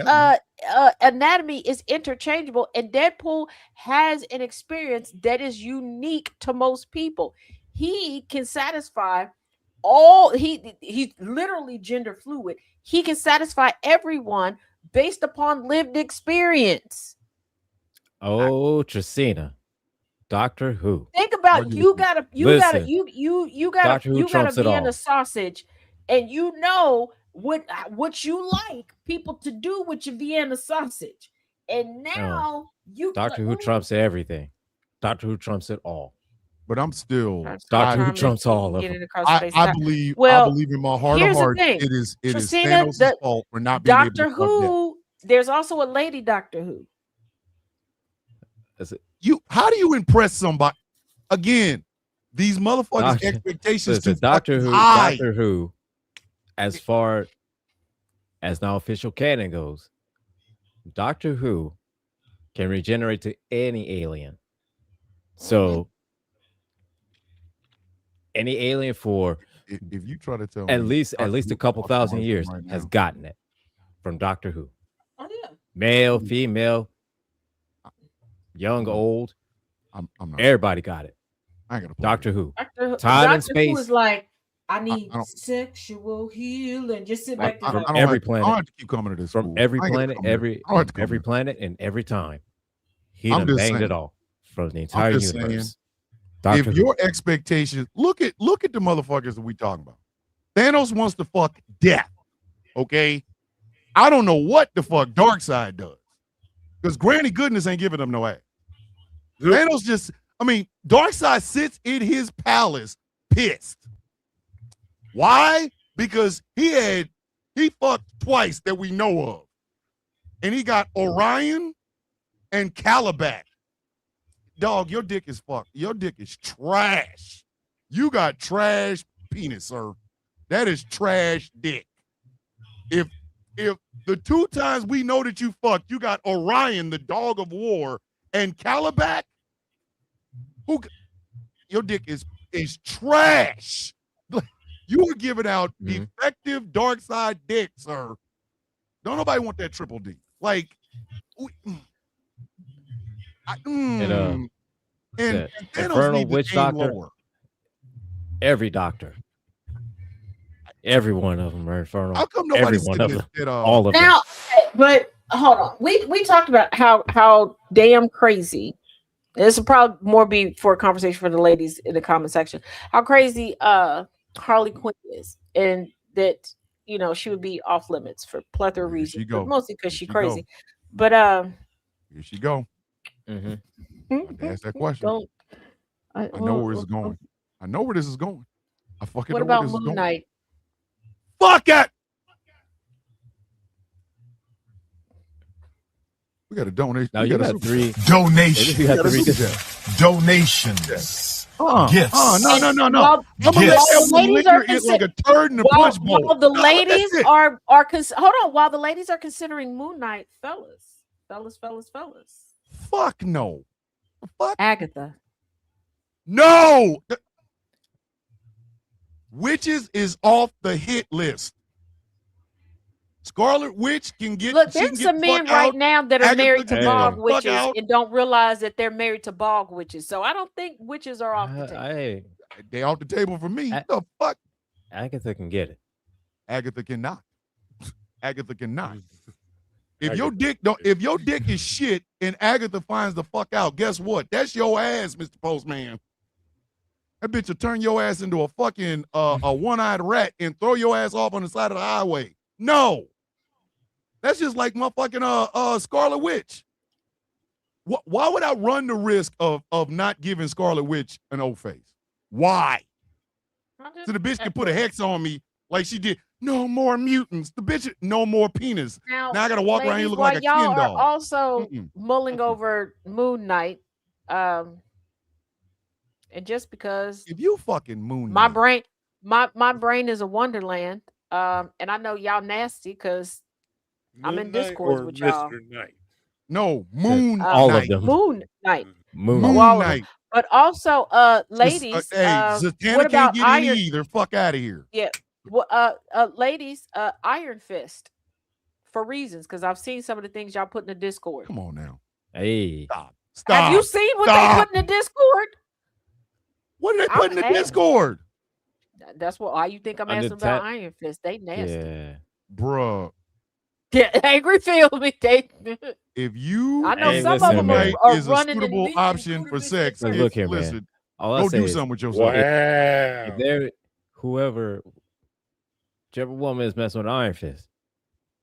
anatomy is interchangeable, and Deadpool has an experience that is unique to most people. He can satisfy he's literally gender fluid. He can satisfy everyone based upon lived experience. Oh, Tracina, Doctor Who. Think about you gotta be in a sausage, and you know what you like people to do with your Vienna sausage. And now Doctor Who trumps everything. Doctor Who trumps it all. But I'm still Doctor Who trumps all of them. I believe in my heart of hearts it is Thanos' fault for not being Doctor able to Who. There's also a lady Doctor Who. How do you impress somebody? Again, these motherfuckers' expectations to Doctor Who, as far as now official canon goes, Doctor Who can regenerate to any alien. So any alien for if you try to tell at least a couple thousand years has gotten it from Doctor Who. Oh yeah. Male, female, young, old. I'm not everybody got it. I ain't gonna Doctor Who. Time and space. Who is like, I need sexual healing. Just sit back there. From every planet. I don't have to keep coming to this. From every planet, every planet, and every time. He done banged it all from the entire universe. If your expectations, look at the motherfuckers that we talking about. Thanos wants to fuck death. Okay, I don't know what the fuck Darkseid does, because Granny Goodness ain't giving them no ass. Thanos Darkseid sits in his palace pissed. Why? Because he fucked twice that we know of, and he got Orion and Calabac. Dog, your dick is fucked. Your dick is trash. You got trash penis, sir. That is trash dick. If the two times we know that you fucked, you got Orion, the dog of war, and Calabac, your dick is trash. You are giving out defective Darkseid dick, sir. Don't nobody want that triple D. Like, and Thanos Infernal need to Witch aim Doctor. lower. Every doctor. Every one of them are infernal. How come nobody every one said of that, them. All of them. Now, but hold on. We talked about how damn crazy. This will probably more be for a conversation for the ladies in the comment section. How crazy Harley Quinn is, and that she would be off limits for plethora of reasons, but mostly because she's crazy. But here she go. Mm-hmm. Ask that question. I know where this is going. I know where this is going. I fucking what know about where this is Moon going. Knight? Fuck it. We got a donation. Now you got three donations. You got three donations. Gifts. No. I'm gonna While let you liquor it like a turd in a punch bowl. While the ladies hold on, while the ladies are considering Moon Knight, fellas. Fuck no. Fuck Agatha. no. Witches is off the hit list. Scarlet Witch can get. Look, she can there's get some the men fuck right out. now that are Agatha married to can get the bog fuck witches out. and don't realize that they're married to bog witches. So I don't think witches are off the table. They off the table for me. The fuck? Agatha can get it. Agatha cannot. Agatha cannot. If your dick is shit and Agatha finds the fuck out, guess what? That's your ass, Mr. Postman. That bitch will turn your ass into a fucking a one-eyed rat and throw your ass off on the side of the highway. No. That's just like motherfucking Scarlet Witch. Why would I run the risk of not giving Scarlet Witch an old face? Why? So the bitch can put a hex on me like she did. No more mutants. The bitch, no more penis. Now I gotta walk around here looking like a y'all Ken are doll. also mulling over Moon Knight. And just because if you fucking Moon my Knight, brain, my brain is a wonderland. And I know y'all nasty because I'm in discord with y'all. Mr. Knight. No, Moon all Knight. of them. Moon Knight. Moon Moon All of them. Knight. But also, ladies, Hey, Zatanna what about can't get any Iron? either. Fuck out of here. Yeah. Well, ladies, Iron Fist for reasons because I've seen some of the things y'all put in the Discord. Come on now. Hey. Stop. Have you seen what they put in the Discord? What did they put in the Discord? That's why you think I'm Under asking about ta- Iron Fist. They nasty. Yeah. Bruh. Yeah, angry feel me. They. If you I know Hey, some listen, of them man. are is a running suitable in option for sex, Look, if- look here, listen, man. All I go say do is, something with yourself. if there, whichever woman is messing with Iron Fist,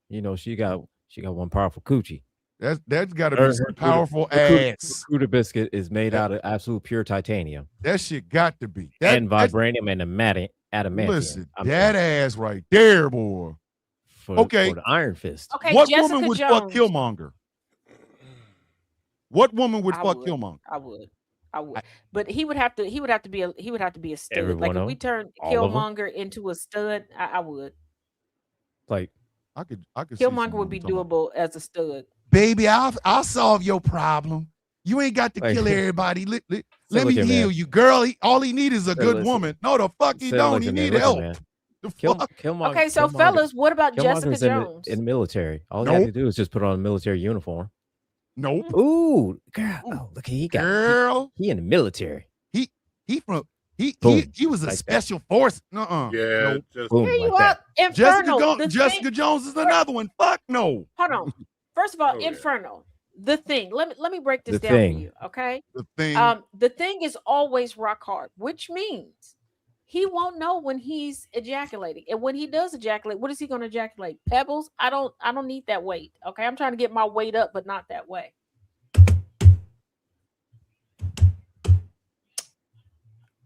you know, she got one powerful coochie. That's got to Her- be some her powerful Cuda- ass. Cuda biscuit is made out of absolute pure titanium That shit got to be. and That's- vibranium and adamantium. Listen, I'm that sorry, ass right there, boy. for okay. the Iron Fist. Okay, What Jessica woman would Jones. fuck Killmonger? What woman would I fuck would. Killmonger? I would. But he would have to be a stud. Every Like one if of we them? turn All of them? Killmonger into a stud, I would. Like, I could see Killmonger some would be women talking doable as a stud. Baby, I'll solve your problem. You ain't got to Like- kill everybody. Let So me look here, heal man. you, girl. All he need is a So good listen. woman. No, the fuck he So don't. listen, He man, need listen, help. man. The Killmonger, fuck? Okay, so fellas, what about Jessica Killmonger's Jones? in the military. All he had to do is just put on a military uniform. Nope. Ooh, girl. Oh, look, Girl. he in the military. He Boom. was a Like that. special force. Nuh-uh. Yeah, Nope. just Boom, Here you like that. are, Inferno. Jessica Jones is another one. Fuck no. Hold on. First of all, Oh, yeah. Inferno. The Thing. Let me break this The down Thing. for you, okay? The thing. The Thing is always rock hard, which means he won't know when he's ejaculating. And when he does ejaculate, what is he going to ejaculate? Pebbles? I don't need that weight. Okay. I'm trying to get my weight up, but not that way.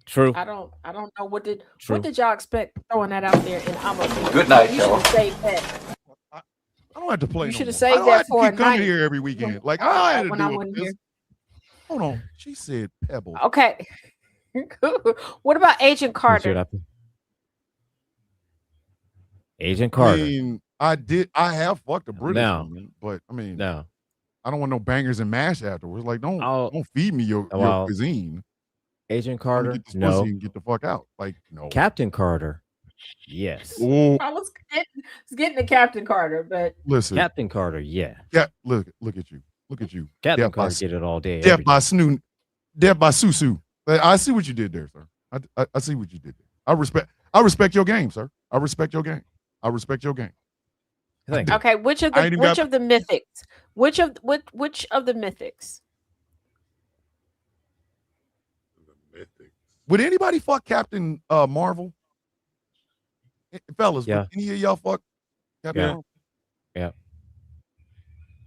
True. I don't know what did True. y'all expect throwing that out there and I'm a Good night, you should Carol. have saved that. I don't have to play. You no should have more. saved I don't that have to for a keep coming night. here every weekend. Like I had to When do I it. wasn't This- here. Hold on. She said pebble. Okay. What about Agent Let's see what Carter? happened. Agent I Carter. mean, I have fucked a British Now. woman, but I mean, Now, I don't want no bangers and mash afterwards. Like, don't feed me your well, cuisine. Agent I'm gonna Carter. get this No. pussy and get the fuck out. Like, no. Captain Carter. Yes. Oh, I was getting to Captain Carter, but listen. Captain Carter. Yeah. Yeah, look at you. Look at you. Captain Death by Carter get it all day. Death every by day. Snoot. Death by Susu. I see what you did there, sir. I see what you did there. I respect your game, sir. I respect your game. I respect your game. Thank you. okay, which of I ain't even got- the mythics? Which of the mythics? Would anybody fuck Captain Marvel? Fellas, Yeah. would any of y'all fuck Captain Yeah. Marvel? Yeah.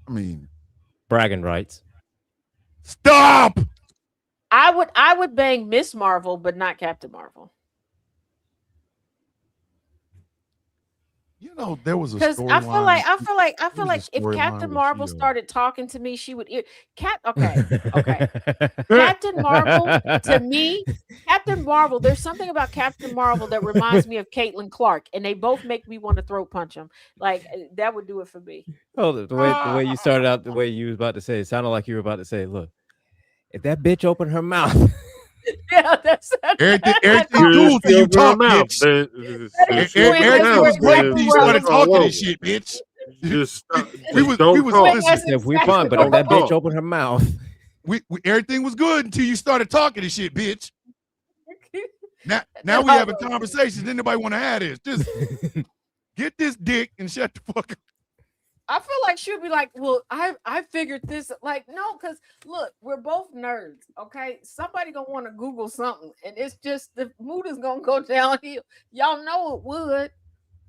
I mean, Bragging rights. stop. I would bang Miss Marvel, but not Captain Marvel. You know, there was a Because storyline. I feel like There was a if storyline Captain where Marvel she, started talking to me, she would ear okay. Captain Marvel to me, Captain Marvel. There's something about Captain Marvel that reminds me of Caitlin Clark, and they both make me want to throat punch them. Like that would do it for me. Oh, the way you started out, the way you was about to say, it sounded like you were about to say, "Look, if that bitch opened her mouth." Yeah, that's everything Just cool till you open her talk, mouth. bitch. Just Everything was great till you started all talking over. this shit, bitch. Just We was don't talk. listen, If we fun, but if that bitch opened her mouth, we everything was good until you started talking this shit, bitch. Now we having conversations. Then nobody want to have this. Just get this dick and shut the fuck up. I feel like she'll be like, well, I figured this. Like, no, because look, we're both nerds. Okay, somebody gonna want to Google something, and it's just the mood is gonna go downhill. Y'all know it would.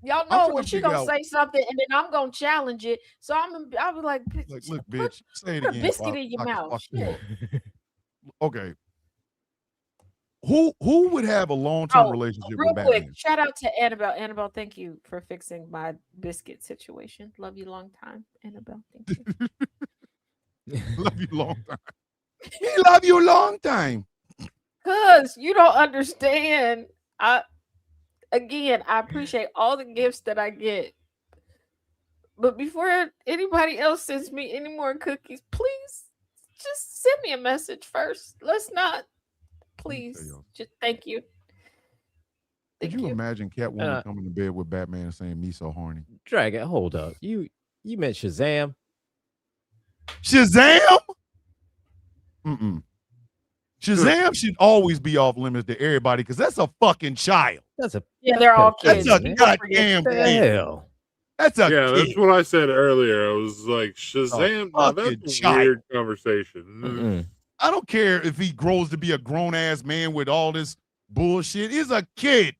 Y'all know when she gonna say something, and then I'm gonna challenge it. So I'll be like, look, bitch, say it put a again. biscuit in your mouth. Shit. Okay. Who would have a long-term relationship Real with quick, Batman? shout out to Annabelle. Annabelle, thank you for fixing my biscuit situation. Love you long time, Annabelle. Thank you. Love you long time. He love you long time. Cause you don't understand. I appreciate all the gifts that I get. But before anybody else sends me any more cookies, please just send me a message first. Let's not. Please, just thank you. Could you imagine Catwoman coming to bed with Batman and saying, "Me so horny"? Dragon, hold up. You meant Shazam? Shazam? Shazam should always be off limits to everybody because that's a fucking child. They're all kids. That's a goddamn hell. That's a kid. That's what I said earlier. I was like, Shazam. Now, that's a weird conversation. I don't care if he grows to be a grown ass man with all this bullshit. He's a kid.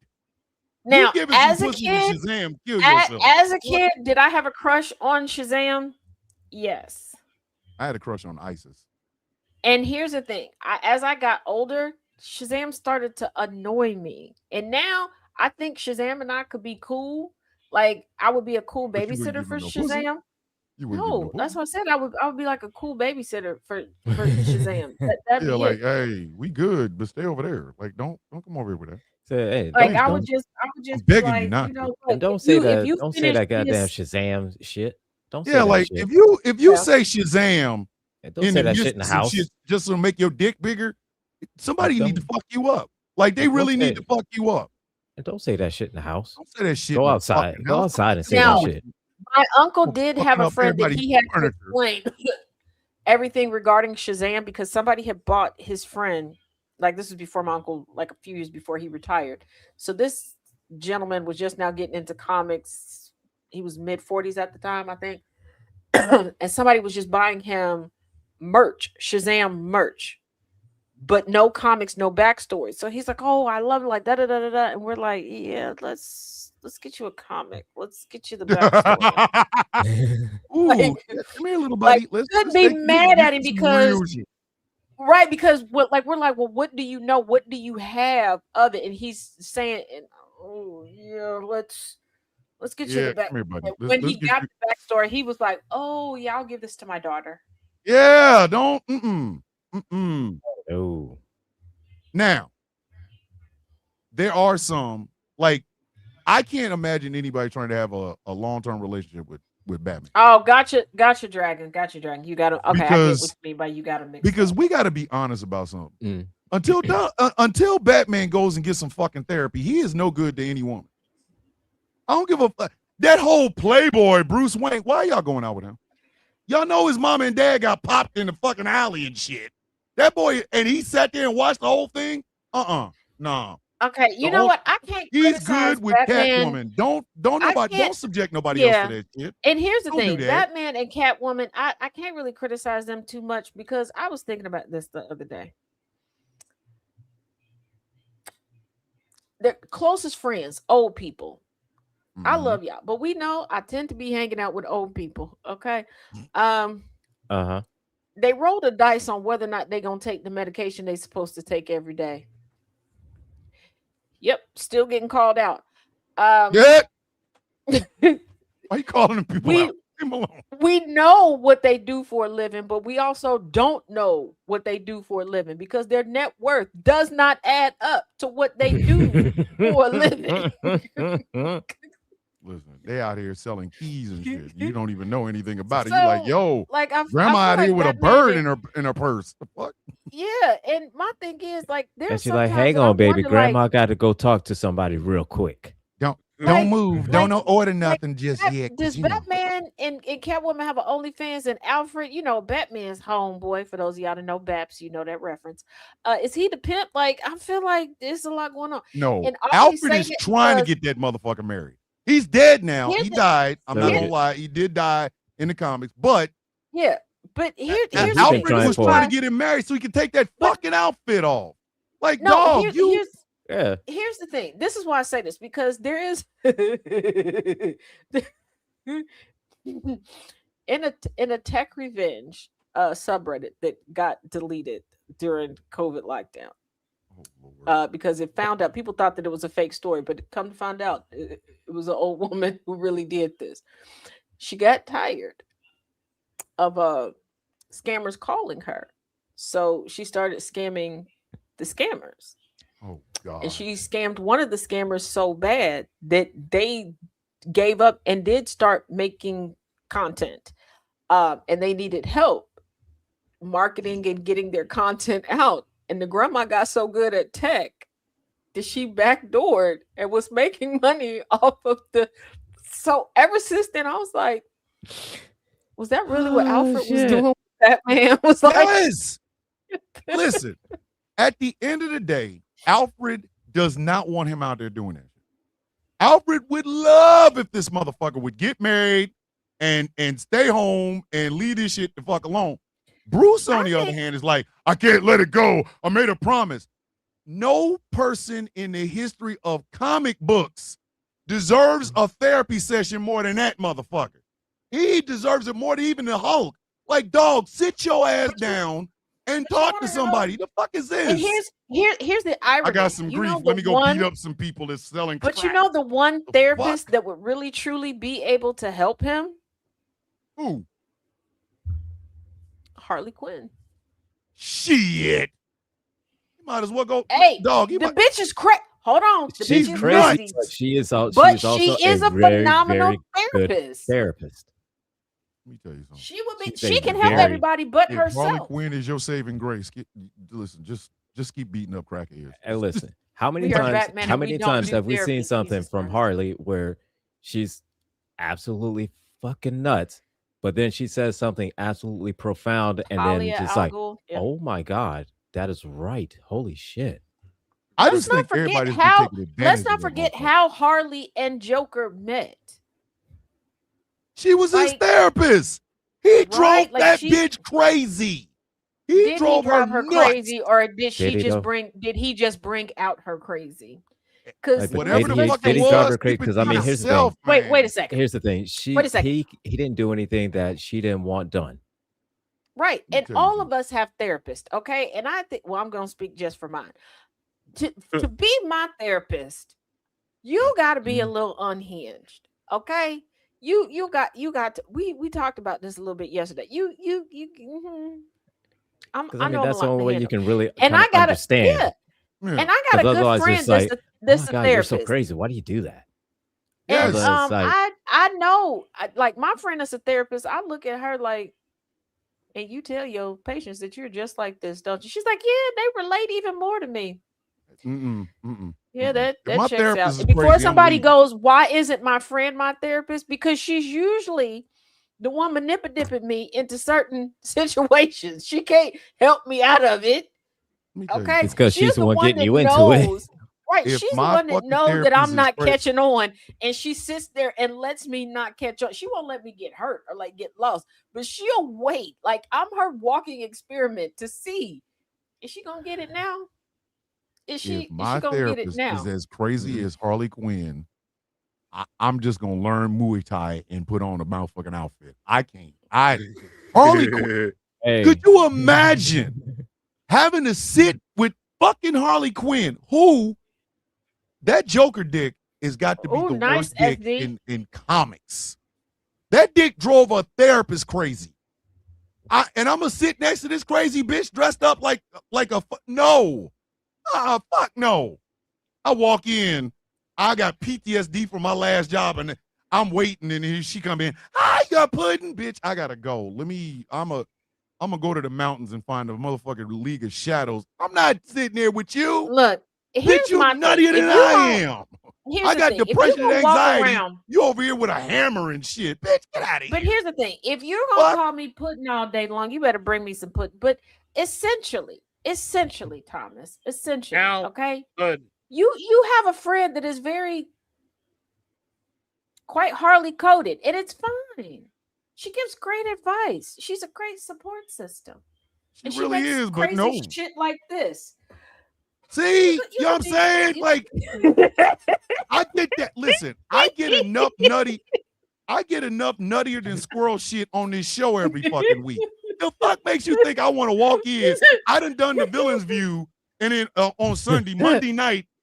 Now, you as a pussy to kid, Shazam, kill yourself. as a kid, did I have a crush on Shazam? Yes. I had a crush on Isis. And here's the thing: as I got older, Shazam started to annoy me, and now I think Shazam and I could be cool. Like I would be a cool babysitter for Shazam. No, that's what I said. I would be like a cool babysitter for Shazam. That'd Yeah, be like, it. hey, we good, but stay over there. Like, don't come over here with that. So, hey, Like I would just I'm be begging like, you not you know, to. look, and don't if say you- that. if you Don't say finish that goddamn this- Shazam shit. Don't say Yeah, that like shit. if you say Shazam, And don't say that shit in the midst of house. shit just to make your dick bigger, somebody Don't- need to fuck you up. Like they Don't really say need it. to fuck you up. And don't say that shit in the house. Don't say that shit. Go in the outside. fucking Go house. outside and say Now, that shit. My uncle did have fucking a up friend that everybody's he had to furniture. explain everything regarding Shazam because somebody had bought his friend. Like this was before my uncle, like a few years before he retired. So this gentleman was just now getting into comics. He was mid-40s at the time, I think. And somebody was just buying him merch, Shazam merch, but no comics, no backstory. So he's like, "Oh, I love it," like da da da da da, and we're like, "Yeah, let's get you a comic. Let's get you the backstory." Ooh, Like- come here, little buddy. like, Let's couldn't take be you mad to at him some because real shit. right, because what like we're like, well, what do you know? What do you have of it? And he's saying, "Oh yeah, let's get you Yeah, the back." come here, buddy. When Let's he get got you- the backstory, he was like, "Oh yeah, I'll give this to my daughter." Yeah, don't. Oh, Now, there are some like I can't imagine anybody trying to have a long-term relationship with Batman. Oh, gotcha, Dragon. You got to okay. I get Because- what you mean by you got to mix. Because we got to be honest about something. Mm. Until Batman goes and gets some fucking therapy, he is no good to any woman. I don't give a fuck. That whole Playboy Bruce Wayne, why y'all going out with him? Y'all know his mom and dad got popped in the fucking alley and shit. That boy, and he sat there and watched the whole thing? No. Okay, you know what? I can't. He's criticize good with Batman. Catwoman. Don't subject nobody else to that shit. And here's the Don't do thing: that. Batman and Catwoman, I can't really criticize them too much because I was thinking about this the other day. They're closest friends, old people. I Mm-hmm. love y'all, but we know I tend to be hanging out with old people. Okay, uh-huh. they rolled a dice on whether or not they're gonna take the medication they're supposed to take every day. Yep, still getting called out. Yeah. Why you calling them people out? Leave them alone. We know what they do for a living, but we also don't know what they do for a living because their net worth does not add up to what they do for a living. Listen, they out here selling keys and shit. You don't even know anything about it. So, You're like, yo, like grandma out here with a bird in her purse. The fuck? Yeah, and my thing is like, there's And she's like, hang on, baby. Grandma got to go talk to somebody real quick. Don't move. Don't order nothing just yet. Does Batman and Catwoman have an OnlyFans? And Alfred, you know, Batman's homeboy. For those of y'all that know Baps, you know that reference. Is he the pimp? Like, I feel like there's a lot going on. No, And all Alfred he's is saying trying to get that motherfucker married. He's dead now. Here's He the- died. I'm not So- gonna lie. He did die in the comics, but Yeah, but here's the Alfred thing. was trying to get him married so he could take that fucking outfit off. Like, No, dog, here's the thing. This is why I say this, because there is in a tech revenge subreddit that got deleted during COVID lockdown. Because it found out, people thought that it was a fake story, but come to find out it was an old woman who really did this. She got tired of scammers calling her, so she started scamming the scammers. Oh God! And she scammed one of the scammers so bad that they gave up and did start making content, and they needed help marketing and getting their content out. And the grandma got so good at tech that she backdoored and was making money off of the. So ever since then, I was like, was that really what Alfred was doing? Batman was like, yes. Listen, at the end of the day, Alfred does not want him out there doing that. Alfred would love if this motherfucker would get married and stay home and leave this shit the fuck alone. Bruce, on the other hand, is like, I can't let it go. I made a promise. No person in the history of comic books deserves a therapy session more than that motherfucker. He deserves it more than even the Hulk. Like, dog, sit your ass down and talk to somebody. The fuck is this? and here's the irony. I got some grief. Let me go beat up some people that's selling But crack. you know the one therapist that would really truly be able to help him? Who? Harley Quinn. Shit. You might as well go. Hey, dog. the bitch is crazy. Hold on. The She's bitch is crazy, crazy. but she is also, But she she is a very, phenomenal very good therapist. therapist. Let me tell you something. She would be. She's She a can help very- everybody but If Harley herself. Quinn is your saving grace, listen, just keep beating up crackheads. Hey, listen, how many We are times? Batman How and we many don't times do have we therapy, seen something Jesus from Christ. Harley where she's absolutely fucking nuts, but then she says something absolutely profound, and Talia then just al like, Ghul, yeah. oh my god, that is right. Holy shit! I Let's just not think forget everybody's been how. taking advantage Let's of not that forget motherfucker. how Harley and Joker met. She was his Like- therapist. He drove Right, like that she- bitch crazy. He Did he drove drive her nuts. crazy, or did she Did he just though? bring? Did he just bring out her crazy? Because Like, but Whatever did the he, fuck did it he was, drive her keep crazy? it Because I to mean, here's the yourself, thing. man. wait a second. Here's the thing. Wait a second. He didn't do anything that she didn't want done. Right. Let me And tell you all something. of us have therapists. Okay. And I think, well, I'm going to speak just for mine. To be my therapist, you got to be a little unhinged. Okay. You got to, we talked about this a little bit yesterday. Because I I mean, know that's I'm the a lot only to way you handle. can really And I kinda got understand. yeah. Yeah. And I got a 'Cause good otherwise friend it's like, that's oh a my God, therapist. you're so crazy. Why do you do that? And Yes. Otherwise, it's like, I know, like my friend is a therapist. I look at her like, and you tell your patients that you're just like this, don't you? She's like, yeah, they relate even more to me. Yeah, that If my checks out. therapist is And before crazy, I'm somebody leaving. goes, why isn't my friend my therapist? Because she's usually the one manipulating me into certain situations. She can't help me out of it. Let me tell you Okay, It's 'cause she's the one getting that you into it. knows- Right, If she's the my one that fucking knows that therapist I'm is not crazy- catching on, and she sits there and lets me not catch on. She won't let me get hurt or like get lost, but she'll wait. Like I'm her walking experiment to see, is she gonna get it now? Is she? if my is she gonna get it therapist now? is as crazy as Harley Quinn, I'm just gonna learn Muay Thai and put on a motherfucking outfit. I can't. Harley Quinn. hey, Could you imagine having to sit with fucking Harley Quinn, who that Joker dick has got to be Ooh, the nice, worst dick SD. in comics. That dick drove a therapist crazy. And I'm gonna sit next to this crazy bitch dressed up like no. Fuck no. I walk in, I got PTSD from my last job, and I'm waiting, and here she come in. I got pudding, bitch. I gotta go. I'm gonna go to the mountains and find a motherfucking League of Shadows. I'm not sitting there with you. Look, here's Bitch, you my nuttier thing. than If you I gon- am. Here's I the got thing. If you depression and gonna walk anxiety. around- You over here with a hammer and shit. Bitch, get out of But here. here's the thing: if you're gonna What? call me pudding all day long, you better bring me some pudding. But essentially, Thomas, Now, okay, Good. you have a friend that is very quite Harley coded, and it's fine. She gives great advice. She's a great support system. And She really makes is, but crazy no. shit like this. See, you know what I'm saying? Like, I get that. Listen, I get enough nuttier than squirrel shit on this show every fucking week. The fuck makes you think I want to walk in? I done the Villain's View, and then on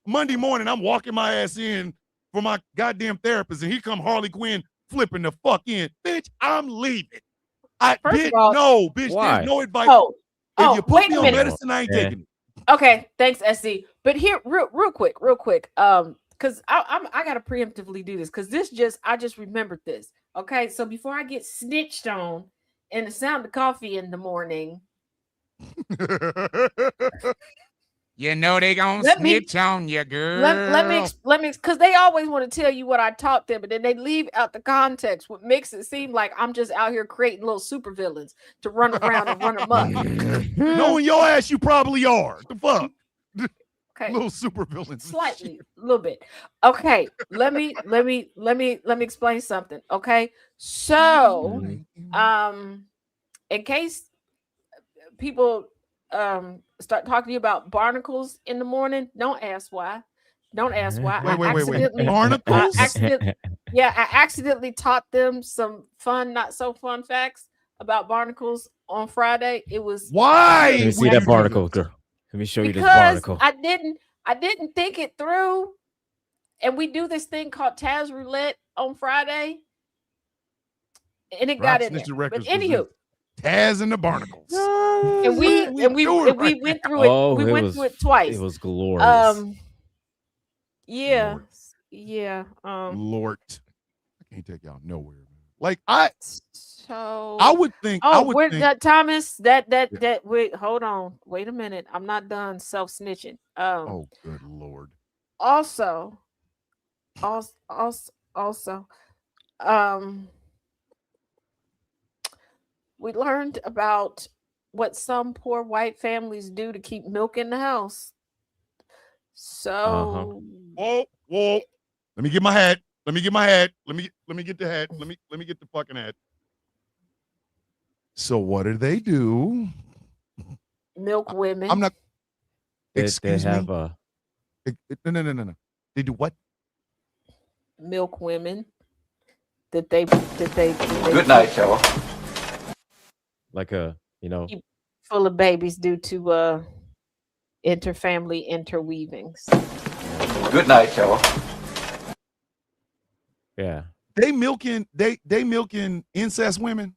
Monday morning, I'm walking my ass in for my goddamn therapist, and he come Harley Quinn flipping the fuck in. Bitch, I'm leaving. First of all, no, bitch, why? there's no advice. Oh, If you put wait me a on minute. medicine, I ain't Yeah. taking it. Okay, thanks, SC. But here, real quick, because I gotta preemptively do this because I just remembered this. Okay, so before I get snitched on and the sound of coffee in the morning, You know they gonna Let me- snitch on you, girl. let me because they always want to tell you what I taught them, but then they leave out the context, what makes it seem like I'm just out here creating little supervillains to run around and run amok. Knowing your ass, you probably are. The fuck? Okay. Little super villains. Slightly, a little bit. Okay, let me explain something. Okay, so in case people start talking to you about barnacles in the morning, don't ask why. Don't ask why. Wait. Barnacles? I accidentally taught them some fun, not so fun facts about barnacles on Friday. It was Why? Let me see that barnacle, girl. Let me show you this because barnacle. I didn't think it through, and we do this thing called Taz Roulette on Friday, and it got in there. But anywho, Taz and the Barnacles. and we went through it. Oh, we went through it twice. It was glorious. Yeah. Lord, I can't take y'all nowhere. Like So I would think. Oh, I would we're think. that Thomas. That wait, hold on. Wait a minute. I'm not done self snitching. Oh, good Lord. Also, we learned about what some poor white families do to keep milk in the house. So Whoa. Let me get my hat. Let me get the hat. Let me get the fucking hat. So what do they do? milk women. I'm not. They Excuse have me. No. They do what? Milk women. That they Good night, Trevor. like a, you know, full of babies due to interfamily interweavings. Good night, Trevor. yeah. They milking incest women.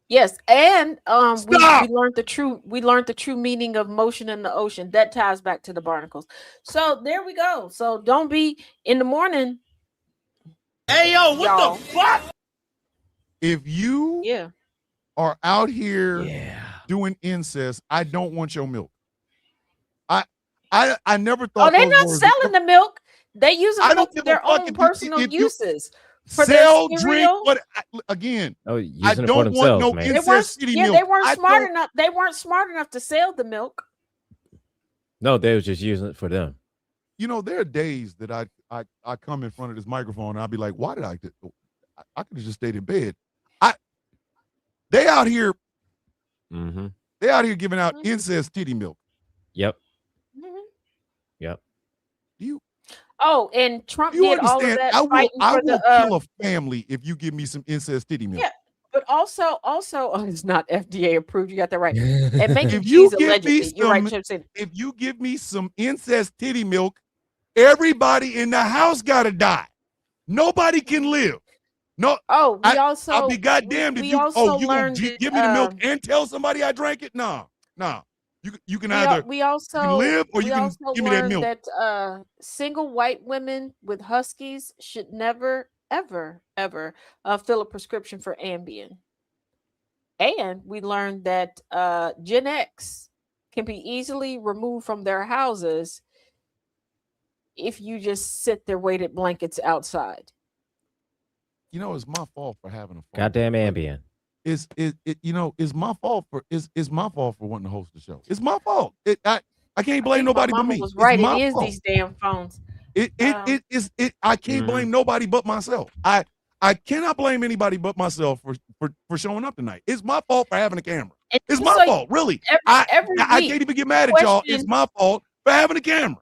Yes, and we Stop! learned the true meaning of motion in the ocean. That ties back to the barnacles. So there we go. So don't be in the morning. Hey, yo, what y'all. the fuck? If you are out here doing incest, I don't want your milk. I never thought. Oh, they're those not words- selling the milk. They use I the don't milk give for a their fuck own if you- personal if you uses. For Sell, their drink, cereal. but again, Oh, I using it for don't want themselves, no man. They weren't, incest city milk. they weren't I smart don't- enough. They weren't smart enough to sell the milk. No, they was just using it for them. You know, there are days that I come in front of this microphone and I'll be like, why did I could have just stayed in bed. They out here Mm-hmm. They out here giving out incest titty milk. Yep. Mhm. Yep. Oh, and Trump You did all of understand? that I will fighting for the kill a family if you give me some incest titty milk. yeah, but also, it's not FDA approved. You got that right. And making If you cheese give me allegedly. You're right, some, Chip said. if you give me some incest titty milk, Everybody in the house gotta die. Nobody can live. No. Oh, we also I'll be goddamned if we you. also You gonna learned that, give me the milk and tell somebody I drank it? No. You can either we also you can live or we you can also give me that learned milk. that single white women with huskies should never ever fill a prescription for Ambien. And we learned that Gen X can be easily removed from their houses if you just sit their weighted blankets outside. You know, it's my fault for having a phone. Goddamn Ambien. It's my fault for my fault for wanting to host the show. It's my fault. I can't blame nobody but me. Was right. It's my It is fault. these damn phones. I can't blame nobody but myself. I cannot blame anybody but myself for showing up tonight. It's my fault for having a camera. It's my fault, really. I can't even get mad at y'all. It's my fault for having a camera.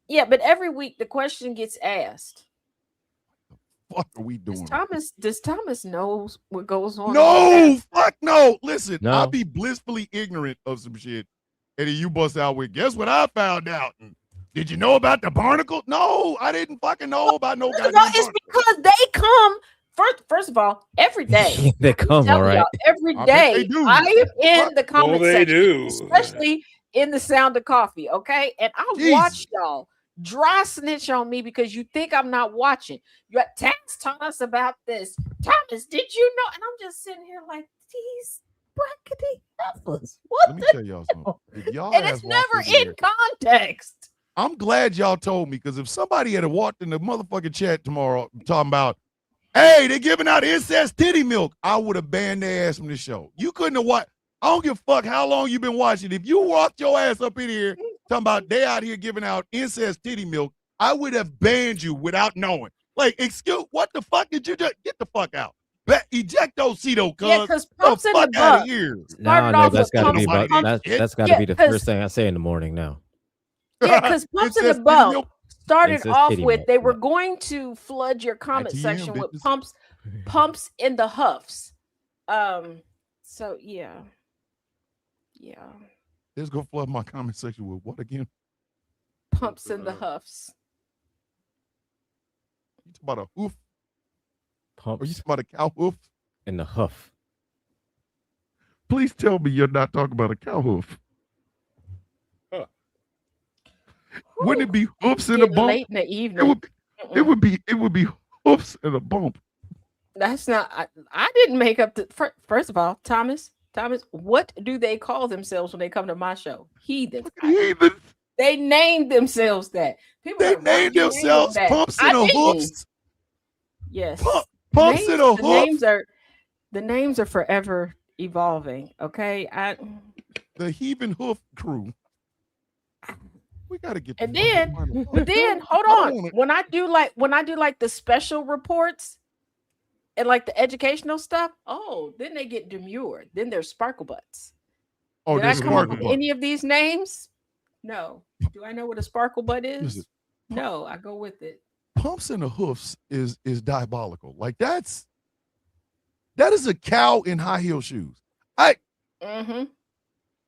Yeah, but every week the question gets asked. What are we doing? Does Thomas knows what goes on? No, fuck no. Listen, No. I'll be blissfully ignorant of some shit. And then you bust out with, guess what I found out? Did you know about the barnacle? No, I didn't fucking know about no goddamn No, it's barnacle. because they come first of all every day. They come, all right. Every I bet day they do. I am in the comment they section, do. especially in the Sound of Coffee. Okay, and I'll Jesus. watch y'all dry snitch on me because you think I'm not watching. Your Tax taught us about this. Thomas, did you know? And I'm just sitting here like these brackety heifers. What Let me the tell y'all something. If y'all and ass it's walked never in in here- context. I'm glad y'all told me, because if somebody had walked in the motherfucking chat tomorrow talking about, hey, they're giving out incest titty milk, I would have banned their ass from the show. You couldn't have watched. I don't give a fuck how long you've been watching. If you walked your ass up in here talking about they out here giving out incest titty milk, I would have banned you without knowing. Like, excuse, what the fuck did you just get the fuck out? Ejectocito, cuz. Yeah, because pumps in the fuck out of butt. here. No, off that's with got to be pumps- about, pumps- that's got to Yeah, be the 'cause- first thing I say in the morning now. Yeah, because pumps in the Incest titty boat milk? started Incest off titty with milk, they were yeah. going to flood your comment ITM, section with bitches. pumps in the huffs. So yeah. Let's go flood my comment section with what again? Pumps in the huffs. You talking about a hoof? Or you Pumps talking about a cow hoof? in the huff. Please tell me you're not talking about a cow hoof. Wouldn't it be hoofs in a Getting bump? late in the It evening. would be hoofs in a bump. That's not. I didn't make up the. First of all, Thomas, what do they call themselves when they come to my show? Heathens. Heathens. They named themselves that. People They are like, "Why named you name themselves them that?" pumps I in a didn't. hoofs. Yes. Pumps in a hoof. The names are forever evolving. Okay. The heathen hoof crew. We gotta get. And the fuck then, out of here. but then hold I don't on. wanna- When I do like the special reports and like the educational stuff, then they get demurred. Then there's sparkle butts. Oh, Did I there's come up sparkle with butt. any of these names? No. Do I know what a sparkle butt is? Listen, No, I go with it. Pumps in the hoofs is diabolical. Like that is a cow in high heel shoes. Mm-hmm.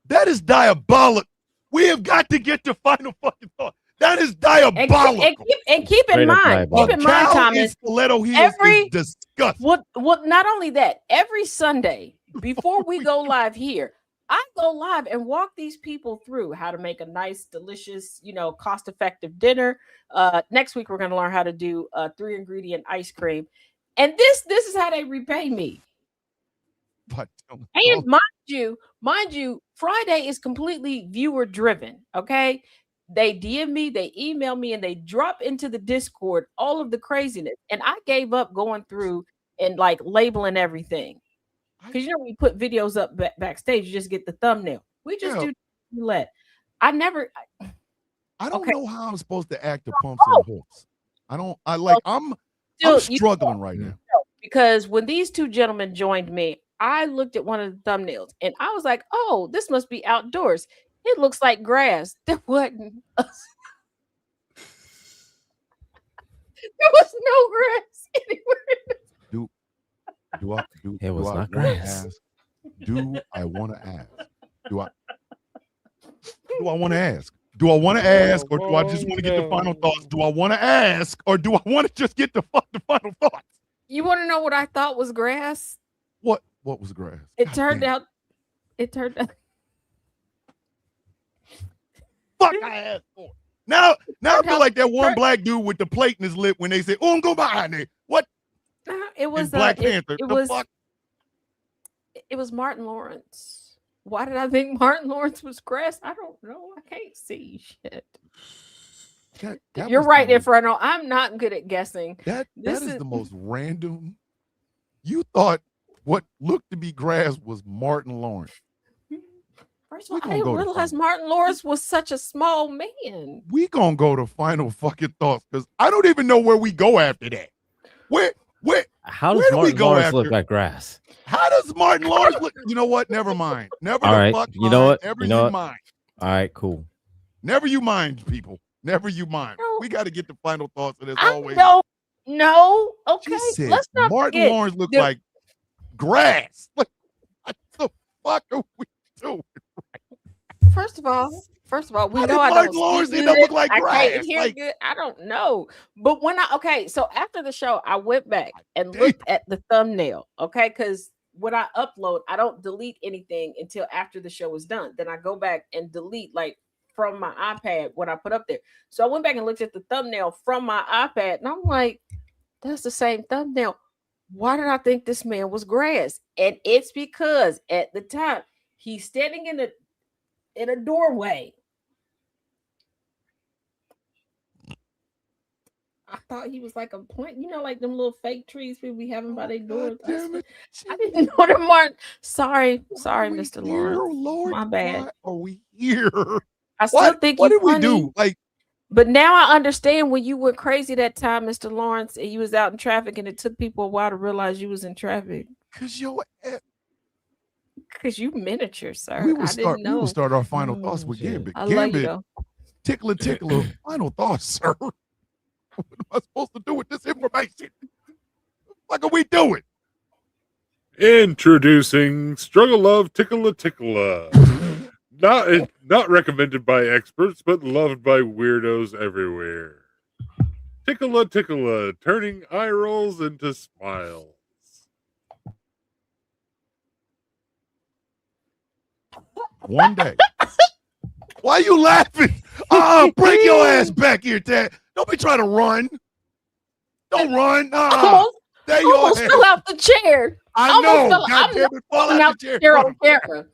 That is diabolical. We have got to get to final fucking thought. That is diabolical. And keep in Straight up mind, diabolical. Thomas. Stiletto heels is disgusting. Well, not only that, every Sunday before we go live here, I go live and walk these people through how to make a nice, delicious, cost-effective dinner. Next week we're going to learn how to do 3-ingredient ice cream, and this is how they repay me. But, And mind you, Friday is completely viewer driven. Okay. They DM me, they email me, and they drop into the Discord all of the craziness. And I gave up going through and like labeling everything. Because when you put videos up backstage, you just get the thumbnail. We just do roulette. I don't know how I'm supposed to act to pumps in the hoofs. I'm struggling right now. Because when these two gentlemen joined me, I looked at one of the thumbnails and I was like, oh, this must be outdoors. It looks like grass. There wasn't. There was no grass anywhere. It was not wanna grass. ask? Do I want to ask? Do I want to ask? Do I want to ask, or do I just want to get the final thoughts? Do I want to ask, or do I want to just get the final thoughts? You want to know what I thought was grass? What was grass? It turned out. Fuck, I asked for. Now I feel like that one black dude with the plate in his lip when they say, go behind there. What? It was Black Panther. Fuck? It was Martin Lawrence. Why did I think Martin Lawrence was grass? I don't know. I can't see shit. That You're was right, the Inferno. I'm not good at guessing. That is the most random. You thought what looked to be grass was Martin Lawrence. First of all, I didn't realize Martin Lawrence was such a small man. We gonna go to final fucking thoughts because I don't even know where we go after that. How does Martin Lawrence look like grass? How does Martin Lawrence look? You know what? Never mind. Never. All right. Fuck You know what? Never You know what? mind. All right. Cool. Never you mind, people. Never you mind. We got to get the final thoughts of this always. No. Okay. Said Let's not Martin forget Lawrence looked like grass. Like, what the fuck are we doing? First of all, we How know did I Martin don't Lawrence see end up good. look like I grass? can't hear Like- good. I don't know. But so after the show, I went back and looked at the thumbnail. Okay, because when I upload, I don't delete anything until after the show is done. Then I go back and delete like from my iPad what I put up there. So I went back and looked at the thumbnail from my iPad, and I'm like, that's the same thumbnail. Why did I think this man was grass? And it's because at the time he's standing in a doorway. I thought he was like a plant, like them little fake trees people be having by their doors. I didn't know that, Martin. Sorry, Mr. Lawrence. Lord, my bad. Why are we here? I still think what you did we funny. do? Like, But now I understand when you went crazy that time, Mr. Lawrence, and you was out in traffic, and it took people a while to realize you was in traffic. Because you miniature, sir. we I will didn't know. We will start our final thoughts with Gambit. I love you, Gambit, though. tickler. Final thoughts, sir. What am I supposed to do with this information? What are we doing? Introducing Struggle Love Tickle-a-Tickle-a. Not recommended by experts, but loved by weirdos everywhere. Tickle-a-Tickle-a, turning eye rolls into smiles. One day. Why are you laughing? Bring your ass back here, Ted. Don't be trying to run. Don't run. There you almost are. fell out the chair. I know. God damn it, fall out the chair. On camera.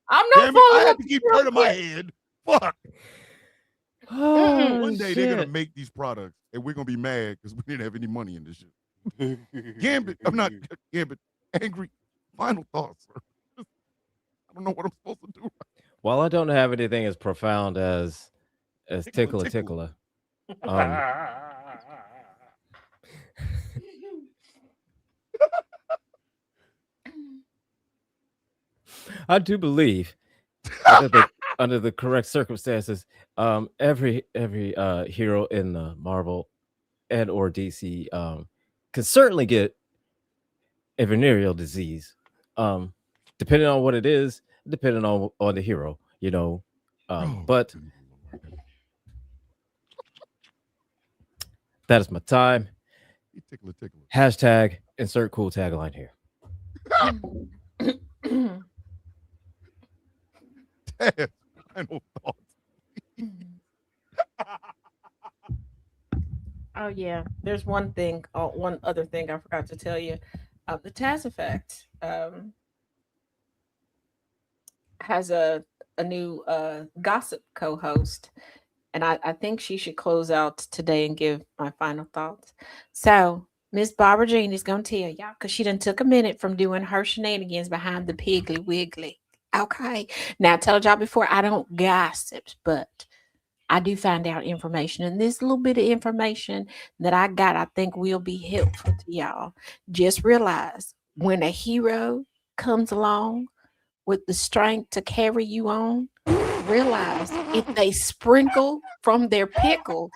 I'm not Damn it, falling I out have to the keep chair. turning my head. Fuck. Oh, One day they're gonna shit. make these products, and we're gonna be mad because we didn't have any money in this shit. Gambit, I'm not Gambit. Angry. Final thoughts, sir. I don't know what I'm supposed to do. While I don't have anything as profound as tickler, I do believe under the correct circumstances, every hero in the Marvel and or DC can certainly get a venereal disease, depending on what it is, depending on the hero, but that is my time. Tickler. Hashtag insert cool tagline here. Final thoughts. Oh yeah, there's one other thing I forgot to tell you. The Taz Effect has a new gossip co-host, and I think she should close out today and give my final thoughts. So Miss Barbara Jean is gonna tell y'all because she done took a minute from doing her shenanigans behind the Piggly Wiggly. Okay, now I told y'all before I don't gossip, but I do find out information, and this little bit of information that I got, I think will be helpful to y'all. Just realize when a hero comes along with the strength to carry you on, realize if they sprinkle from their pickle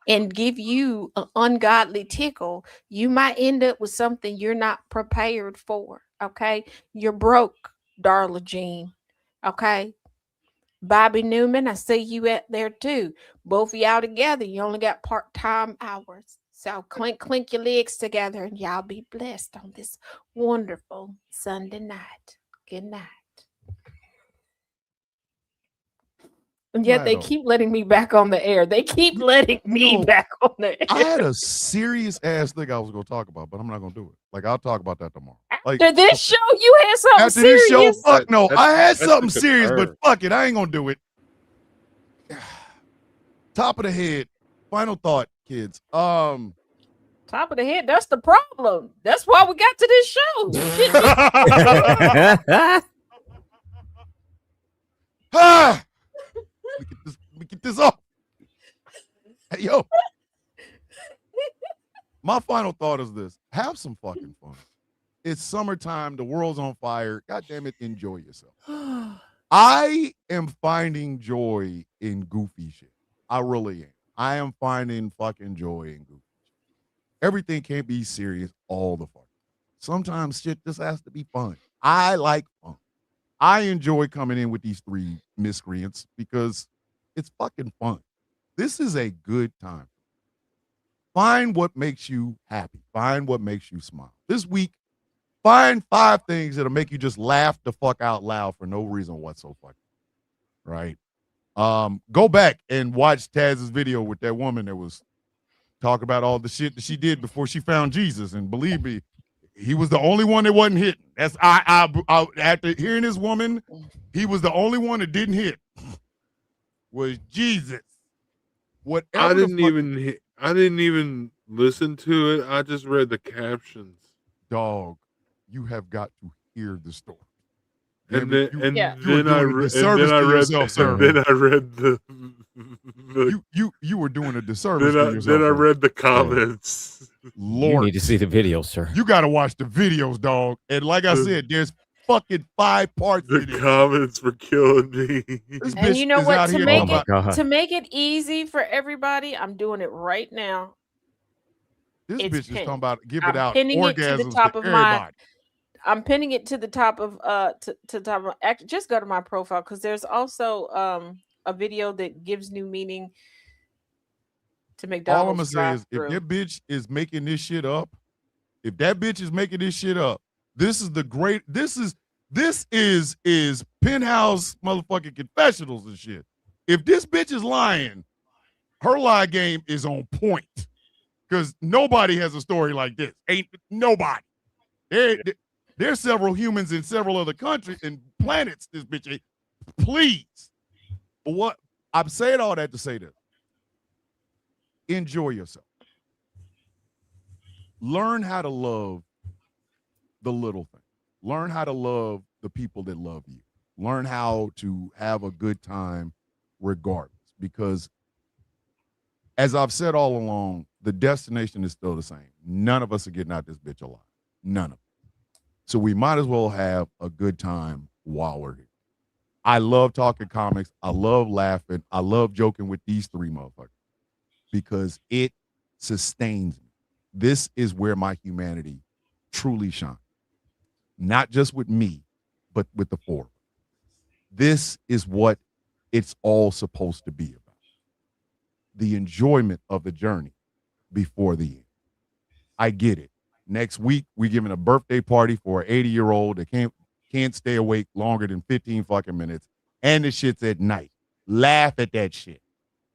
and give you an ungodly tickle, you might end up with something you're not prepared for. Okay, you're broke, Darla Jean. Okay. Bobby Newman, I see you out there too. Both of y'all together, you only got part-time hours. So clink your legs together and y'all be blessed on this wonderful Sunday night. Good night. And yet they keep letting me back on the air. They keep letting me back on the air. I had a serious ass thing I was going to talk about, but I'm not going to do it. Like, I'll talk about that tomorrow. Like, after this show, you had something after serious. this show, fuck no. I had something just a serious, but turn. fuck it. I ain't going to do it. Top of the head. Final thought, kids. Top of the head. That's the problem. That's why we got to this show. Let me get this off. Hey, yo. My final thought is this. Have some fucking fun. It's summertime. The world's on fire. God damn it, enjoy yourself. I am finding joy in goofy shit. I really am. I am finding fucking joy in goofy shit. Everything can't be serious all the fuck. Sometimes shit just has to be fun. I like fun. I enjoy coming in with these three miscreants because it's fucking fun. This is a good time. Find what makes you happy. Find what makes you smile. This week, find 5 things that'll make you just laugh the fuck out loud for no reason whatsoever. Right? Go back and watch Taz's video with that woman that was talking about all the shit that she did before she found Jesus. And believe me, he was the only one that wasn't hitting. That's I after hearing this woman, he was the only one that didn't hit. Was Jesus. Whatever I didn't even listen to it. I just read the captions. Dog, you have got to hear the story. And then I read the you were doing a disservice to yourself. Then I read the comments. Lord, you need to see the video, sir. You got to watch the videos, dog. And like I said, there's fucking 5 parts. The comments were killing me. And you know what? To make it easy for everybody, I'm doing it right now. This It's bitch is pinned. talking about give I'm it out pinning it orgasms to the top to of everybody. I'm pinning it to the top of to the top of just go to my profile because there's also a video that gives new meaning to McDonald's. All I'm gonna say is if that bitch is making this shit up, if that bitch is making this shit up, this is Penthouse motherfucking confessionals and shit. If this bitch is lying, her lie game is on point. Because nobody has a story like this. Ain't nobody. There's several humans in several other countries and planets. This bitch ain't. Please. What I'm saying all that to say this. Enjoy yourself. Learn how to love the little thing. Learn how to love the people that love you. Learn how to have a good time regardless. Because as I've said all along, the destination is still the same. None of us are getting out this bitch alive. None of us. So we might as well have a good time while we're here. I love talking comics. I love laughing. I love joking with these 3 motherfuckers because it sustains me. This is where my humanity truly shines. Not just with me, but with the 4. This is what it's all supposed to be about. The enjoyment of the journey before the end. I get it. Next week, we're giving a birthday party for an 80-year-old that can't stay awake longer than 15 fucking minutes. And the shit's at night. Laugh at that shit.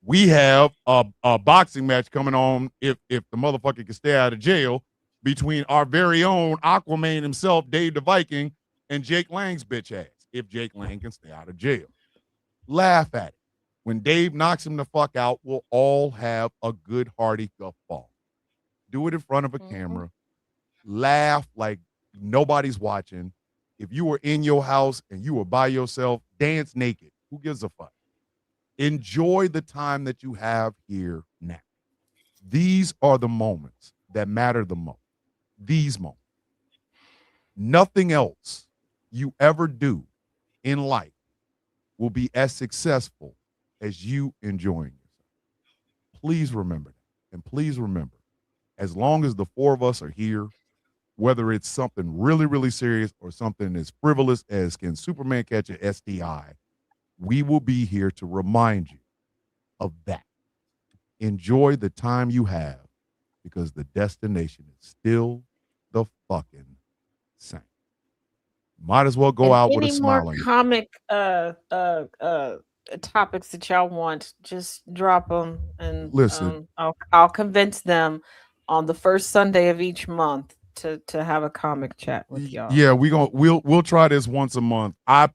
We have a boxing match coming on if the motherfucker can stay out of jail between our very own Aquaman himself, Dave the Viking, and Jake Lang's bitch ass. If Jake Lang can stay out of jail. Laugh at it. When Dave knocks him the fuck out, we'll all have a good hearty guffaw. Do it in front of a camera. Laugh like nobody's watching. If you were in your house and you were by yourself, dance naked. Who gives a fuck? Enjoy the time that you have here now. These are the moments that matter the most. These moments. Nothing else you ever do in life will be as successful as you enjoying yourself. Please remember that. And please remember, as long as the 4 of us are here, whether it's something really, really serious or something as frivolous as can Superman catch an STI, we will be here to remind you of that. Enjoy the time you have, because the destination is still the fucking same. Might as well go out with a Any smile more on your face. comic topics that y'all want, just drop them, and Listen. I'll convince them on the first Sunday of each month to have a comic chat with y'all. Yeah, we'll try this once a month. I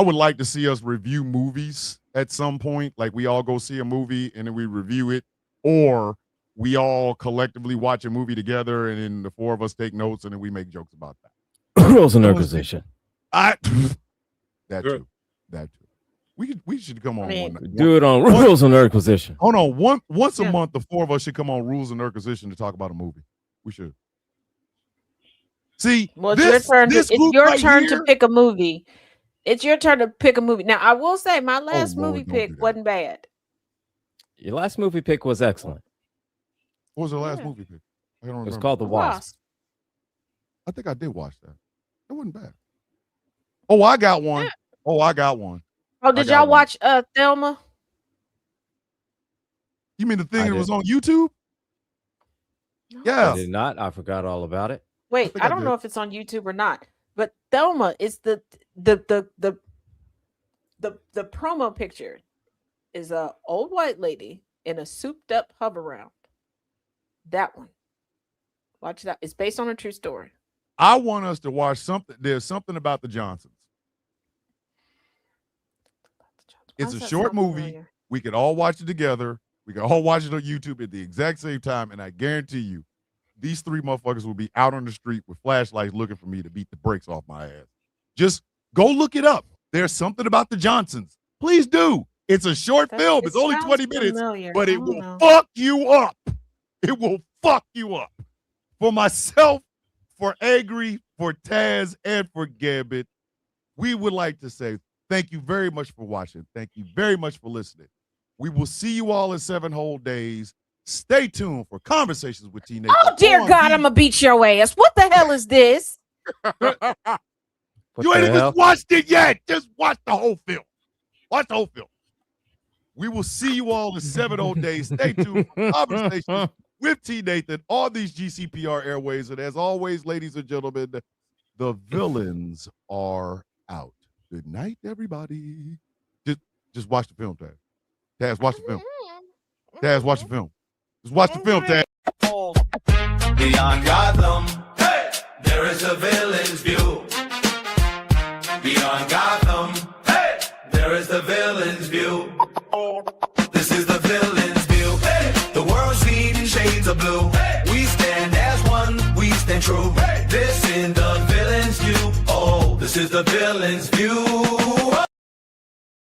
would like to see us review movies at some point. Like, we all go see a movie and then we review it, or we all collectively watch a movie together and then the four of us take notes and then we make jokes about that. Rules and Inquisition. That too. We should come on one. Do it on Rules and Inquisition. Hold on, once a month, the four of us should come on Rules and Inquisition to talk about a movie. We should. See, Well, it's your turn. this It's group your right turn here- to pick a movie. It's your turn to pick a movie. Now, I will say my last Lord, movie don't do pick that. wasn't bad. Your last movie pick was excellent. What was the last movie pick? I don't remember. It was called The Wasp. I think I did watch that. It wasn't bad. Oh, I got one. Yeah. Oh, I got one. Oh, did got y'all one. watch Thelma? You mean the thing I that was did. on YouTube? Yeah. I did not. I forgot all about it. Wait, think I I don't did. know if it's on YouTube or not, but Thelma is the promo picture is a old white lady in a souped up hover round. That one. Watch that. It's based on a true story. I want us to watch something. There's something about the Johnsons. Why It's does a that short sound movie. familiar? We could all watch it together. We can all watch it on YouTube at the exact same time. And I guarantee you, these three motherfuckers will be out on the street with flashlights looking for me to beat the brakes off my ass. Just go look it up. There's something about the Johnsons. Please do. It's a short film. It's only 20 minutes, but it will fuck you up. It will fuck you up. For myself, for Angry, for Taz, and for Gambit, we would like to say thank you very much for watching. Thank you very much for listening. We will see you all in 7 whole days. Stay tuned for Conversations with Teenagers. Oh dear God, I'm gonna beat your ass. What the hell is this? You ain't even watched it yet. Just watch the whole film. Watch the whole film. We will see you all in 7 whole days. Stay tuned for Conversations with T. Nathan on these GCPR airways. And as always, ladies and gentlemen, the villains are out. Good night, everybody. Just watch the film, Taz. Taz, watch the film. Taz, watch the film. Just watch the film, Taz. Beyond Gotham, hey, there is a villain's view. Beyond Gotham, hey, there is the villain's view. This is the villain's view. Hey, the world's seen in shades of blue. Hey, we stand as one, we stand true. Hey, this is the villain's view. Oh, this is the villain's view.